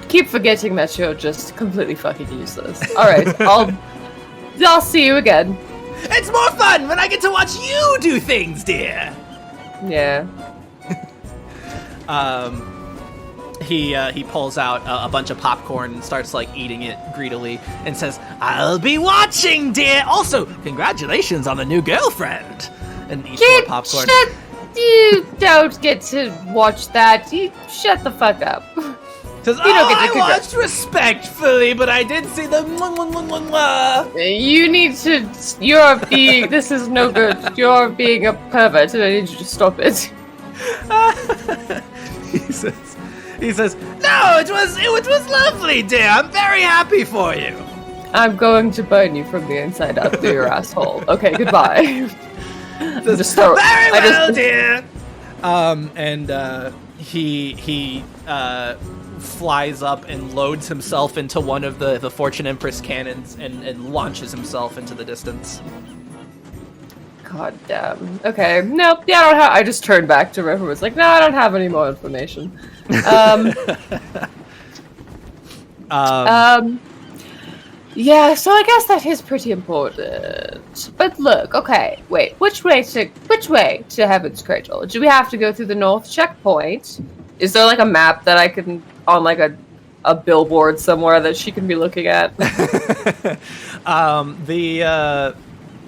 keep forgetting that you're just completely fucking useless. Alright, I'll see you again. It's more fun when I get to watch you do things, dear. Yeah. He pulls out a bunch of popcorn and starts eating it greedily and says, I'll be watching, dear. Also, congratulations on the new girlfriend. And eats more popcorn. You don't get to watch that. You shut the fuck up. Says, I watched respectfully, but I did see the mwah, mwah, mwah, mwah, mwah. You need to. This is no good. You're being a pervert, and I need you to stop it. He says, no, it was lovely, dear. I'm very happy for you. I'm going to burn you from the inside out through your asshole. Okay, goodbye. Very well, dear. And he flies up and loads himself into one of the Fortune Empress cannons and launches himself into the distance. God damn. Okay. Nope. Yeah, I don't have. I just turned back to River. Was like, no, I don't have any more information. Yeah. So I guess that is pretty important. But look. Okay. Wait. Which way to Heaven's Cradle? Do we have to go through the north checkpoint? Is there like a map that I can on like a billboard somewhere that she can be looking at?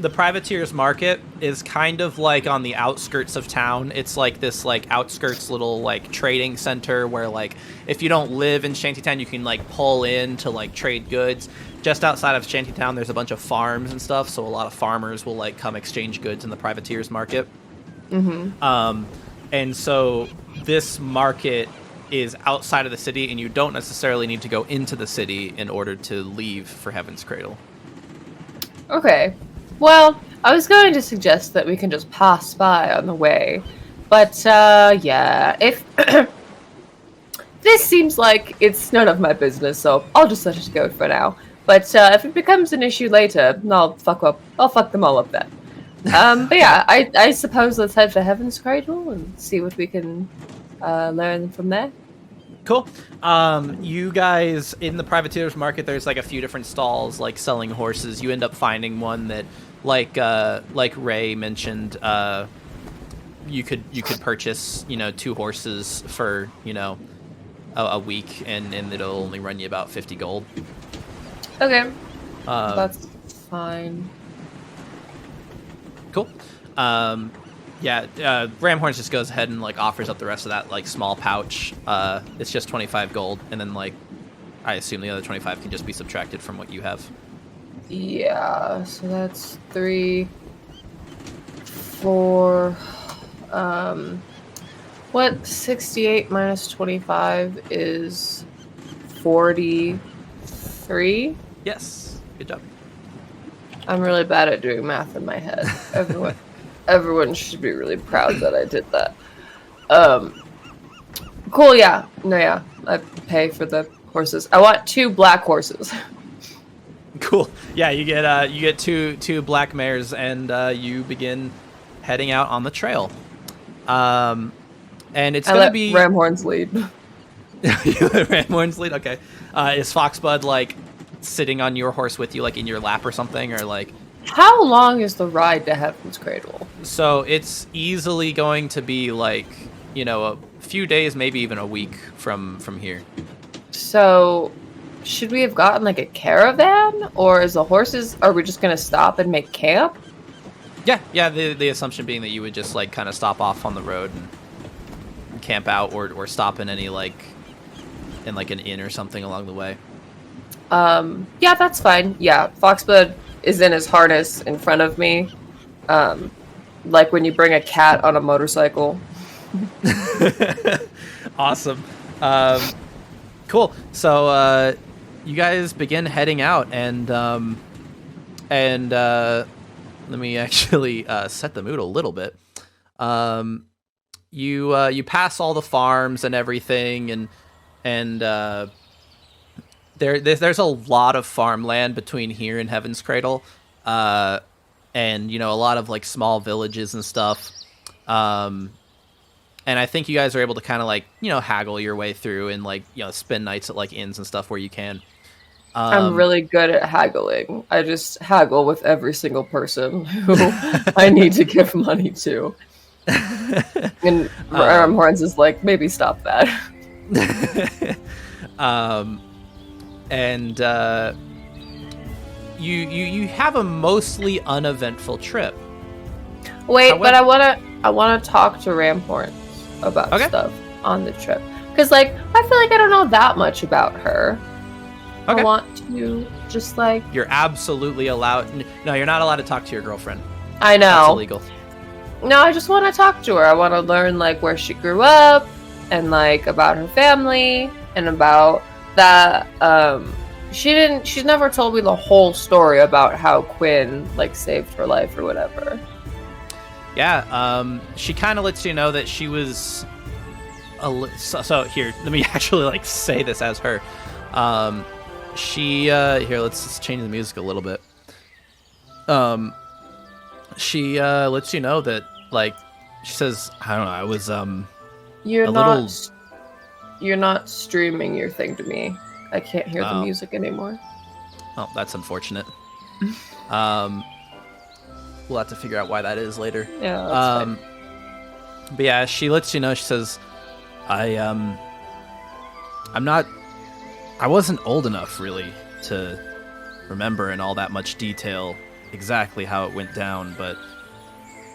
The Privateer's Market is kind of like on the outskirts of town. It's like this like outskirts little like trading center where like if you don't live in Shantytown, you can like pull in to like trade goods. Just outside of Shantytown, there's a bunch of farms and stuff, so a lot of farmers will like come exchange goods in the Privateer's Market. Mm-hmm. And so this market is outside of the city, and you don't necessarily need to go into the city in order to leave for Heaven's Cradle. Okay. Well, I was going to suggest that we can just pass by on the way. But, yeah, if... this seems like it's none of my business, so I'll just let it go for now. But, if it becomes an issue later, I'll fuck them all up then. But yeah, I suppose let's head for Heaven's Cradle and see what we can, learn from there. Cool. You guys in the Privateer's Market, there's like a few different stalls like selling horses. You end up finding one that, like Ray mentioned, you could purchase 2 horses for a week, and it'll only run you about 50 gold. Okay, that's fine. Cool. Yeah, Ramhorns just goes ahead and like offers up the rest of that like small pouch. It's just 25 gold, and then like I assume the other 25 can just be subtracted from what you have. Yeah, so that's 3, 4. What 68 minus 25 is 43? Yes, good job. I'm really bad at doing math in my head. Everyone should be really proud that I did that. Cool, yeah. No, yeah. I pay for the horses. I want 2 black horses. Cool. Yeah, you get two black mares, and you begin heading out on the trail. And it's gonna be Ramhorns lead. You let Ramhorns lead. Okay. Is Foxbud like sitting on your horse with you, like in your lap or something, or like? How long is the ride to Heaven's Cradle? So it's easily going to be like a few days, maybe even a week from here. So, should we have gotten like a caravan, or is the horses? Are we just gonna stop and make camp? Yeah. The assumption being that you would just like kind of stop off on the road and camp out, or stop in any like in like an inn or something along the way. Yeah, that's fine. Yeah, Foxbud is in his harness in front of me, like when you bring a cat on a motorcycle. Awesome. Cool. So you guys begin heading out, and let me actually set the mood a little bit. You pass all the farms and everything, and there's a lot of farmland between here and Heaven's Cradle, and a lot of like small villages and stuff. And I think you guys are able to kind of like haggle your way through and like spend nights at like inns and stuff where you can. I'm really good at haggling. I just haggle with every single person who I need to give money to. And Horns is like, maybe stop that. And you have a mostly uneventful trip. Wait, However, but I wanna talk to Ramhorns about stuff on the trip, because like I feel like I don't know that much about her. Okay. I want to just like. You're absolutely allowed. No, you're not allowed to talk to your girlfriend. I know. That's illegal. No, I just want to talk to her. I want to learn like where she grew up, and like about her family, and about that. She's never told me the whole story about how Quinn like saved her life or whatever. Yeah, she kind of lets you know that she was so here, let me actually like say this as her. She here, let's change the music a little bit. She lets you know that, like, she says, I don't know, I was You're not streaming your thing to me. I can't hear the Oh. music anymore. Oh, that's unfortunate. We'll have to figure out why that is later. Yeah, that's fine. But yeah, she lets you know, she says, I wasn't old enough really to remember in all that much detail exactly how it went down, but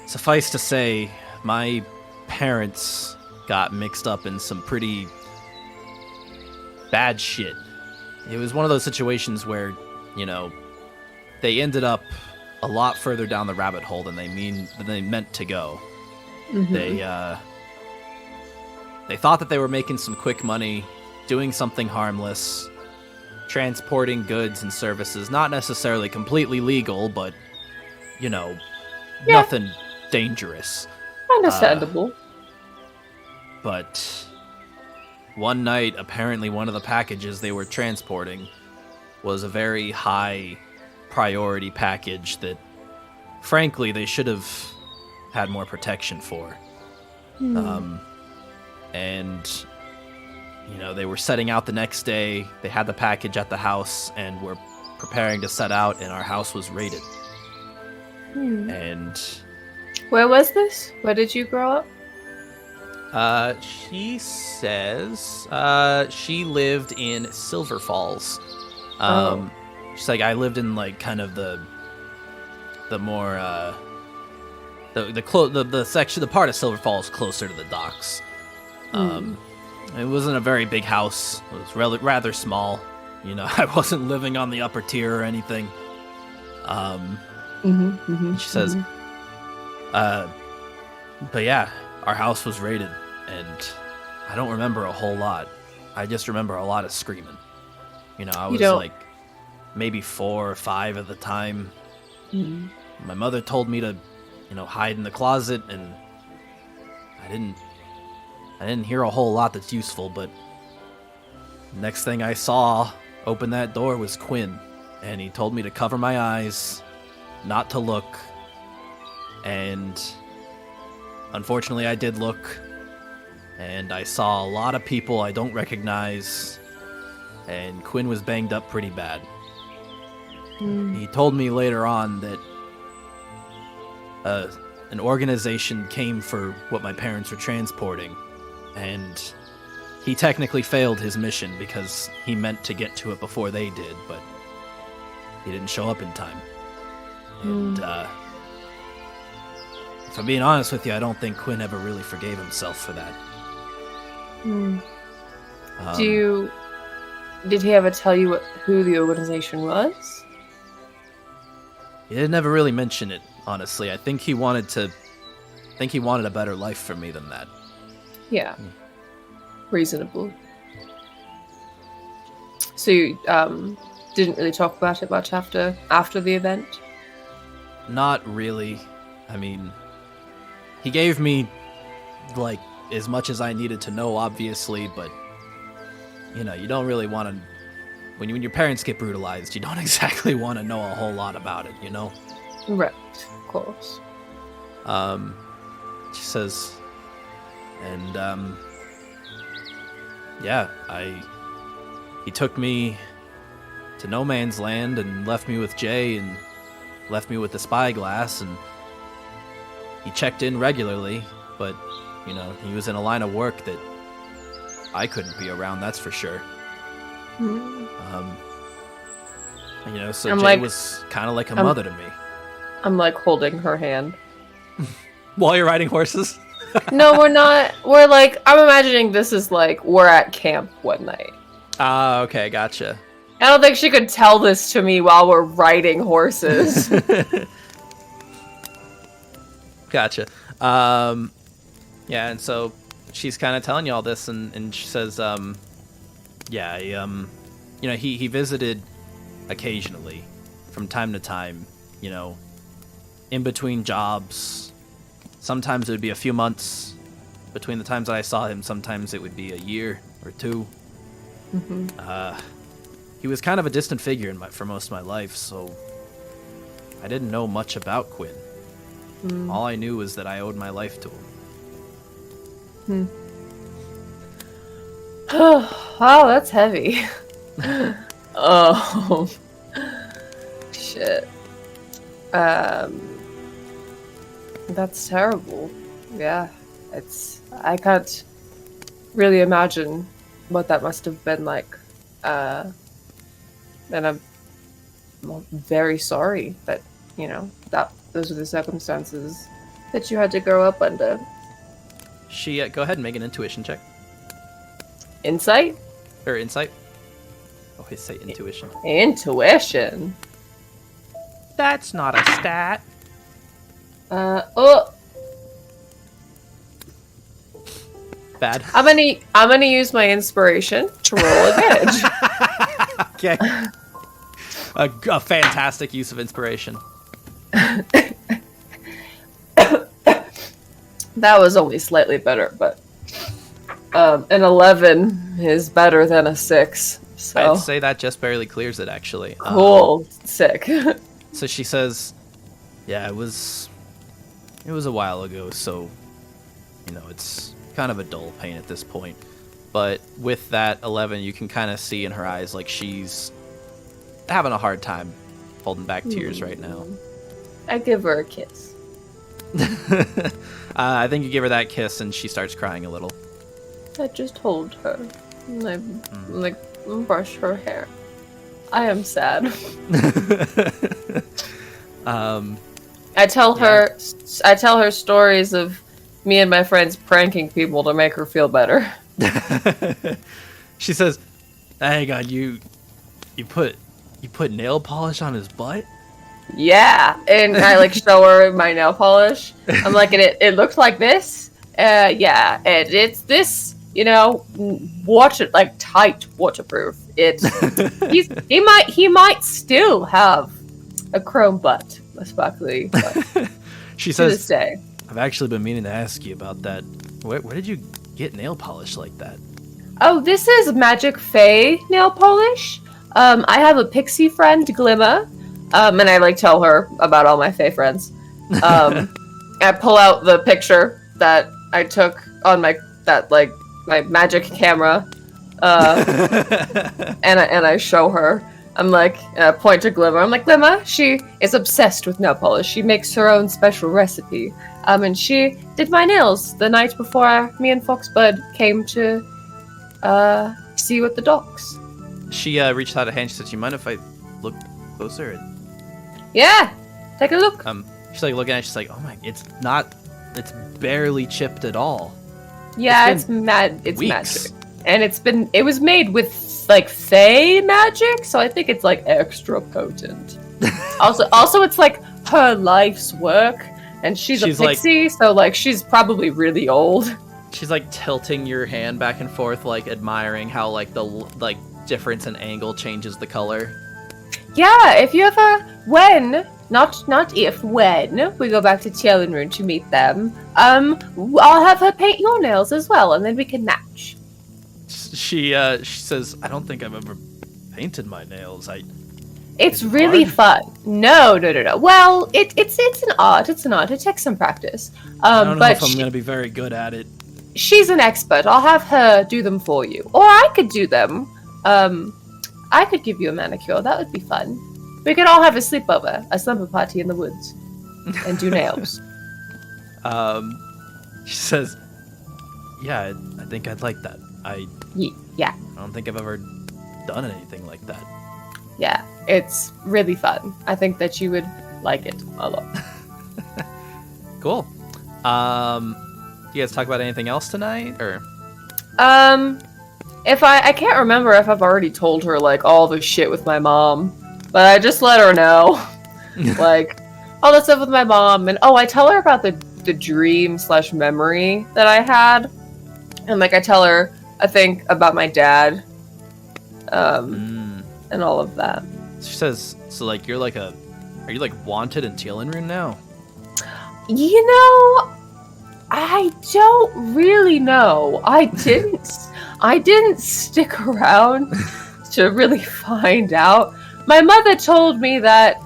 suffice to say, my parents got mixed up in some pretty bad shit. It was one of those situations where, you know, they ended up a lot further down the rabbit hole than they meant to go. Mhm. They thought that they were making some quick money, doing something harmless, transporting goods and services, not necessarily completely legal, but, you know, Yeah. nothing dangerous. Understandable. But one night, apparently one of the packages they were transporting was a very high priority package that, frankly, they should have had more protection for. And, you know, they were setting out the next day. They had the package at the house and were preparing to set out, and our house was raided. And Where was this? Where did you grow up? she says she lived in Silver Falls. She's like, I lived in like kind of the more the section, the part of Silver Falls closer to the docks. It wasn't a very big house. It was rather small. You know, I wasn't living on the upper tier or anything. She says, but yeah, our house was raided, and I don't remember a whole lot. I just remember a lot of screaming. You know, I was like maybe 4 or 5 at the time. My mother told me to, you know, hide in the closet, and I didn't hear a whole lot that's useful, but next thing I saw open that door was Quinn, and he told me to cover my eyes, not to look, and unfortunately I did look, and I saw a lot of people I don't recognize, and Quinn was banged up pretty bad. He told me later on that an organization came for what my parents were transporting, and he technically failed his mission because he meant to get to it before they did, but he didn't show up in time. And if I'm being honest with you, I don't think Quinn ever really forgave himself for that. Did he ever tell you who the organization was? He didn't ever really mention it, honestly. I think he wanted a better life for me than that. Yeah. Reasonable. So you didn't really talk about it much after the event? Not really. I mean, he gave me, like, as much as I needed to know, obviously, but, you know, you don't really want to... When your parents get brutalized, you don't exactly want to know a whole lot about it, you know? Right, of course. She says... And, yeah, he took me to no man's land and left me with Jay and left me with the spyglass, and he checked in regularly, but, you know, he was in a line of work that I couldn't be around, that's for sure. You know, so Jay was kind of like a mother to me. I'm like holding her hand. While you're riding horses? No, we're not. We're like, I'm imagining this is like, we're at camp one night. Ah, okay, gotcha. I don't think she could tell this to me while we're riding horses. Gotcha. Yeah, and so she's kind of telling you all this, and she says, yeah, you know, he visited occasionally, from time to time, you know, in between jobs. Sometimes it would be a few months, between the times that I saw him, sometimes it would be a year or two. He was kind of a distant figure for most of my life, so I didn't know much about Quinn. All I knew was that I owed my life to him. Wow, that's heavy. Oh, shit. That's terrible. Yeah, I can't really imagine what that must have been like. And I'm very sorry that, that those are the circumstances that you had to grow up under. She, go ahead and make an intuition check. Insight? Or insight. Oh, I say intuition. Intuition? That's not a stat. Oh. Bad. I'm gonna use my inspiration to roll advantage. Okay. A fantastic use of inspiration. That was only slightly better, but an 11 is better than a 6. So I'd say that just barely clears it, actually. cool, sick. So she says, "Yeah, it was a while ago, so it's kind of a dull pain at this point." But with that 11, you can kind of see in her eyes like she's having a hard time holding back tears right now. I give her a kiss. I think you give her that kiss and she starts crying a little. I just hold her. And I brush her hair. I am sad. I tell her stories of me and my friends pranking people to make her feel better. She says, "Hang on, you put nail polish on his butt?" Yeah, and I show her my nail polish. I'm like, it looks like this. Yeah, and it's this. Water tight waterproof. He might still have a chrome butt, a sparkly butt. She to says, this day. "I've actually been meaning to ask you about that. Where did you get nail polish like that?" Oh, this is Magic Fae nail polish. I have a pixie friend, Glimmer. And I tell her about all my Fae friends. I pull out the picture that I took on my magic camera, and I show her. I'm like, point to Glimmer. I'm like, Glimmer, she is obsessed with nail polish. She makes her own special recipe. And she did my nails the night before me and Foxbud came to see you at the docks. She reached out a hand. She said, "Do you mind if I look closer?" And, Yeah, take a look. she's looking at it. She's like, "Oh my, it's barely chipped at all." Yeah, it's it's magic, weeks. and it was made with Fae magic, so I think it's extra potent. also, it's her life's work, and she's a pixie, so she's probably really old. She's tilting your hand back and forth, admiring how the difference in angle changes the color. Yeah, if you ever, not if, when we go back to Tielenrune to meet them, I'll have her paint your nails as well, and then we can match. She says, "I don't think I've ever painted my nails. It's Is it really hard? fun. No. Well, it's an art. It's an art. It takes some practice. I don't know but if I'm gonna be very good at it." she's an expert. I'll have her do them for you, or I could do them. I could give you a manicure. That would be fun. We could all have a sleepover, a slumber party in the woods, and do nails. She says, "Yeah, I think I'd like that. Yeah. I don't think I've ever done anything like that." Yeah, it's really fun. I think that you would like it a lot. Cool. You guys talk about anything else tonight, or? If I can't remember if I've already told her all the shit with my mom, but I just let her know, all the stuff with my mom, and I tell her about the dream/memory that I had, and I tell her I think about my dad, and all of that. She says, "So are you wanted in Tielenrune now?" I don't really know. I didn't stick around to really find out. My mother told me that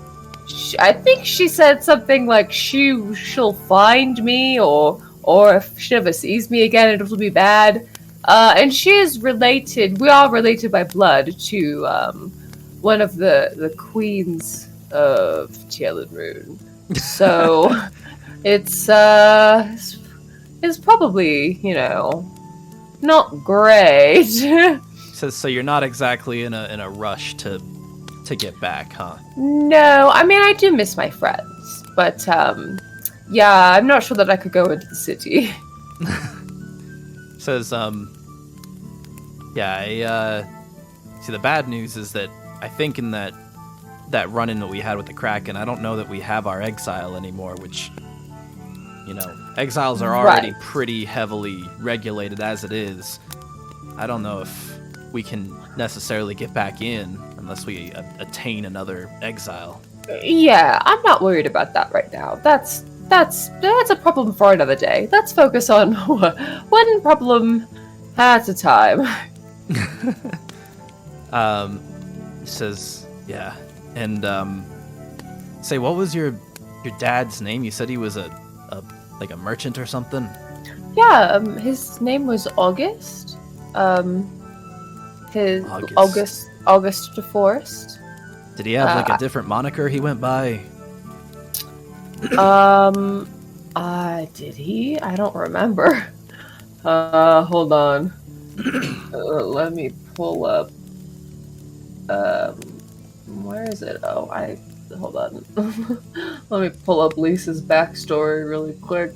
I think she said something like she'll find me, or if she ever sees me again, it'll be bad. And she is related. We are related by blood to one of the queens of Rune. So it's probably, not great. Says, so you're not exactly in a rush to get back, huh? No, I mean, I do miss my friends, but yeah, I'm not sure that I could go into the city. Says, yeah, see, the bad news is that I think in that run-in that we had with the Kraken, I don't know that we have our exile anymore, which, exiles are already pretty heavily regulated as it is. I don't know if we can necessarily get back in unless we attain another exile. Yeah, I'm not worried about that right now. That's a problem for another day. Let's focus on one problem at a time. Says, yeah, and say, what was your dad's name? You said he was a merchant or something. Yeah, his name was August. His August de Forest. Did he have a different moniker he went by? Did he? I don't remember. Hold on. Let me pull up. Where is it? Hold on. Let me pull up Lisa's backstory really quick.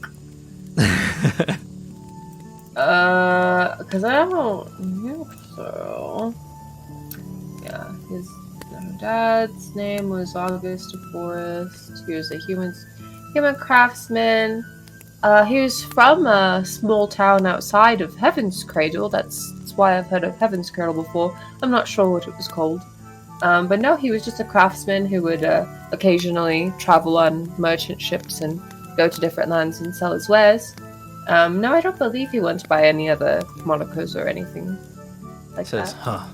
Because I don't think so. Yeah, his dad's name was August de Forest. He was a human craftsman. He was from a small town outside of Heaven's Cradle. That's why I've heard of Heaven's Cradle before. I'm not sure what it was called. But no, he was just a craftsman who would occasionally travel on merchant ships and go to different lands and sell his wares. No, I don't believe he went by any other monikers or anything like Says, that. huh.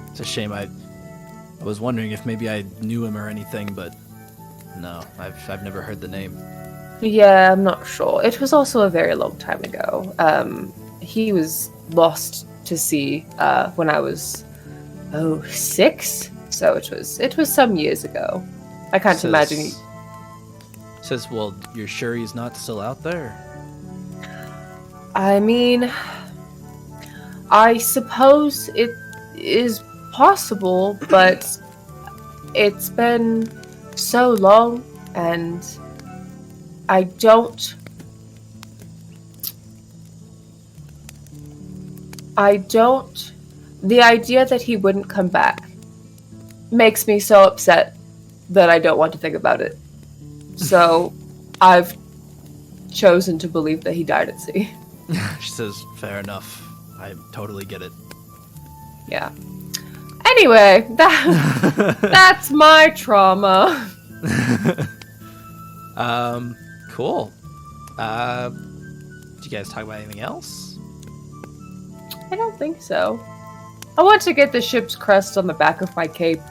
It's a shame. I was wondering if maybe I knew him or anything, but no, I've never heard the name. Yeah, I'm not sure. It was also a very long time ago. He was lost to sea when I was 6, so it was some years ago. I can't imagine. Says, well, you're sure he's not still out there? I mean, I suppose it is possible, but it's been so long, and I don't. The idea that he wouldn't come back makes me so upset that I don't want to think about it. So I've chosen to believe that he died at sea. She says, fair enough. I totally get it. Yeah. Anyway, that's my trauma. Cool. Did you guys talk about anything else? I don't think so. I want to get the ship's crest on the back of my cape.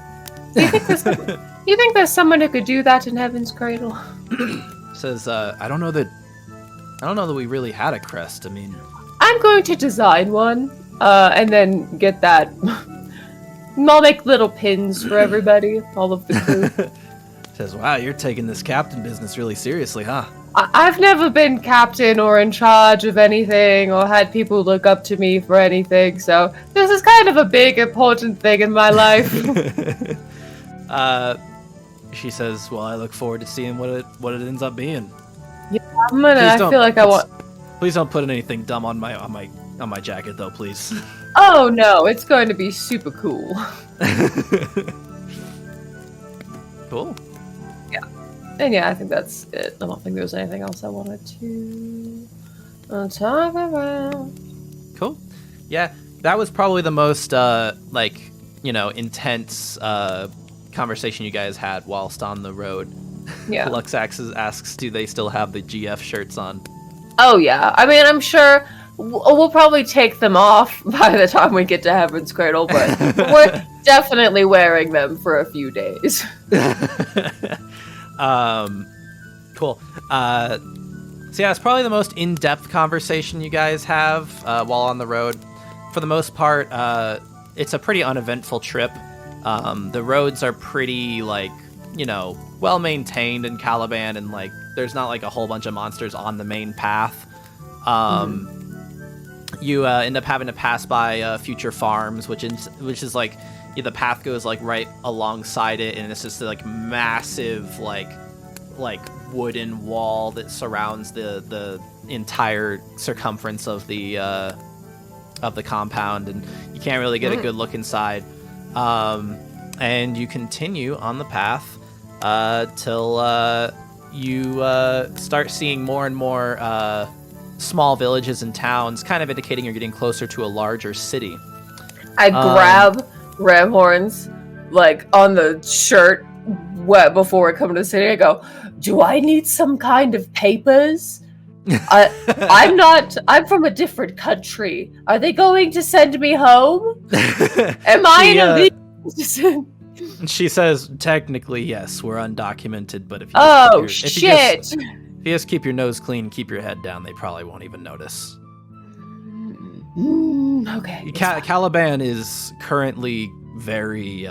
You think there's someone who could do that in Heaven's Cradle? Says, I don't know that we really had a crest. I mean, I'm going to design one, and then get that. I'll make little pins for everybody, all of the crew. Says, wow, you're taking this captain business really seriously, huh? I've never been captain or in charge of anything or had people look up to me for anything, so this is kind of a big, important thing in my life. She says, well, I look forward to seeing what it ends up being. Yeah, I feel like I want... Please don't put anything dumb on my jacket, though, please. Oh, no, it's going to be super cool. Cool. And yeah, I think that's it. I don't think there was anything else I wanted to talk about. Cool. Yeah, that was probably the most, intense conversation you guys had whilst on the road. Yeah. Luxax asks, do they still have the GF shirts on? Oh yeah, I mean, I'm sure we'll probably take them off by the time we get to Heaven's Cradle, but we're definitely wearing them for a few days. Cool. So yeah, it's probably the most in-depth conversation you guys have while on the road. For the most part, it's a pretty uneventful trip. The roads are pretty, like, well maintained in Caliban, and like there's not like a whole bunch of monsters on the main path. You end up having to pass by future farms, which is like the path goes like right alongside it, and it's just like massive like wooden wall that surrounds the entire circumference of the compound, and you can't really get a good look inside. And you continue on the path till you start seeing more and more small villages and towns, kind of indicating you're getting closer to a larger city. I grab Ramhorn's like on the shirt before we come to the city. I go, "Do I need some kind of papers? I'm from a different country. Are they going to send me home? Am I an illegal?" She says, "Technically, yes, we're undocumented, but if you just keep your nose clean, keep your head down, they probably won't even notice." Okay. Caliban is currently very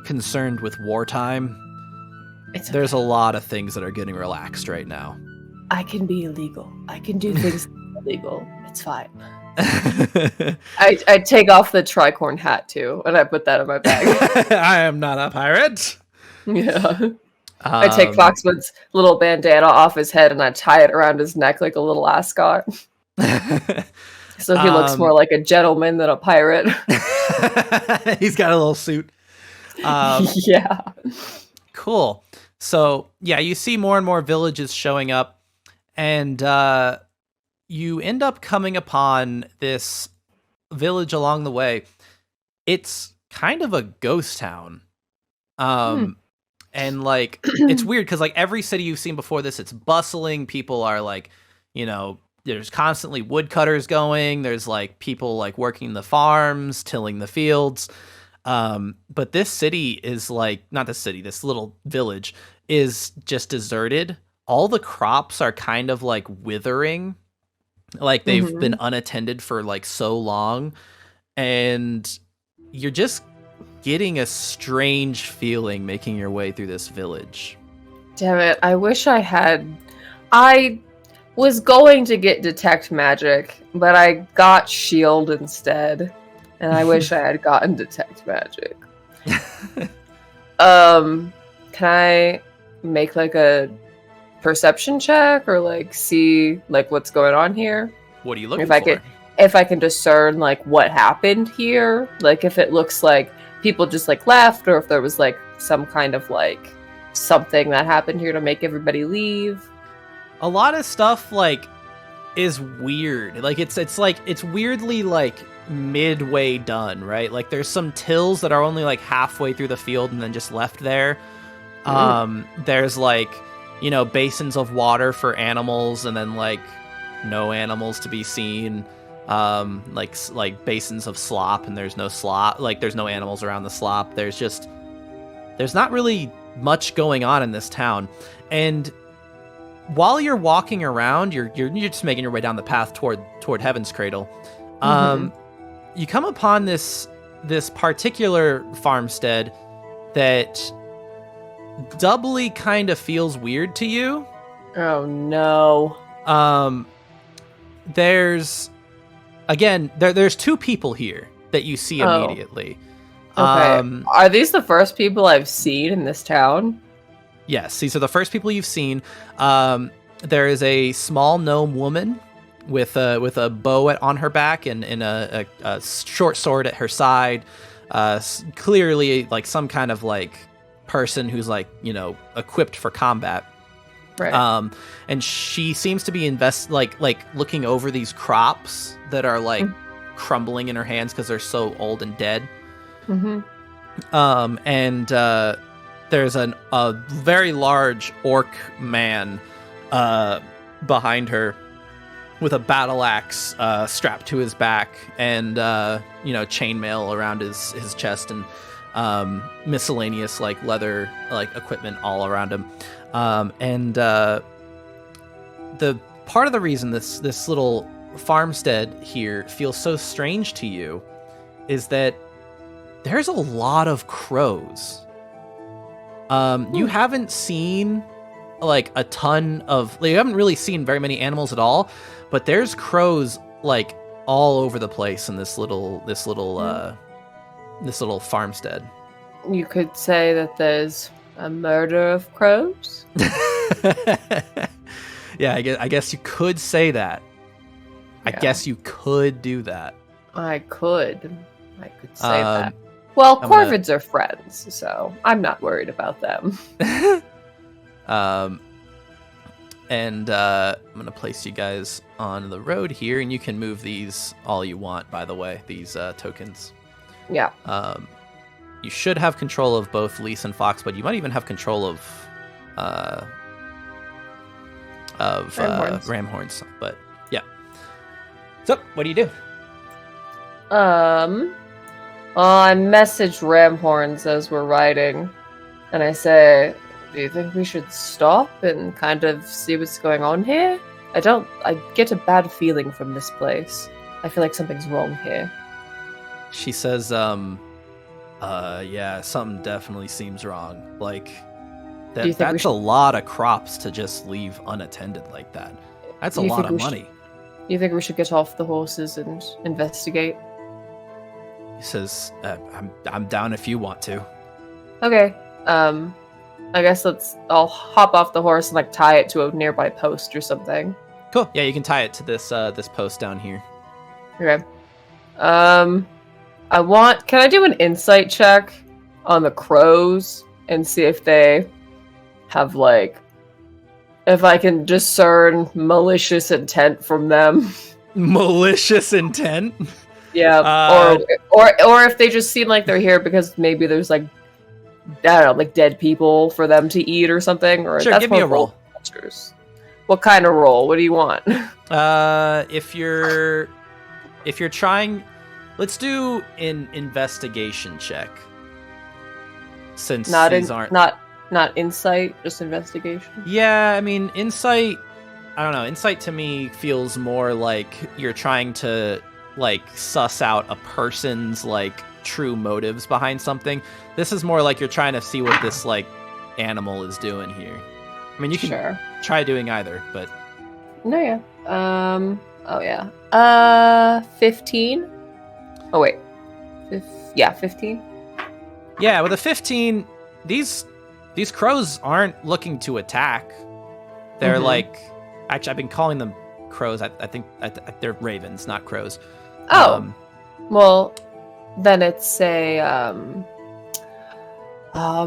concerned with wartime. There's a lot of things that are getting relaxed right now. I can be illegal. I can do things illegal. It's fine. I take off the tricorn hat too, and I put that in my bag. I am not a pirate. Yeah. I take Foxwood's little bandana off his head and I tie it around his neck like a little ascot. So he looks more like a gentleman than a pirate. He's got a little suit. Yeah. Cool. So, yeah, you see more and more villages showing up, and you end up coming upon this village along the way. It's kind of a ghost town. And like it's weird because like every city you've seen before this, it's bustling. People are like, there's constantly woodcutters going. There's like people like working the farms, tilling the fields. But this city is like, not this city, this little village is just deserted. All the crops are kind of like withering. Like they've been unattended for like so long. And you're just getting a strange feeling making your way through this village. Damn it, I wish I had... I was going to get Detect Magic, but I got Shield instead. And I wish I had gotten Detect Magic. Can I make like a perception check or like see like what's going on here? What are you looking for? If I can discern like what happened here, like if it looks like people just like left, or if there was like some kind of like something that happened here to make everybody leave. A lot of stuff like is weird. Like it's like it's weirdly like midway done, right? Like there's some tills that are only like halfway through the field and then just left there. There's like, basins of water for animals and then like no animals to be seen. Like basins of slop and there's no slop, like there's no animals around the slop. There's not really much going on in this town. And while you're walking around, you're just making your way down the path toward Heaven's Cradle. You come upon this particular farmstead that doubly kind of feels weird to you. Oh no. There's two people here that you see immediately. Okay. Are these the first people I've seen in this town? Yes, these are the first people you've seen. There is a small gnome woman with a bow on her back and a short sword at her side. Clearly, like some kind of like person who's like equipped for combat. Right. And she seems to be like looking over these crops that are like crumbling in her hands because they're so old and dead. And there's a very large orc man behind her, with a battle axe strapped to his back, and chainmail around his chest, and miscellaneous like leather like equipment all around him. The part of the reason this little farmstead here feels so strange to you is that there's a lot of crows. You haven't seen like a ton of, you haven't really seen very many animals at all, but there's crows like all over the place in this little farmstead. You could say that there's a murder of crows. Yeah, I guess you could say that. I Yeah. guess you could do that. I could say that. Well, I'm gonna- corvids are friends, so I'm not worried about them. I'm gonna place you guys on the road here, and you can move these all you want, by the way, these tokens. Yeah. You should have control of both Lise and Fox, but you might even have control of ram horns. But yeah. So, what do you do? Well, I message Ramhorns as we're riding, and I say, do you think we should stop and kind of see what's going on here? I get a bad feeling from this place. I feel like something's wrong here. She says, yeah, something definitely seems wrong. Like, Do you think we that's should- a lot of crops to just leave unattended like that. That's a Do you lot think of we should- money. You think we should get off the horses and investigate? He says, I'm down if you want to. Okay. I guess I'll hop off the horse and like tie it to a nearby post or something. Cool. Yeah, you can tie it to this post down here. Okay. Can I do an insight check on the crows and see if they have like, if I can discern malicious intent from them? Malicious intent? Yeah. Or if they just seem like they're here because maybe there's like, I don't know, like dead people for them to eat or something. Or Sure, that's give me more a roll. monsters. What kind of roll? What do you want? If you're trying, let's do an investigation check. Since these aren't not insight, just investigation. Yeah, I mean, insight, I don't know, insight to me feels more like you're trying to like suss out a person's like true motives behind something. This is more like you're trying to see what this like animal is doing here. I mean, you can Sure. try doing either, but No, yeah. Oh yeah. 15. Oh wait. 15. yeah, with a 15, these crows aren't looking to attack. They're Mhm. like, actually, I've been calling them crows. I think they're ravens, not crows. Oh. Well, then it's a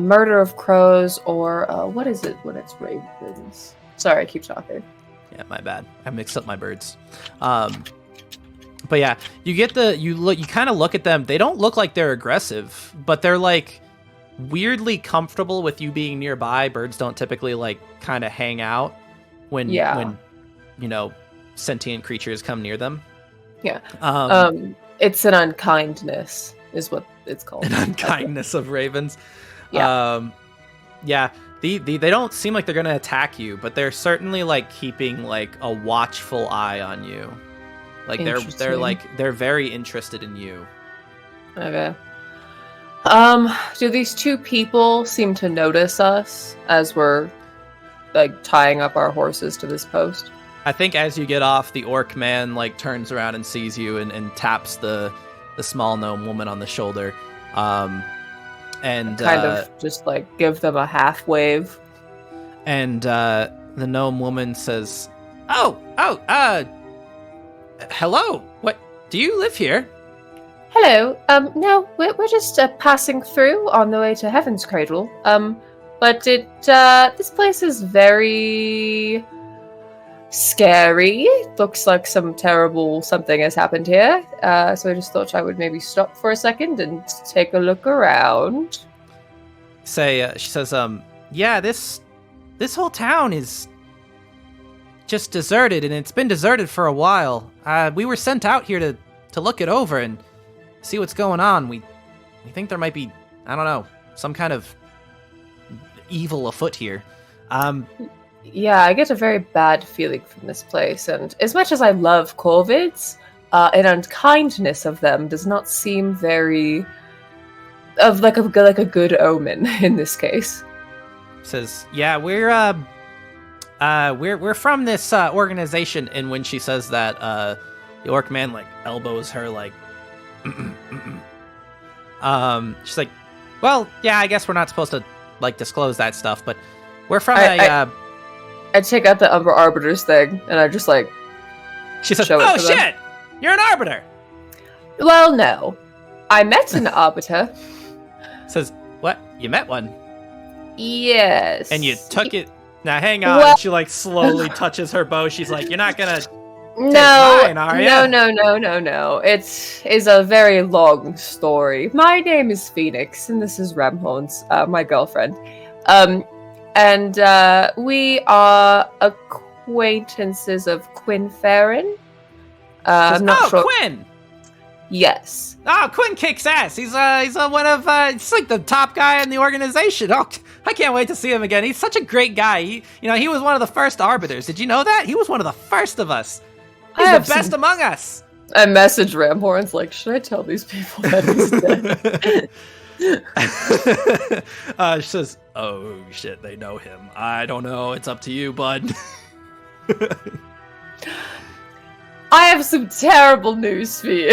murder of crows, or what is it when it's ravens? Sorry, I keep talking. Yeah, my bad. I mixed up my birds. But yeah, you kind of look at them. They don't look like they're aggressive, but they're like weirdly comfortable with you being nearby. Birds don't typically like kind of hang out when sentient creatures come near them. Yeah. Um, It's an unkindness, is what it's called. an unkindness of ravens. Yeah. Yeah. They don't seem like they're gonna attack you, but they're certainly like keeping like a watchful eye on you. Like they're Interesting. they're very interested in you. Okay. Do these two people seem to notice us as we're like tying up our horses to this post? I think as you get off, the orc man like turns around and sees you and taps the small gnome woman on the shoulder. And Kind of just like give them a half wave. And the gnome woman says, hello. What? Do you live here? Hello. No, we're just passing through on the way to Heaven's Cradle. But this place is very scary. Looks like some terrible something has happened here. So I just thought I would maybe stop for a second and take a look around. She says, yeah, this whole town is just deserted, and it's been deserted for a while. We were sent out here to look it over and see what's going on. We think there might be, I don't know, some kind of evil afoot here. Yeah, I get a very bad feeling from this place, and as much as I love Corvids, an unkindness of them does not seem very of like a good omen in this case. Says, yeah, we're from this organization, and when she says that, the orc man like elbows her like, she's like, well, yeah, I guess we're not supposed to like disclose that stuff, but we're from I take out the Umbra Arbiter's thing, and I just like. She says, show it "Oh to them. shit, you're an arbiter." Well, no, I met an arbiter. Says, "What? You met one? Yes. And you took it? Now hang on." Well- She like slowly touches her bow. She's like, "You're not gonna." No, mine, are ya? no. It is a very long story. My name is Phoenix, and this is Ramhorns, my girlfriend. And we are acquaintances of Quinn Farron. I'm not sure. Quinn. Yes. Oh, Quinn kicks ass. He's one of he's like the top guy in the organization. Oh, I can't wait to see him again. He's such a great guy. He was one of the first arbiters. Did you know that? He was one of the first of us. He's the best among us. I message Ramhorns like, should I tell these people that he's dead? She says, "Oh shit, they know him. I don't know. It's up to you, bud." I have some terrible news for you.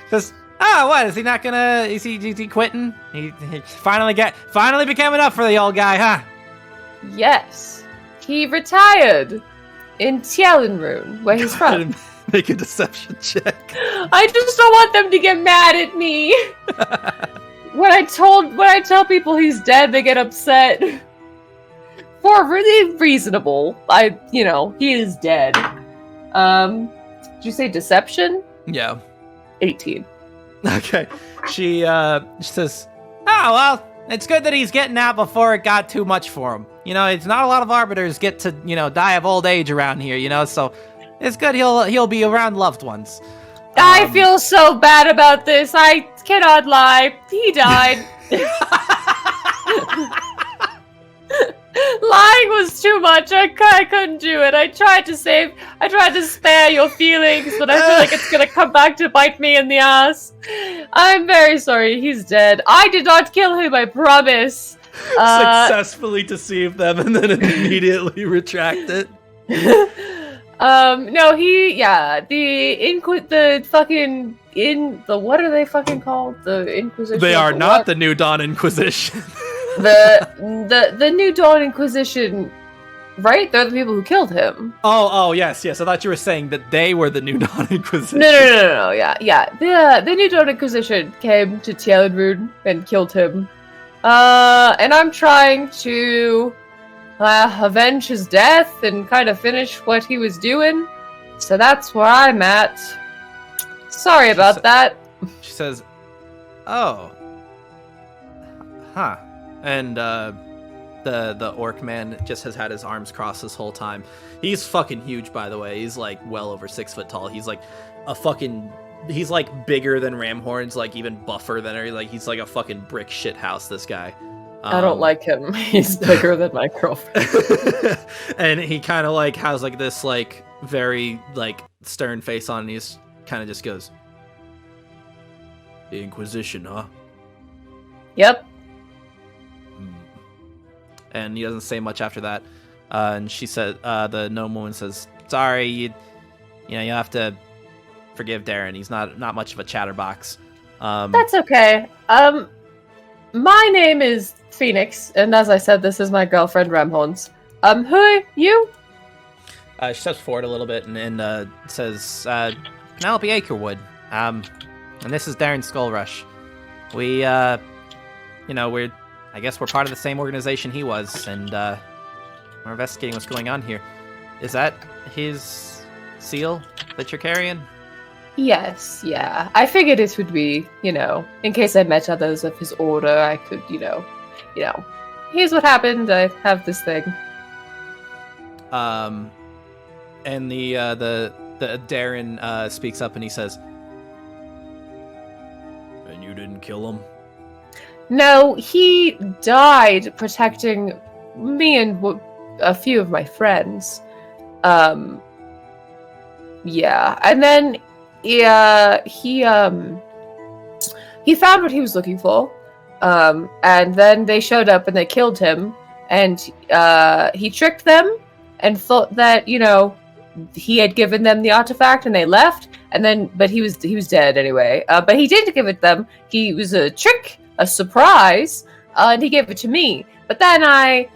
Says, "Oh, what? Is he not gonna? Is he quitting? He finally became enough for the old guy, huh?" Yes. He retired in Tielenrune, where he's from. Make a deception check. I just don't want them to get mad at me. When I tell people he's dead, they get upset. For really reasonable. He is dead. Did you say deception? Yeah. 18. Okay. She says, "Oh, well, it's good that he's getting out before it got too much for him. It's not a lot of arbiters get to, die of old age around here, so it's good he'll be around loved ones." I feel so bad about this. I cannot lie. He died. Lying was too much. I couldn't do it. I tried to spare your feelings, but I feel like it's gonna come back to bite me in the ass. I'm very sorry. He's dead. I did not kill him, I promise. Successfully deceive them and then immediately retract it. No, what are they fucking called? The Inquisition? They are not the New Dawn Inquisition. The New Dawn Inquisition, right? They're the people who killed him. Oh, yes. I thought you were saying that they were the New Dawn Inquisition. No, yeah. The New Dawn Inquisition came to Tielenrune and killed him. And I'm trying to avenge his death and kind of finish what he was doing. So that's where I'm at. Sorry about that. She says, "Oh. Huh." And the orc man just has had his arms crossed this whole time. He's fucking huge, by the way. He's like well over 6 foot tall. He's like he's like bigger than Ramhorns, like even buffer than her. Like he's like a fucking brick shit house, this guy. I don't like him. He's bigger than my girlfriend. And he kind of like has like this like very like stern face on, and he's kind of just goes, "The Inquisition, huh?" Yep. And he doesn't say much after that. And she said, the gnome woman says, "Sorry, you have to forgive Darren. He's not much of a chatterbox." That's okay. My name is Phoenix, and as I said, this is my girlfriend Ramhorns. Who are you? She steps forward a little bit and says, "Penelope Akerwood. And this is Darren Skullrush. We, I guess we're part of the same organization he was, and we're investigating what's going on here. Is that his seal that you're carrying?" Yes, yeah. I figured it would be, in case I met others of his order, I could, here's what happened. I have this thing. And the Darren speaks up and he says, "And you didn't kill him?" No, he died protecting me and a few of my friends. Yeah, and then he found what he was looking for. And then they showed up and they killed him, and he tricked them and thought that, you know, he had given them the artifact and they left, and then but he was dead anyway. But he didn't give it them. He was a trick, a surprise, and he gave it to me. But then I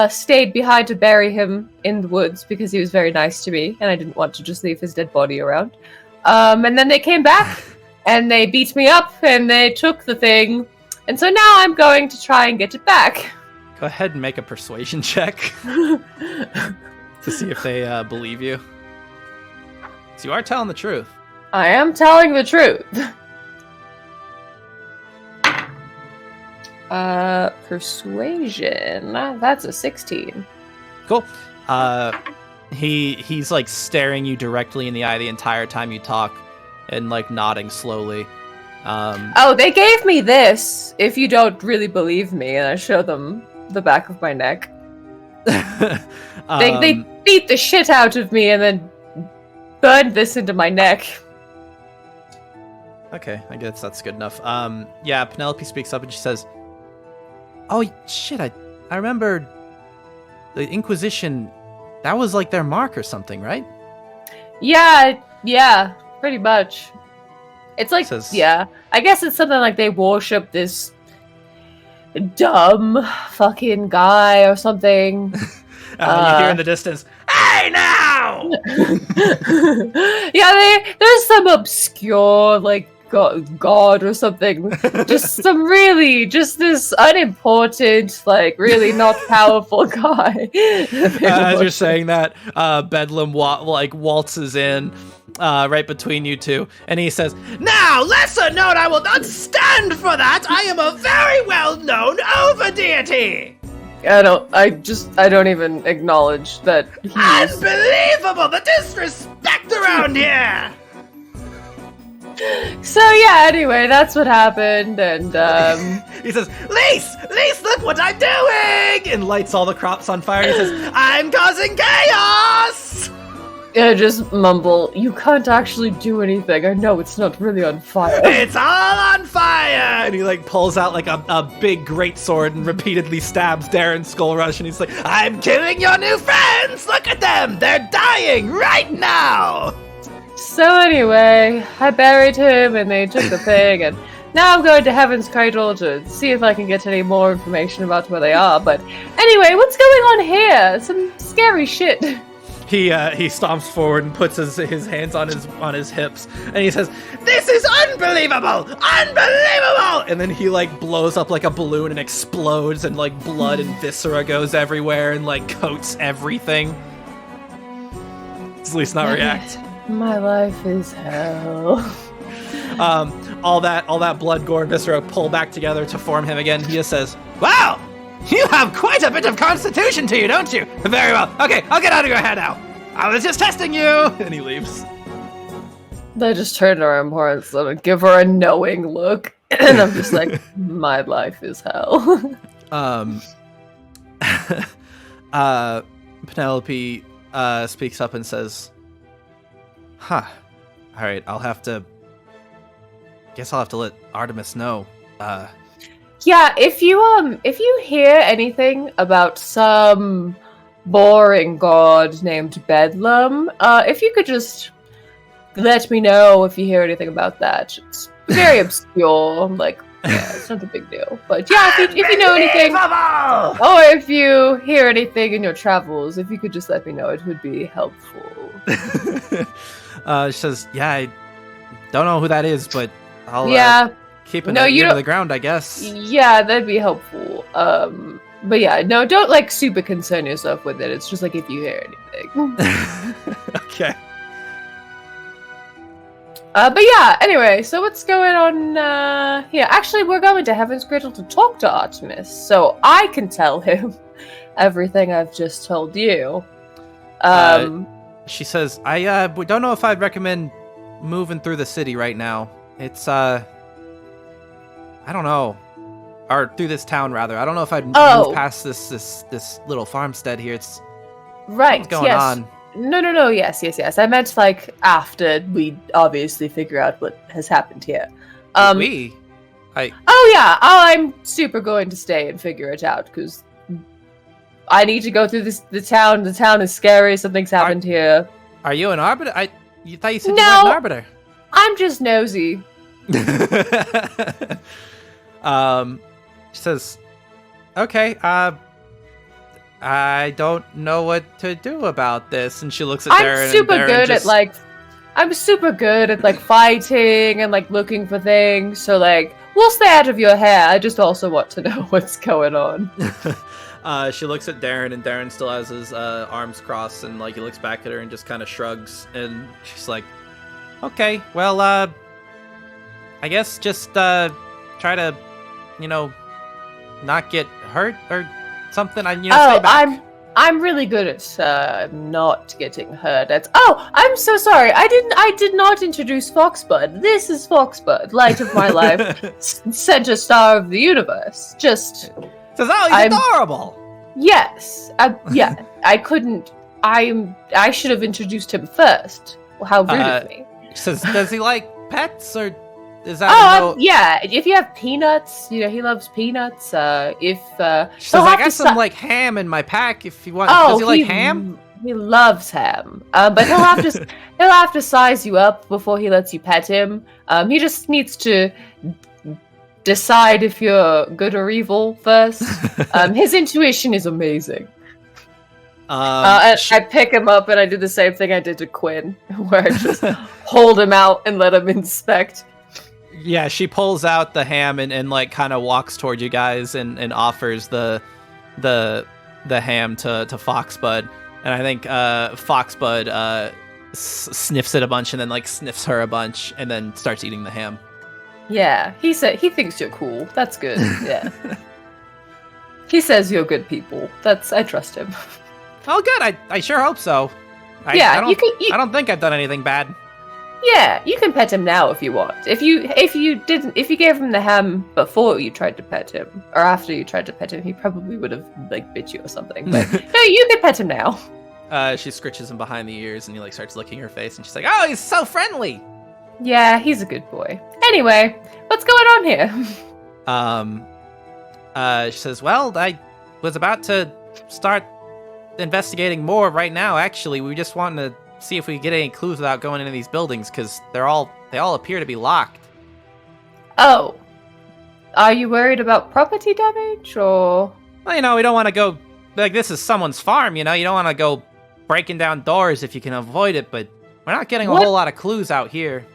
stayed behind to bury him in the woods because he was very nice to me, and I didn't want to just leave his dead body around. And then they came back and they beat me up and they took the thing, and so now I'm going to try and get it back. Go ahead and make a persuasion check to see if they believe you. So you are telling the truth. I am telling the truth. Persuasion. That's a 16. Cool. He's like staring you directly in the eye the entire time you talk, and like nodding slowly. Oh, they gave me this. If you don't really believe me, and I show them the back of my neck. They beat the shit out of me and then burned this into my neck. Okay, I guess that's good enough. Yeah, Penelope speaks up and she says, "Oh shit, I remember the Inquisition. That was like their mark or something, right?" Yeah, pretty much. It's like, yeah, I guess it's something like they worship this dumb fucking guy or something. You hear in the distance, "Hey now!" Yeah, there's some obscure, like, god or something. Just this unimportant, like, really not powerful guy. As you're saying that, Bedlam waltzes in right between you two, and he says, Now, lesser known, I will not stand for that. I am a very well-known over-deity. I don't even acknowledge that he's... Unbelievable, the disrespect around here. So yeah, anyway, that's what happened, and he says, Lise, look what I'm doing! And lights all the crops on fire. He says, I'm causing chaos! I just mumble, you can't actually do anything. I know it's not really on fire. It's all on fire! And he like pulls out like a big greatsword and repeatedly stabs Darren Skullrush, and he's like, I'm killing your new friends! Look at them! They're dying right now! So anyway, I buried him and they took the pig, and now I'm going to Heaven's Cradle to see if I can get any more information about where they are. But anyway, what's going on here? Some scary shit. He stomps forward and puts his hands on his hips, and he says, "This is unbelievable! Unbelievable!" And then he like blows up like a balloon and explodes, and like blood and viscera goes everywhere and like coats everything. Does at least not react. My life is hell. All that blood, gore, and viscera pull back together to form him again. He just says, "Wow! You have quite a bit of constitution to you, don't you? Very well. Okay, I'll get out of your head now. I was just testing you." And he leaves. They just turn around more and sort of give her a knowing look, and I'm just like, my life is hell. Penelope speaks up and says, "Huh. All right, guess I'll have to let Artemis know." Yeah, if you hear anything about some boring god named Bedlam, if you could just let me know if you hear anything about that. It's very obscure, like, yeah, it's not a big deal. But yeah, if you know anything, or if you hear anything in your travels, if you could just let me know, it would be helpful. She says, "Yeah, I don't know who that is, but I'll keep an ear to the ground, I guess." Yeah, that'd be helpful. But yeah, no, don't like super concern yourself with it. It's just like if you hear anything. Okay. But yeah, anyway, so what's going on here? Actually, we're going to Heaven's Cradle to talk to Artemis, so I can tell him everything I've just told you. She says, I don't know if I'd recommend moving through the city right now. It's, I don't know. Or through this town, rather. I don't know if I'd move past this little farmstead here. It's... Right, What's going yes. on? No, yes. I meant, like, after we obviously figure out what has happened here. Oh, yeah, I'm super going to stay and figure it out, because I need to go through the town. The town is scary, something's happened here. Are you an arbiter? You thought you said No. you weren't an arbiter. I'm just nosy. She says, okay, I don't know what to do about this. And she looks at Darren. I'm super good at like fighting and like looking for things. So like, we'll stay out of your hair. I just also want to know what's going on. She looks at Darren, and Darren still has his arms crossed, and like he looks back at her and just kind of shrugs. And she's like, okay, well, I guess just try to, not get hurt or something. Stay back. I'm really good at not getting hurt. I'm so sorry. I did not introduce Foxbud. This is Foxbud, light of my life, center star of the universe. Just says, he's adorable. Yes. Yeah. I couldn't. I should have introduced him first. How rude of me. She says, does he like pets or? Is that yeah. If you have peanuts, he loves peanuts. She says, I got some like ham in my pack. If you want, does he like ham? He loves ham. But he'll have to size you up before he lets you pet him. He just needs to decide if you're good or evil first. His intuition is amazing. I pick him up and I do the same thing I did to Quinn, where I just hold him out and let him inspect. Yeah, she pulls out the ham and like kind of walks toward you guys and offers the ham to Foxbud. And I think Foxbud sniffs it a bunch and then like sniffs her a bunch and then starts eating the ham. Yeah, he thinks you're cool. That's good. Yeah. He says you're good people. I trust him. Oh, good. I sure hope so. I don't think I've done anything bad. Yeah, you can pet him now if you want. If you gave him the ham before you tried to pet him, or after you tried to pet him, he probably would have like bit you or something. But no, you can pet him now. She scritches him behind the ears and he like starts licking her face and she's like, "Oh, he's so friendly." Yeah, he's a good boy. Anyway, what's going on here? She says, "Well, I was about to start investigating more right now. Actually, we just wanted to see if we could get any clues without going into these buildings because they all appear to be locked." Oh, are you worried about property damage or? Well, we don't want to go like this is someone's farm. You don't want to go breaking down doors if you can avoid it. But we're not getting a whole lot of clues out here.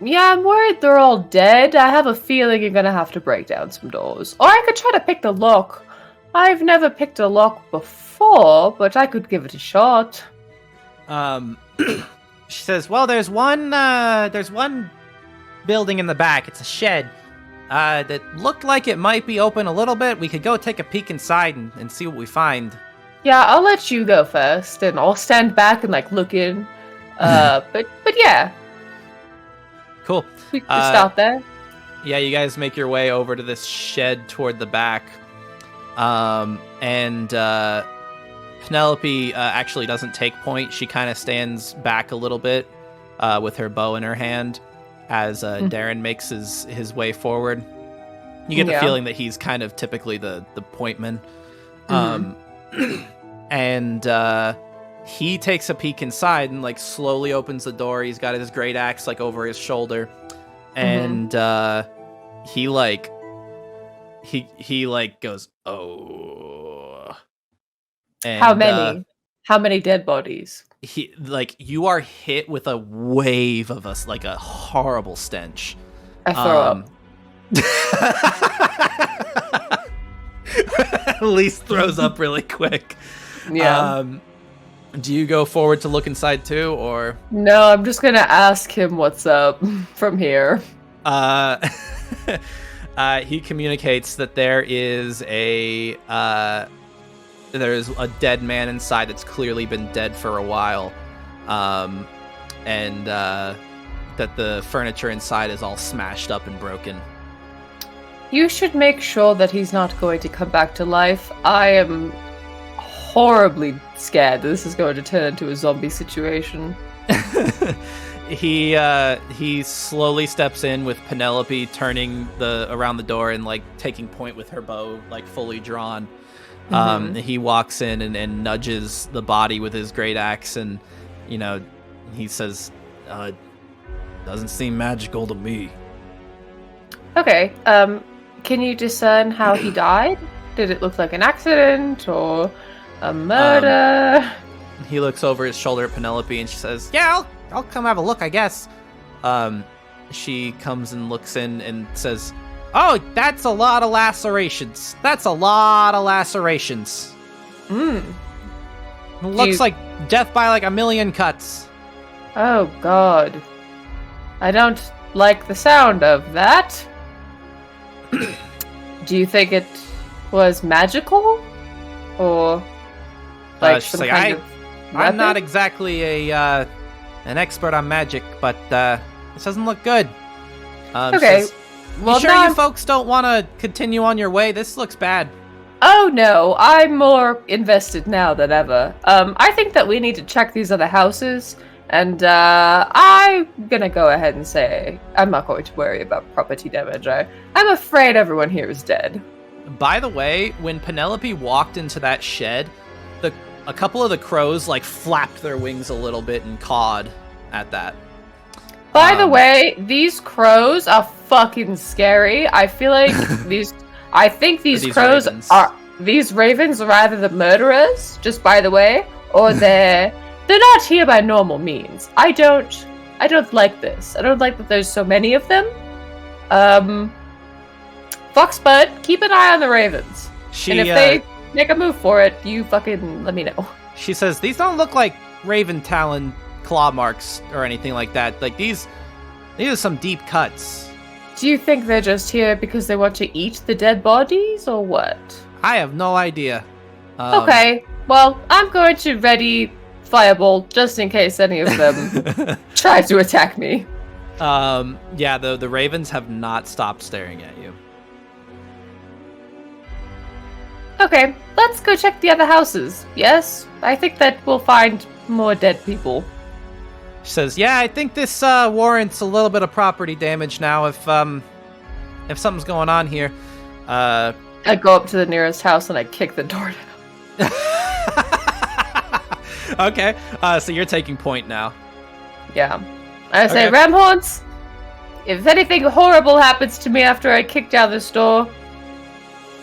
Yeah, I'm worried they're all dead. I have a feeling you're gonna have to break down some doors, or I could try to pick the lock. I've never picked a lock before, but I could give it a shot. She says, "Well, there's one building in the back. It's a shed. That looked like it might be open a little bit. We could go take a peek inside and see what we find." Yeah, I'll let you go first, and I'll stand back and like look in. But yeah, cool. we can start there. Yeah, you guys make your way over to this shed toward the back, and Penelope actually doesn't take point. She kind of stands back a little bit with her bow in her hand as Darren makes his way forward. You get the feeling that he's kind of typically the pointman. And he takes a peek inside and like slowly opens the door. He's got his great axe like over his shoulder. And he goes, "Oh." And, How many dead bodies? You are hit with a wave of us, like a horrible stench. I throw up. Elise throws up really quick. Yeah. Do you go forward to look inside too, or? No, I'm just gonna ask him what's up from here. He communicates that there is a there's a dead man inside that's clearly been dead for a while, and that the furniture inside is all smashed up and broken. You should make sure that he's not going to come back to life. I am horribly scared that this is going to turn into a zombie situation. He slowly steps in with Penelope turning around the door and like taking point with her bow like fully drawn. He walks in and nudges the body with his great axe, and he says, "Doesn't seem magical to me." Okay. Can you discern how he died? Did it look like an accident or a murder? He looks over his shoulder at Penelope and she says, "Yeah, I'll come have a look, I guess." She comes and looks in and says, "Oh, that's a lot of lacerations. That's a lot of lacerations. Looks like death by like a million cuts." Oh, God. I don't like the sound of that. Do you think it was magical? Or like she's some like, kind of I'm not weapon? exactly an expert on magic, but this doesn't look good. Okay. Says, Well, you sure now you folks don't want to continue on your way? This looks bad. Oh no, I'm more invested now than ever. I think that we need to check these other houses, and I'm gonna go ahead and say I'm not going to worry about property damage. I'm afraid everyone here is dead. By the way, when Penelope walked into that shed, a couple of the crows like flapped their wings a little bit and cawed at that. By the way, these crows are fucking scary. I feel like I think these crows ravens. These ravens are either the murderers, just by the way, or they're not here by normal means. I don't like this. I don't like that there's so many of them. Foxbud, keep an eye on the ravens. And if they make a move for it, you fucking let me know. She says, "These don't look like raven talon claw marks or anything like that. Like these are some deep cuts." Do you think they're just here because they want to eat the dead bodies, or what? I have no idea. Okay, well, I'm going to ready Fireball just in case any of them try to attack me. Yeah, the ravens have not stopped staring at you. Okay, let's go check the other houses. Yes, I think that we'll find more dead people. She says, "Yeah, I think this warrants a little bit of property damage now. If something's going on here." I go up to the nearest house and I kick the door down. Okay, so you're taking point now. Yeah. I say, Okay. Ramhorns, if anything horrible happens to me after I kick down this door,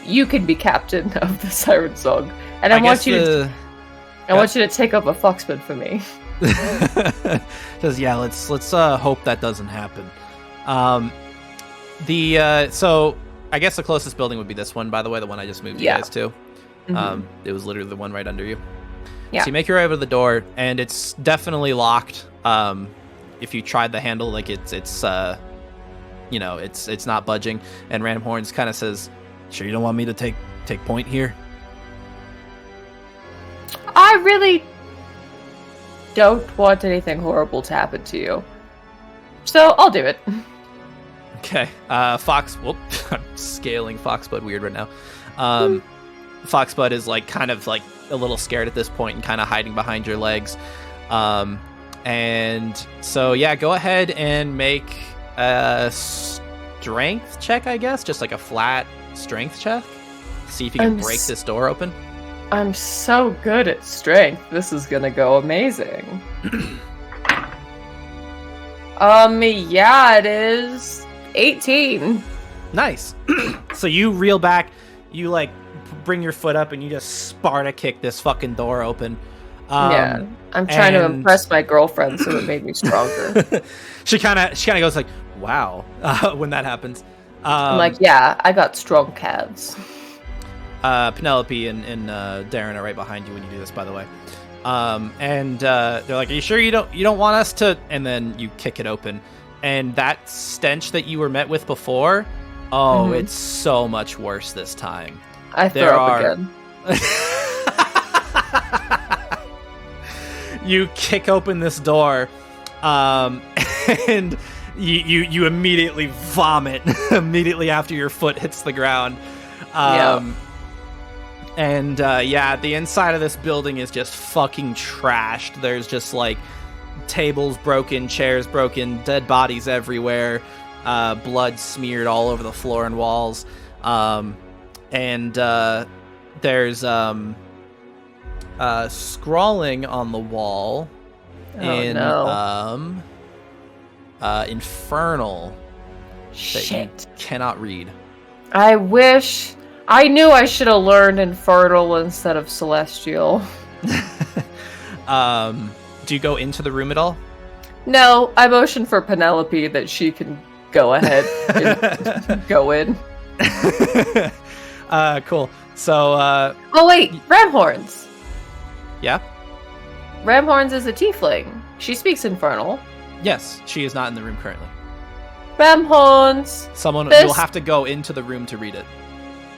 you can be captain of the Siren Song. And I want you to take up a Foxbud for me. Says, "Yeah, let's hope that doesn't happen." So I guess the closest building would be this one, by the way, the one I just moved you Yeah. guys to. Mhm. It was literally the one right under you. Yeah. So you make your way over to the door, and it's definitely locked. If you tried the handle, like it's not budging. And Ramhorns kind of says, "Sure you don't want me to take point here?" I really don't want anything horrible to happen to you. So I'll do it. Okay. Whoop, I'm scaling Foxbud weird right now. Foxbud is like kind of like a little scared at this point and kind of hiding behind your legs. And so yeah, go ahead and make a strength check, I guess, just like a flat strength check. See if you can break this door open. I'm so good at strength. This is gonna go amazing. Yeah, it is 18. Nice. So you reel back, you like bring your foot up and you just Sparta kick this fucking door open. Yeah, I'm trying to and- impress my girlfriend, so it made me stronger. she kind of goes like, "Wow," when that happens. I'm like, yeah, I got strong calves. Penelope and Darren are right behind you when you do this, by the way. And they're like, "Are you sure you don't want us to?" And then you kick it open, and that stench that you were met with before, it's so much worse this time. I There throw are- up again. You kick open this door, and you immediately vomit immediately after your foot hits the ground. And the inside of this building is just fucking trashed. There's just like tables broken, chairs broken, dead bodies everywhere, blood smeared all over the floor and walls. There's scrawling on the wall infernal that you cannot read. I wish I knew I should have learned infernal instead of celestial. Do you go into the room at all? No, I motion for Penelope that she can go ahead and go in. Cool. So, oh wait, Ramhorns. Yeah? Ramhorns is a tiefling. She speaks infernal. Yes, she is not in the room currently. Ramhorns. You'll have to go into the room to read it.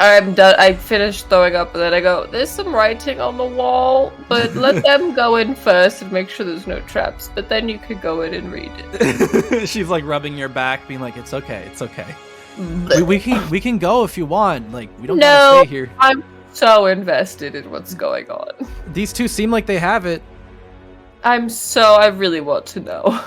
I'm done. I finished throwing up, and then I go, there's some writing on the wall, but let them go in first and make sure there's no traps, but then you could go in and read it. She's like rubbing your back, being like, it's okay, it's okay. we can go if you want. Like, we don't gotta stay here. I'm so invested in what's going on. These two seem like they have it. I really want to know.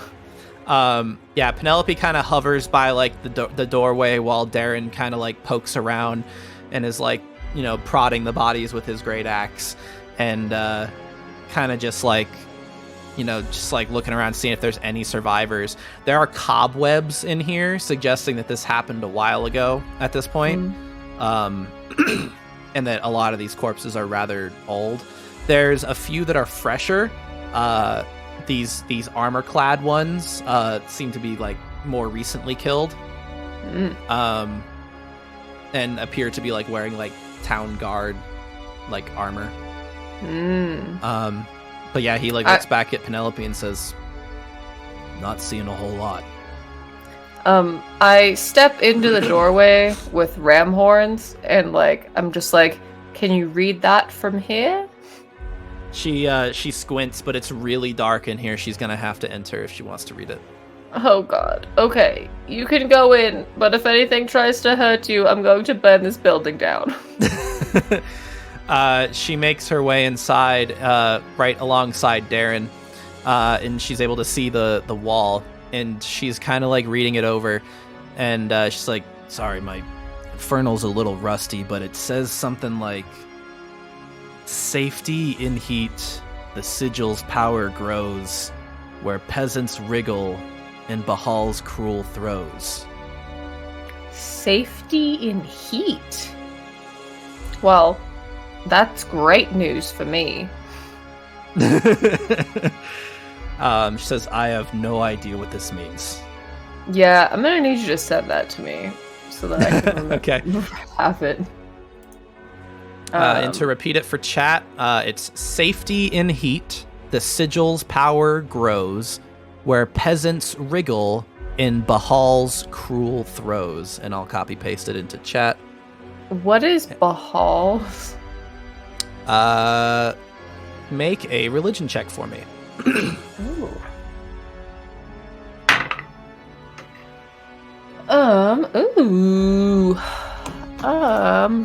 Penelope kind of hovers by like the doorway while Darren kind of like pokes around and is like, prodding the bodies with his great axe, and kind of just like looking around, seeing if there's any survivors. There are cobwebs in here, suggesting that this happened a while ago at this point. And that a lot of these corpses are rather old. There's a few that are fresher. These armor-clad ones seem to be like more recently killed, and appear to be like wearing like town guard like armor. But yeah, he like looks back at Penelope and says, "Not seeing a whole lot." I step into the doorway with Ramhorns, and like I'm just like, "Can you read that from here?" She squints, but it's really dark in here. She's gonna have to enter if she wants to read it. Oh god. Okay, you can go in, but if anything tries to hurt you, I'm going to burn this building down. She makes her way inside, right alongside Darren, and she's able to see the wall, and she's kind of like reading it over, and she's like, "Sorry, my infernal's a little rusty, but it says something like, safety in heat, the sigil's power grows, where peasants wriggle in Bahal's cruel throes." Safety in heat? Well, that's great news for me. She says, "I have no idea what this means." Yeah, I'm gonna need you to send that to me so that I can remember Okay. have it. And to repeat it for chat, it's safety in heat, the sigil's power grows, where peasants wriggle in Bahal's cruel throes. And I'll copy paste it into chat. What is Bahal? Make a religion check for me. Ooh.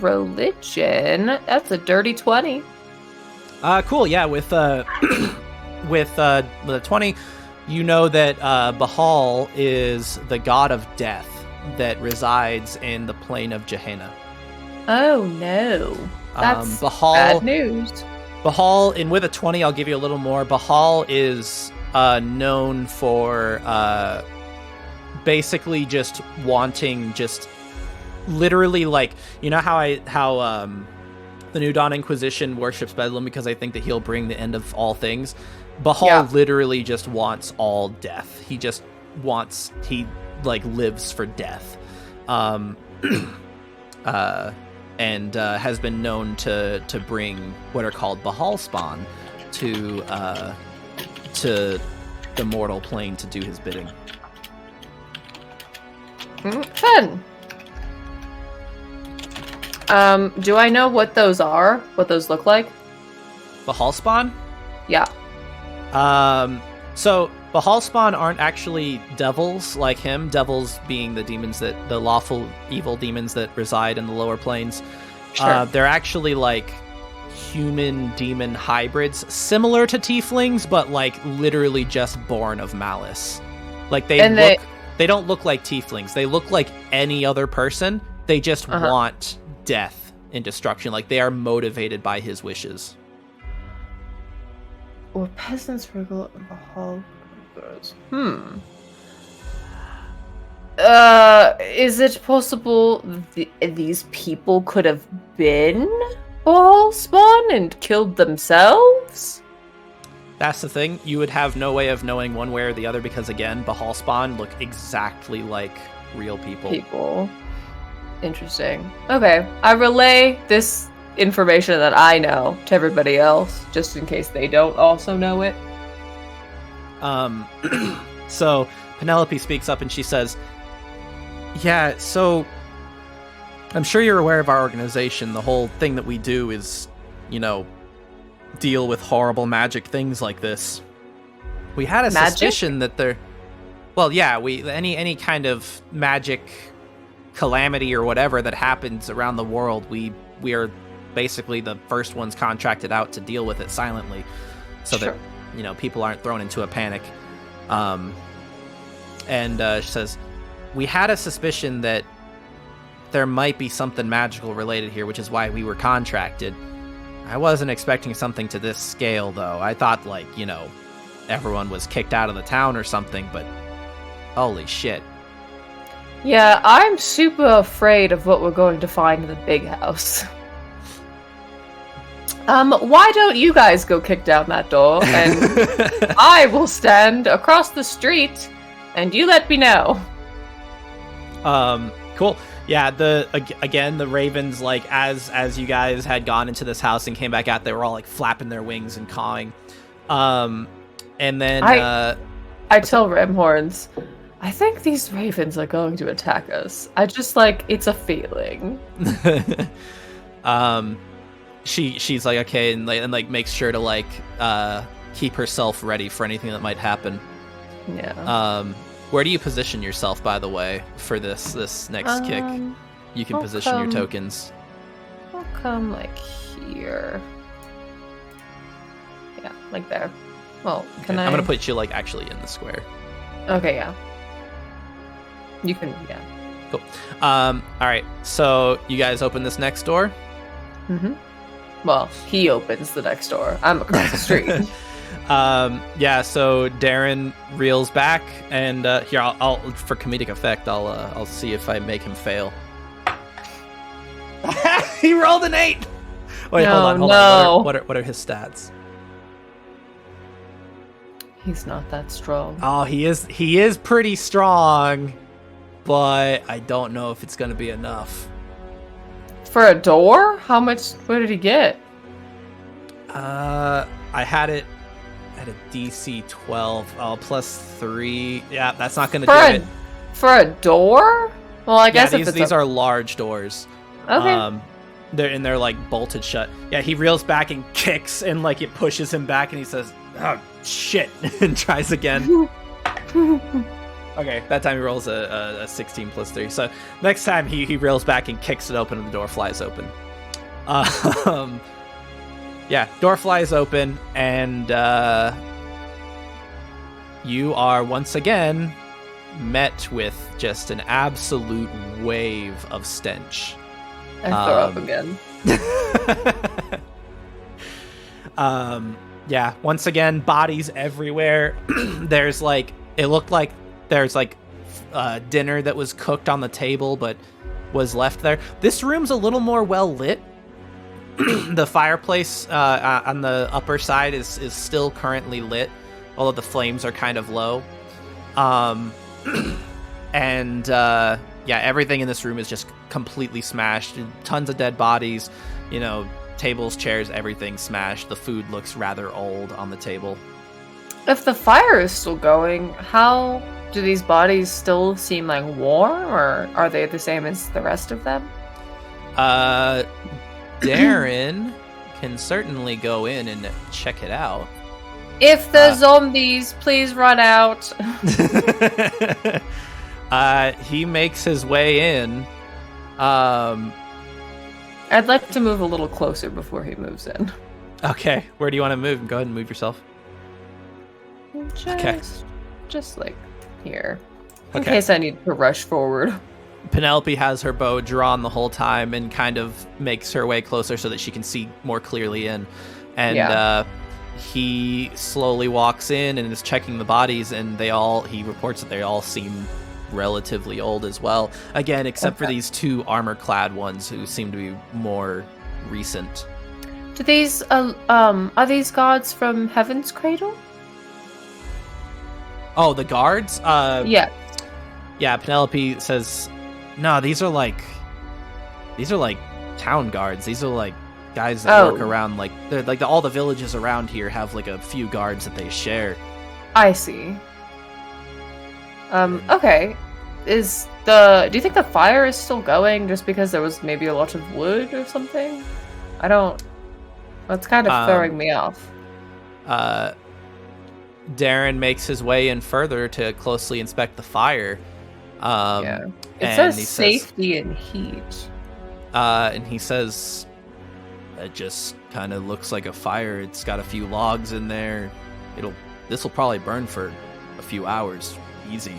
Religion. That's a dirty 20. Cool. Yeah, with the 20, you know that Bahal is the god of death that resides in the plane of Gehenna. Oh no, that's bad news. Bahal, and with a 20, I'll give you a little more. Bahal is known for basically just wanting, just literally, like, you know how the New Dawn Inquisition worships Bedlam because they think that he'll bring the end of all things. Bahal literally just wants all death. He lives for death. And has been known to bring what are called Bahal spawn to the mortal plane to do his bidding. Fun. Do I know what those are? What those look like? Bahalspawn? Yeah. So Bahalspawn aren't actually devils like him. Devils being the demons the lawful evil demons that reside in the lower planes. Sure. They're actually like human demon hybrids, similar to tieflings, but like literally just born of malice. Like they don't look like tieflings. They look like any other person. They just want death and destruction. Like they are motivated by his wishes. Or peasants wriggle in Bahal. Is it possible these people could have been Bahalspawn and killed themselves? That's the thing. You would have no way of knowing one way or the other because, again, Bahalspawn look exactly like real people. Interesting. Okay, I relay this information that I know to everybody else, just in case they don't also know it. So Penelope speaks up and she says, yeah, so I'm sure you're aware of our organization. The whole thing that we do is, deal with horrible magic things like this. We had a suspicion that they're... Well, yeah, any kind of magic calamity or whatever that happens around the world, we are basically the first ones contracted out to deal with it silently, so that people aren't thrown into a panic. And she says, we had a suspicion that there might be something magical related here, which is why we were contracted. I wasn't expecting something to this scale, though. I thought, everyone was kicked out of the town or something, but holy shit. Yeah, I'm super afraid of what we're going to find in the big house. Why don't you guys go kick down that door, and I will stand across the street, and you let me know. Cool. Yeah, again, the ravens, as you guys had gone into this house and came back out, they were all, flapping their wings and cawing. And then... I tell Ramhorns, I think these ravens are going to attack us. I just, it's a feeling. She's like, okay, and makes sure to, keep herself ready for anything that might happen. Yeah. Where do you position yourself, by the way, for this next kick? You can position your tokens. I'll come, here. Yeah, there. Well, can I'm gonna put you, actually in the square. Okay, yeah. You can, yeah. Cool. Alright, so you guys open this next door? Mm-hmm. Well, he opens the next door. I'm across the street. Yeah, so Darren reels back, and here I'll for comedic effect, I'll see if I make him fail. He rolled an 8. Wait, hold on. What are his stats? He's not that strong. Oh, he is pretty strong, but I don't know if it's gonna be enough. For a door? What did he get? I had it at a DC 12. Oh, plus 3. Yeah, that's not gonna do it. For a door? Well, I guess these are large doors. Okay. They're bolted shut. Yeah, he reels back and kicks, and it pushes him back, and he says, "Oh shit," and tries again. Okay, that time he rolls a 16 plus 3. So next time he reels back and kicks it open, and the door flies open. Yeah, door flies open, and you are once again met with just an absolute wave of stench. I throw up again. Yeah, once again, bodies everywhere. There's it looked like there's dinner that was cooked on the table but was left there. This room's a little more well lit. The fireplace on the upper side is still currently lit, although the flames are kind of low. And yeah, everything in this room is just completely smashed. Tons of dead bodies, tables, chairs, everything smashed. The food looks rather old on the table. If the fire is still going, how do these bodies still seem warm, or are they the same as the rest of them? Darren, can certainly go in and check it out. If the zombies, please run out. He makes his way in. I'd like to move a little closer before he moves in. Okay, where do you want to move? Go ahead and move yourself. Just like here. In Okay. case I need to rush forward. Penelope has her bow drawn the whole time and kind of makes her way closer so that she can see more clearly in. And he slowly walks in and is checking the bodies, and he reports that they all seem relatively old as well. Again, except for these two armor-clad ones who seem to be more recent. Do these are these guards from Heaven's Cradle? Oh, the guards? Yeah. Yeah, Penelope says, no, these are like town guards. These are like guys that work around, like, they're like all the villages around here have like a few guards that they share. I see. Okay. Do you think the fire is still going just because there was maybe a lot of wood or something? That's kind of throwing me off. Darren makes his way in further to closely inspect the fire. It and says safety and heat. And he says, it just kind of looks like a fire. It's got a few logs in there. This will probably burn for a few hours, easy.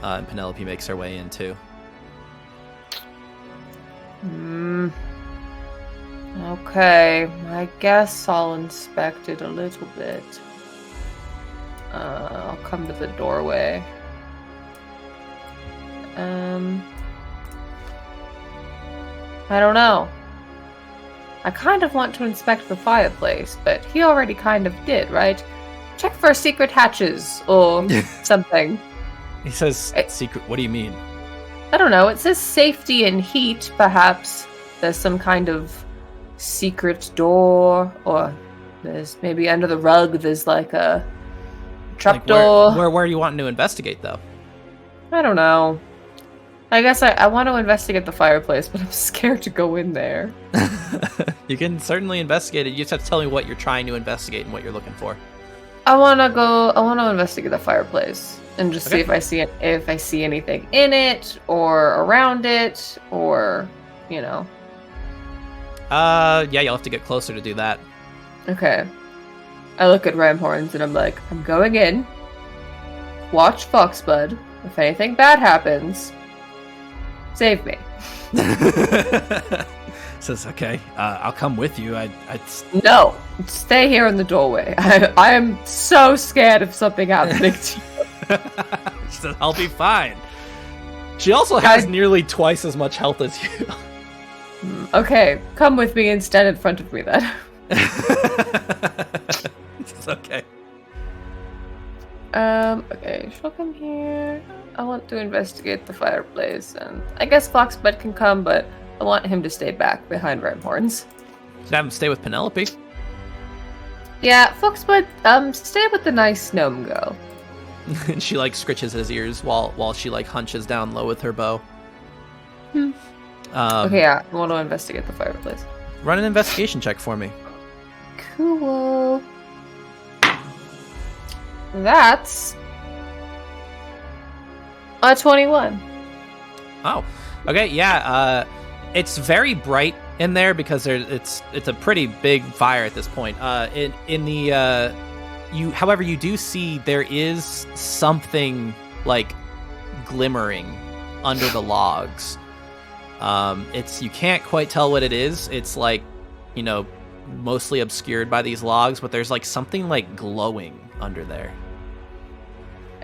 And Penelope makes her way in too. Okay, I guess I'll inspect it a little bit. I'll come to the doorway. I don't know. I kind of want to inspect the fireplace, but he already kind of did, right? Check for secret hatches or something. He says, secret, what do you mean? I don't know, it says safety and heat, perhaps. There's some kind of secret door, or there's maybe under the rug there's like a trapdoor. Where are you wanting to investigate, though? I don't know. I guess I want to investigate the fireplace, but I'm scared to go in there. You can certainly investigate it. You just have to tell me what you're trying to investigate and what you're looking for. I want to investigate the fireplace and just see if I see anything in it or around it, or, you know. Yeah, you'll have to get closer to do that. Okay. I look at Ramhorns and I'm like, I'm going in. Watch Foxbud. If anything bad happens, save me. Says, okay, I'll come with you. No, stay here in the doorway. I am so scared of something happening to you. She says, I'll be fine. She also has nearly twice as much health as you. Okay, come with me and stand in front of me then. It's okay. Okay, she'll come here. I want to investigate the fireplace, and I guess Foxbud can come, but I want him to stay back behind Ramhorns. Should have him stay with Penelope. Yeah, Foxbud, stay with the nice gnome girl. And she, like, scritches his ears while she, like, hunches down low with her bow. Okay, yeah, I want to investigate the fireplace. Run an investigation check for me. Cool. That's a 21. Oh, okay, yeah. It's very bright in there because it's a pretty big fire at this point. However, you do see there is something like glimmering under the logs. You can't quite tell what it is. It's like, mostly obscured by these logs, but there's like something like glowing under there.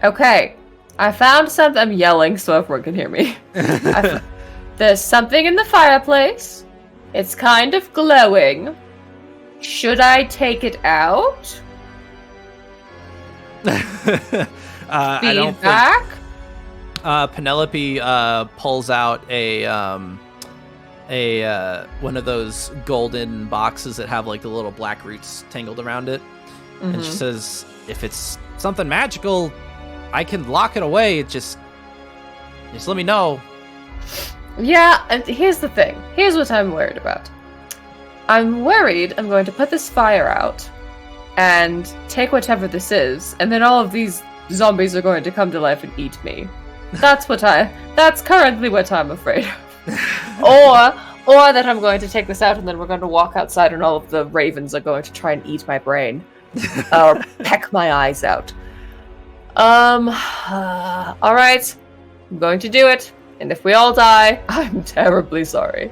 Okay, I found something. I'm yelling so everyone can hear me. There's something in the fireplace. It's kind of glowing. Should I take it out? I don't Feedback? think. Penelope pulls out a one of those golden boxes that have like the little black roots tangled around it, and she says, "If it's something magical, I can lock it away. Just let me know." Yeah, and here's the thing. Here's what I'm worried about. I'm worried I'm going to put this fire out and take whatever this is, and then all of these zombies are going to come to life and eat me. That's currently what I'm afraid of. Or that I'm going to take this out and then we're going to walk outside and all of the ravens are going to try and eat my brain. Or peck my eyes out. Alright. I'm going to do it. And if we all die, I'm terribly sorry.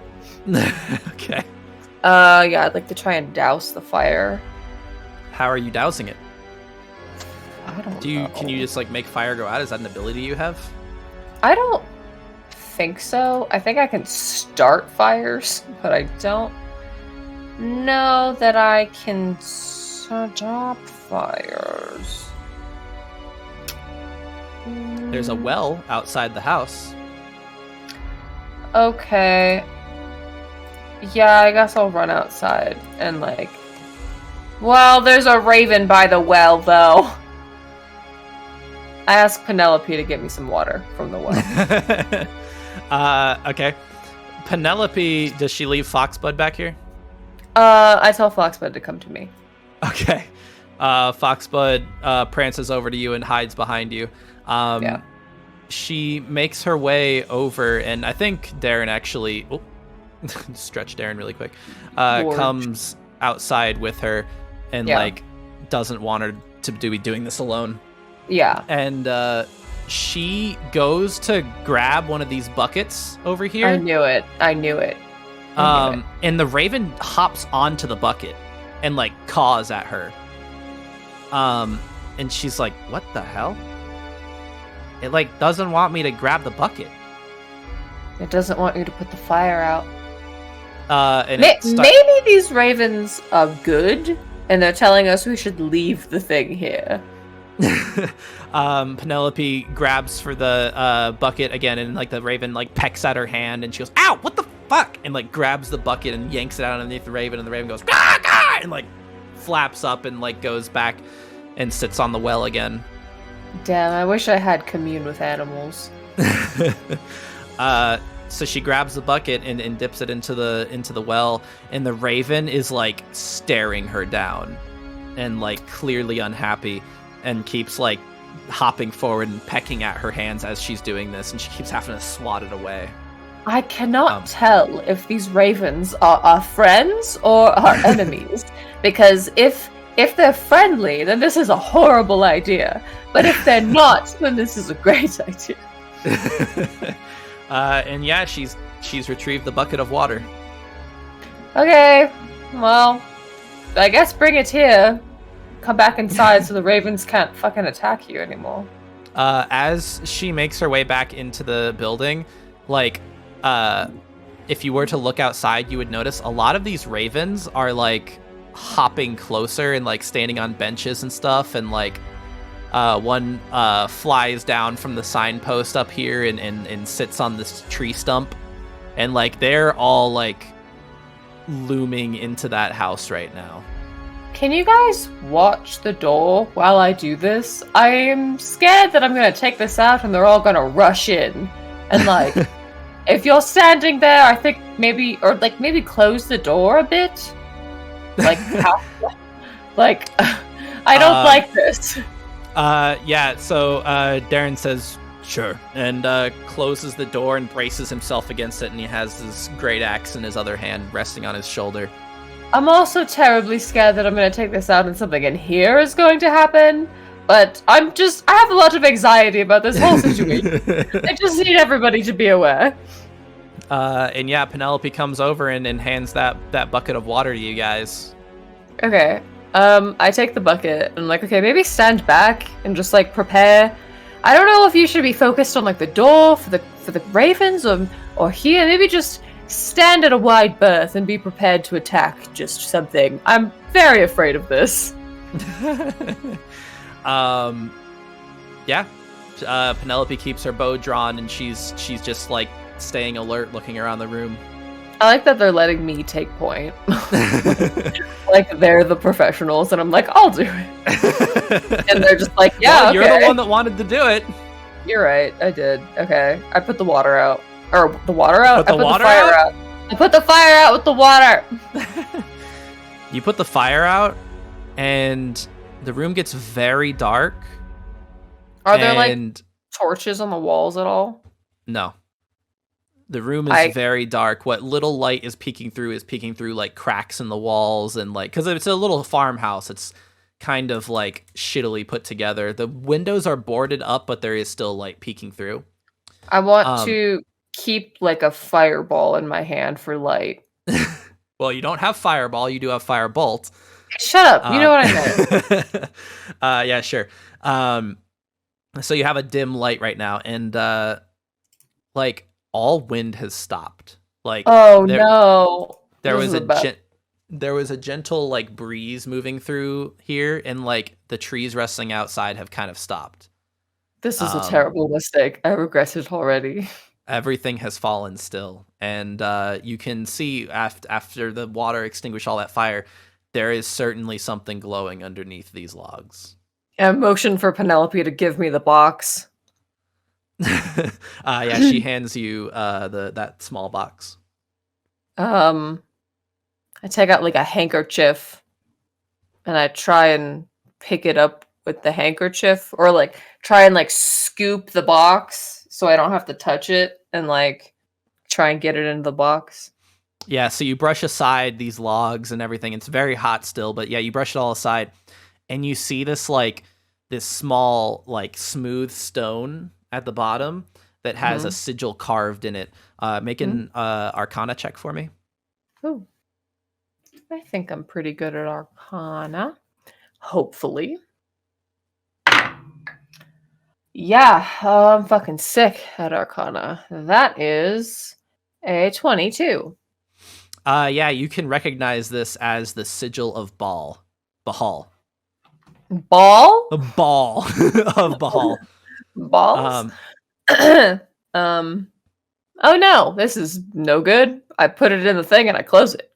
Okay. Yeah, I'd like to try and douse the fire. How are you dousing it? I don't know. Can you just like make fire go out? Is that an ability you have? I don't think so. I think I can start fires, but I don't know that I can stop fires. There's a well outside the house. Okay. Yeah, I guess I'll run outside and well, there's a raven by the well, though. I asked Penelope to get me some water from the well. Okay. Penelope, does she leave Foxbud back here? I tell Foxbud to come to me. Okay. Foxbud prances over to you and hides behind you. Yeah. She makes her way over, and I think Darren actually... Oh, stretch Darren really quick. Comes outside with her and, doesn't want her to be doing this alone. Yeah. And she goes to grab one of these buckets over here. I knew it. And the raven hops onto the bucket and caws at her. And she's like, "What the hell? It doesn't want me to grab the bucket. It doesn't want you to put the fire out." And maybe these ravens are good, and they're telling us we should leave the thing here. Penelope grabs for the bucket again, and the raven pecks at her hand, and she goes, "Ow! What the fuck?" And grabs the bucket and yanks it out underneath the raven, and the raven goes, "Gah, gah!" and flaps up and goes back and sits on the well again. Damn, I wish I had commune with animals. So she grabs the bucket and dips it into the well, and the raven is staring her down and clearly unhappy, and keeps hopping forward and pecking at her hands as she's doing this, and she keeps having to swat it away. I cannot tell if these ravens are our friends or our enemies, because if they're friendly, then this is a horrible idea. But if they're not, then this is a great idea. And yeah, she's retrieved the bucket of water. Okay, well, I guess bring it here. Come back inside so the ravens can't fucking attack you anymore. As she makes her way back into the building, if you were to look outside, you would notice a lot of these ravens are hopping closer and standing on benches and stuff, and one flies down from the signpost up here and sits on this tree stump, and they're all looming into that house right now. Can you guys watch the door while I do this? I am scared that I'm gonna take this out and they're all gonna rush in. And if you're standing there, I think maybe close the door a bit. I don't like this. Yeah, so Darren says, "Sure," and closes the door and braces himself against it, and he has his great axe in his other hand resting on his shoulder. I'm also terribly scared that I'm going to take this out and something in here is going to happen, but I have a lot of anxiety about this whole situation. I just need everybody to be aware. And yeah, Penelope comes over and hands that bucket of water to you guys. Okay. I take the bucket and I'm like, okay, maybe stand back and just prepare. I don't know if you should be focused on the door for the ravens or here. Maybe just stand at a wide berth and be prepared to attack just something. I'm very afraid of this. Yeah. Penelope keeps her bow drawn, and she's just staying alert, looking around the room. I like that they're letting me take point. They're the professionals, and I'm I'll do it. And they're just yeah, well, you're the one that wanted to do it. You're right, I did. Okay, I put the water out. Or the water out? Put the I put water the fire out? out. I put the fire out with the water. You put the fire out, and the room gets very dark. Are there like and torches on the walls at all? no. The room is very dark. What little light is peeking through like cracks in the walls and like, because it's a little farmhouse. It's kind of like shittily put together. The windows are boarded up, but there is still light peeking through. I want to keep like a fireball in my hand for light. Well, you don't have fireball. You do have firebolt. Shut up. You know what I meant. Yeah, sure. So you have a dim light right now, and like all wind has stopped. Like, oh no, there was a gentle like breeze moving through here, and like the trees rustling outside have kind of stopped. This is a terrible mistake. I regret it already. Everything has fallen still, and you can see after the water extinguished all that fire, there is certainly something glowing underneath these logs. I motion for Penelope to give me the box. Yeah, she hands you that small box. I take out like a handkerchief, and I try and pick it up with the handkerchief, or like try and like scoop the box so I don't have to touch it, and like try and get it into the box. Yeah, so you brush aside these logs and everything. It's very hot still, but yeah, you brush it all aside, and you see this small like smooth stone at the bottom that has a sigil carved in it. Make an Arcana check for me. Ooh. I think I'm pretty good at Arcana. Hopefully. Yeah, I'm fucking sick at Arcana. That is a 22. Yeah, you can recognize this as the sigil of Bahal. Ball? The ball of Bahal. Balls? Oh no, this is no good. I put it in the thing and I close it.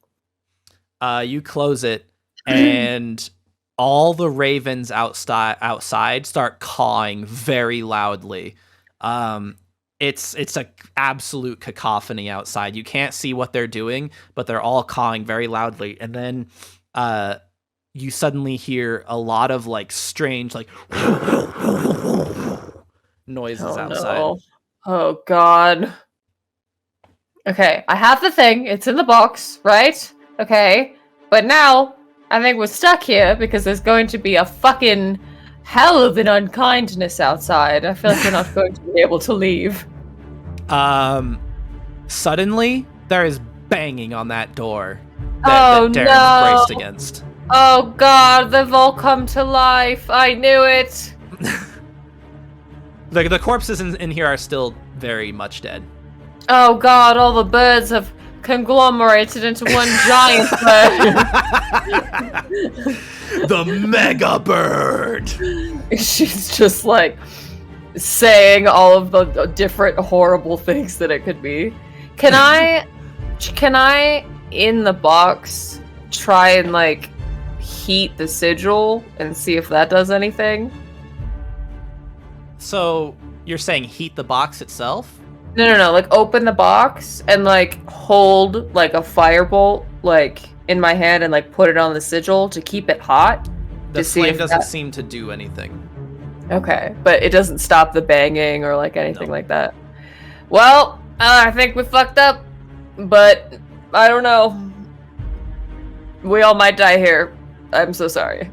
You close it, and all the ravens outside start cawing very loudly. It's a absolute cacophony outside. You can't see what they're doing, but they're all cawing very loudly. And then you suddenly hear a lot of like strange like noises outside. No. Oh god. Okay, I have the thing. It's in the box, right? Okay. But now I think we're stuck here because there's going to be a fucking hell of an unkindness outside. I feel like we're not going to be able to leave. Suddenly there is banging on that door that Darren's braced against. Oh god, they've all come to life. I knew it. The corpses in here are still very much dead. Oh god, all the birds have conglomerated into one giant bird. The mega bird. She's just like saying all of the different horrible things that it could be. Can I in the box try and like heat the sigil and see if that does anything? So you're saying heat the box itself? No. Like open the box and like hold like a firebolt like in my hand and like put it on the sigil to keep it hot. The flame doesn't seem to do anything. Okay, but it doesn't stop the banging or like anything like that. Well, I think we fucked up, but I don't know. We all might die here. I'm so sorry.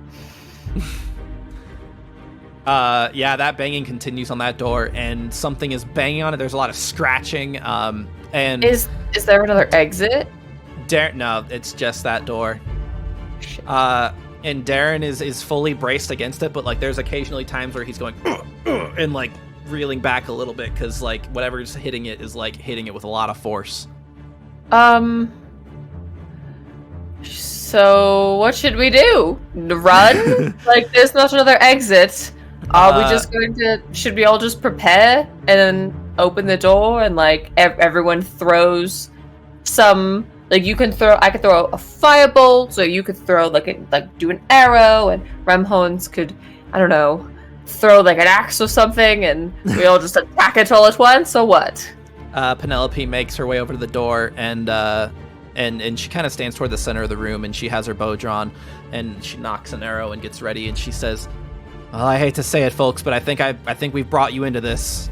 Yeah, that banging continues on that door, and something is banging on it. There's a lot of scratching. And is there another exit? No, it's just that door. Shit. And Darren is fully braced against it, but like there's occasionally times where he's going and like reeling back a little bit because like whatever's hitting it is like hitting it with a lot of force. So what should we do? Run? Like there's not another exit. Are we just going to? Should we all just prepare and then open the door and like everyone throws some? Like you can throw. I could throw a firebolt, so you could throw like do an arrow, and Remhorns could, I don't know, throw like an axe or something, and we all just attack it all at once. Or what? Penelope makes her way over to the door and she kind of stands toward the center of the room, and she has her bow drawn, and she knocks an arrow and gets ready, and she says, "Well, I hate to say it, folks, but I think we've brought you into this."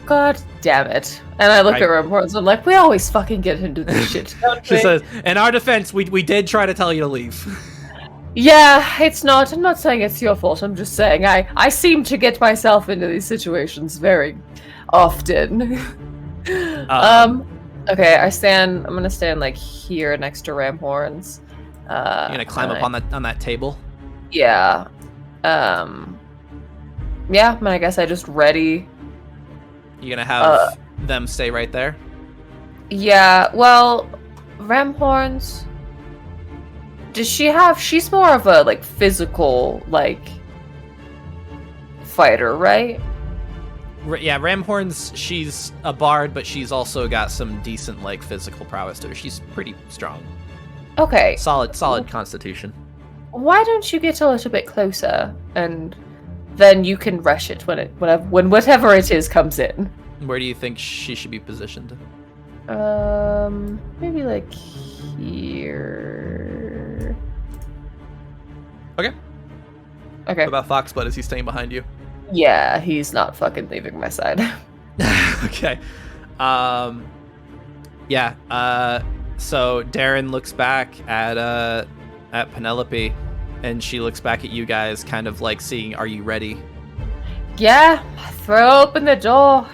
God damn it. And I look at Remhorns and I'm like, we always fucking get into this shit, don't She we? says, "In our defense, we did try to tell you to leave." Yeah, I'm not saying it's your fault, I'm just saying I seem to get myself into these situations very often. Okay, I'm gonna stand like here next to Remhorns. You're gonna climb up on that table? Yeah. Yeah, I mean, I guess I just ready. You're gonna have them stay right there? Yeah, well, Remhorns, she's more of a, like, physical, like, fighter, right? Yeah, Ramhorn's, she's a bard, but she's also got some decent, like, physical prowess to her. She's pretty strong. Okay. Solid constitution. Why don't you get a little bit closer, and then you can rush it when whatever it is comes in. Where do you think she should be positioned? Maybe like here. Okay. Okay. What about Foxblood? Is he staying behind you? Yeah, he's not fucking leaving my side. Okay. Yeah. So Darren looks back at Penelope, and she looks back at you guys, kind of like seeing, "Are you ready?" Yeah, throw open the door.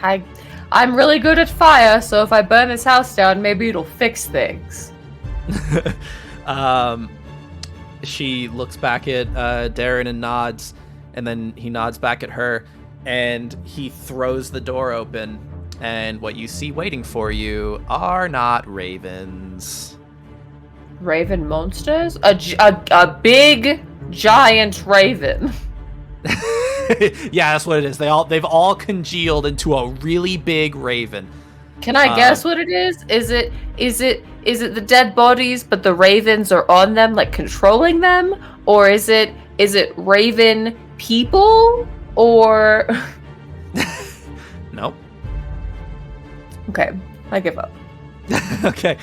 I'm really good at fire, so if I burn this house down, maybe it'll fix things. She looks back at Darren and nods, and then he nods back at her, and he throws the door open, and what you see waiting for you are not ravens. Raven monsters? A big, giant raven. Yeah, that's what it is. They've all congealed into a really big raven. Can I guess what it is? Is it the dead bodies, but the ravens are on them, like controlling them, or is it raven people, or? Nope. Okay, I give up. Okay,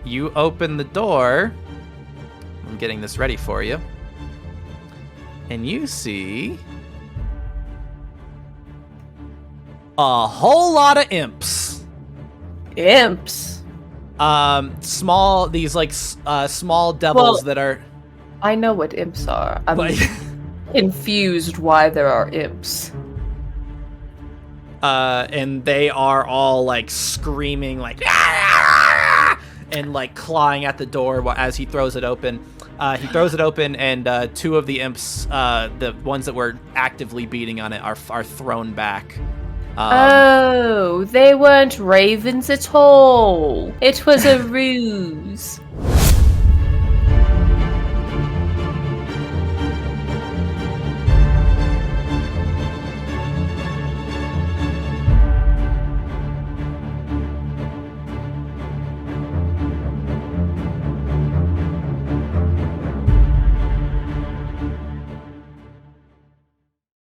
you open the door. I'm getting this ready for you, and you see a whole lot of imps. Imps. Small devils that are. I know what imps are. I'm Like, confused why there are imps. and they are all like screaming, like, and like clawing at the door as he throws it open. He throws it open, and two of the imps, the ones that were actively beating on it, are thrown back. Oh, they weren't ravens at all. It was a ruse.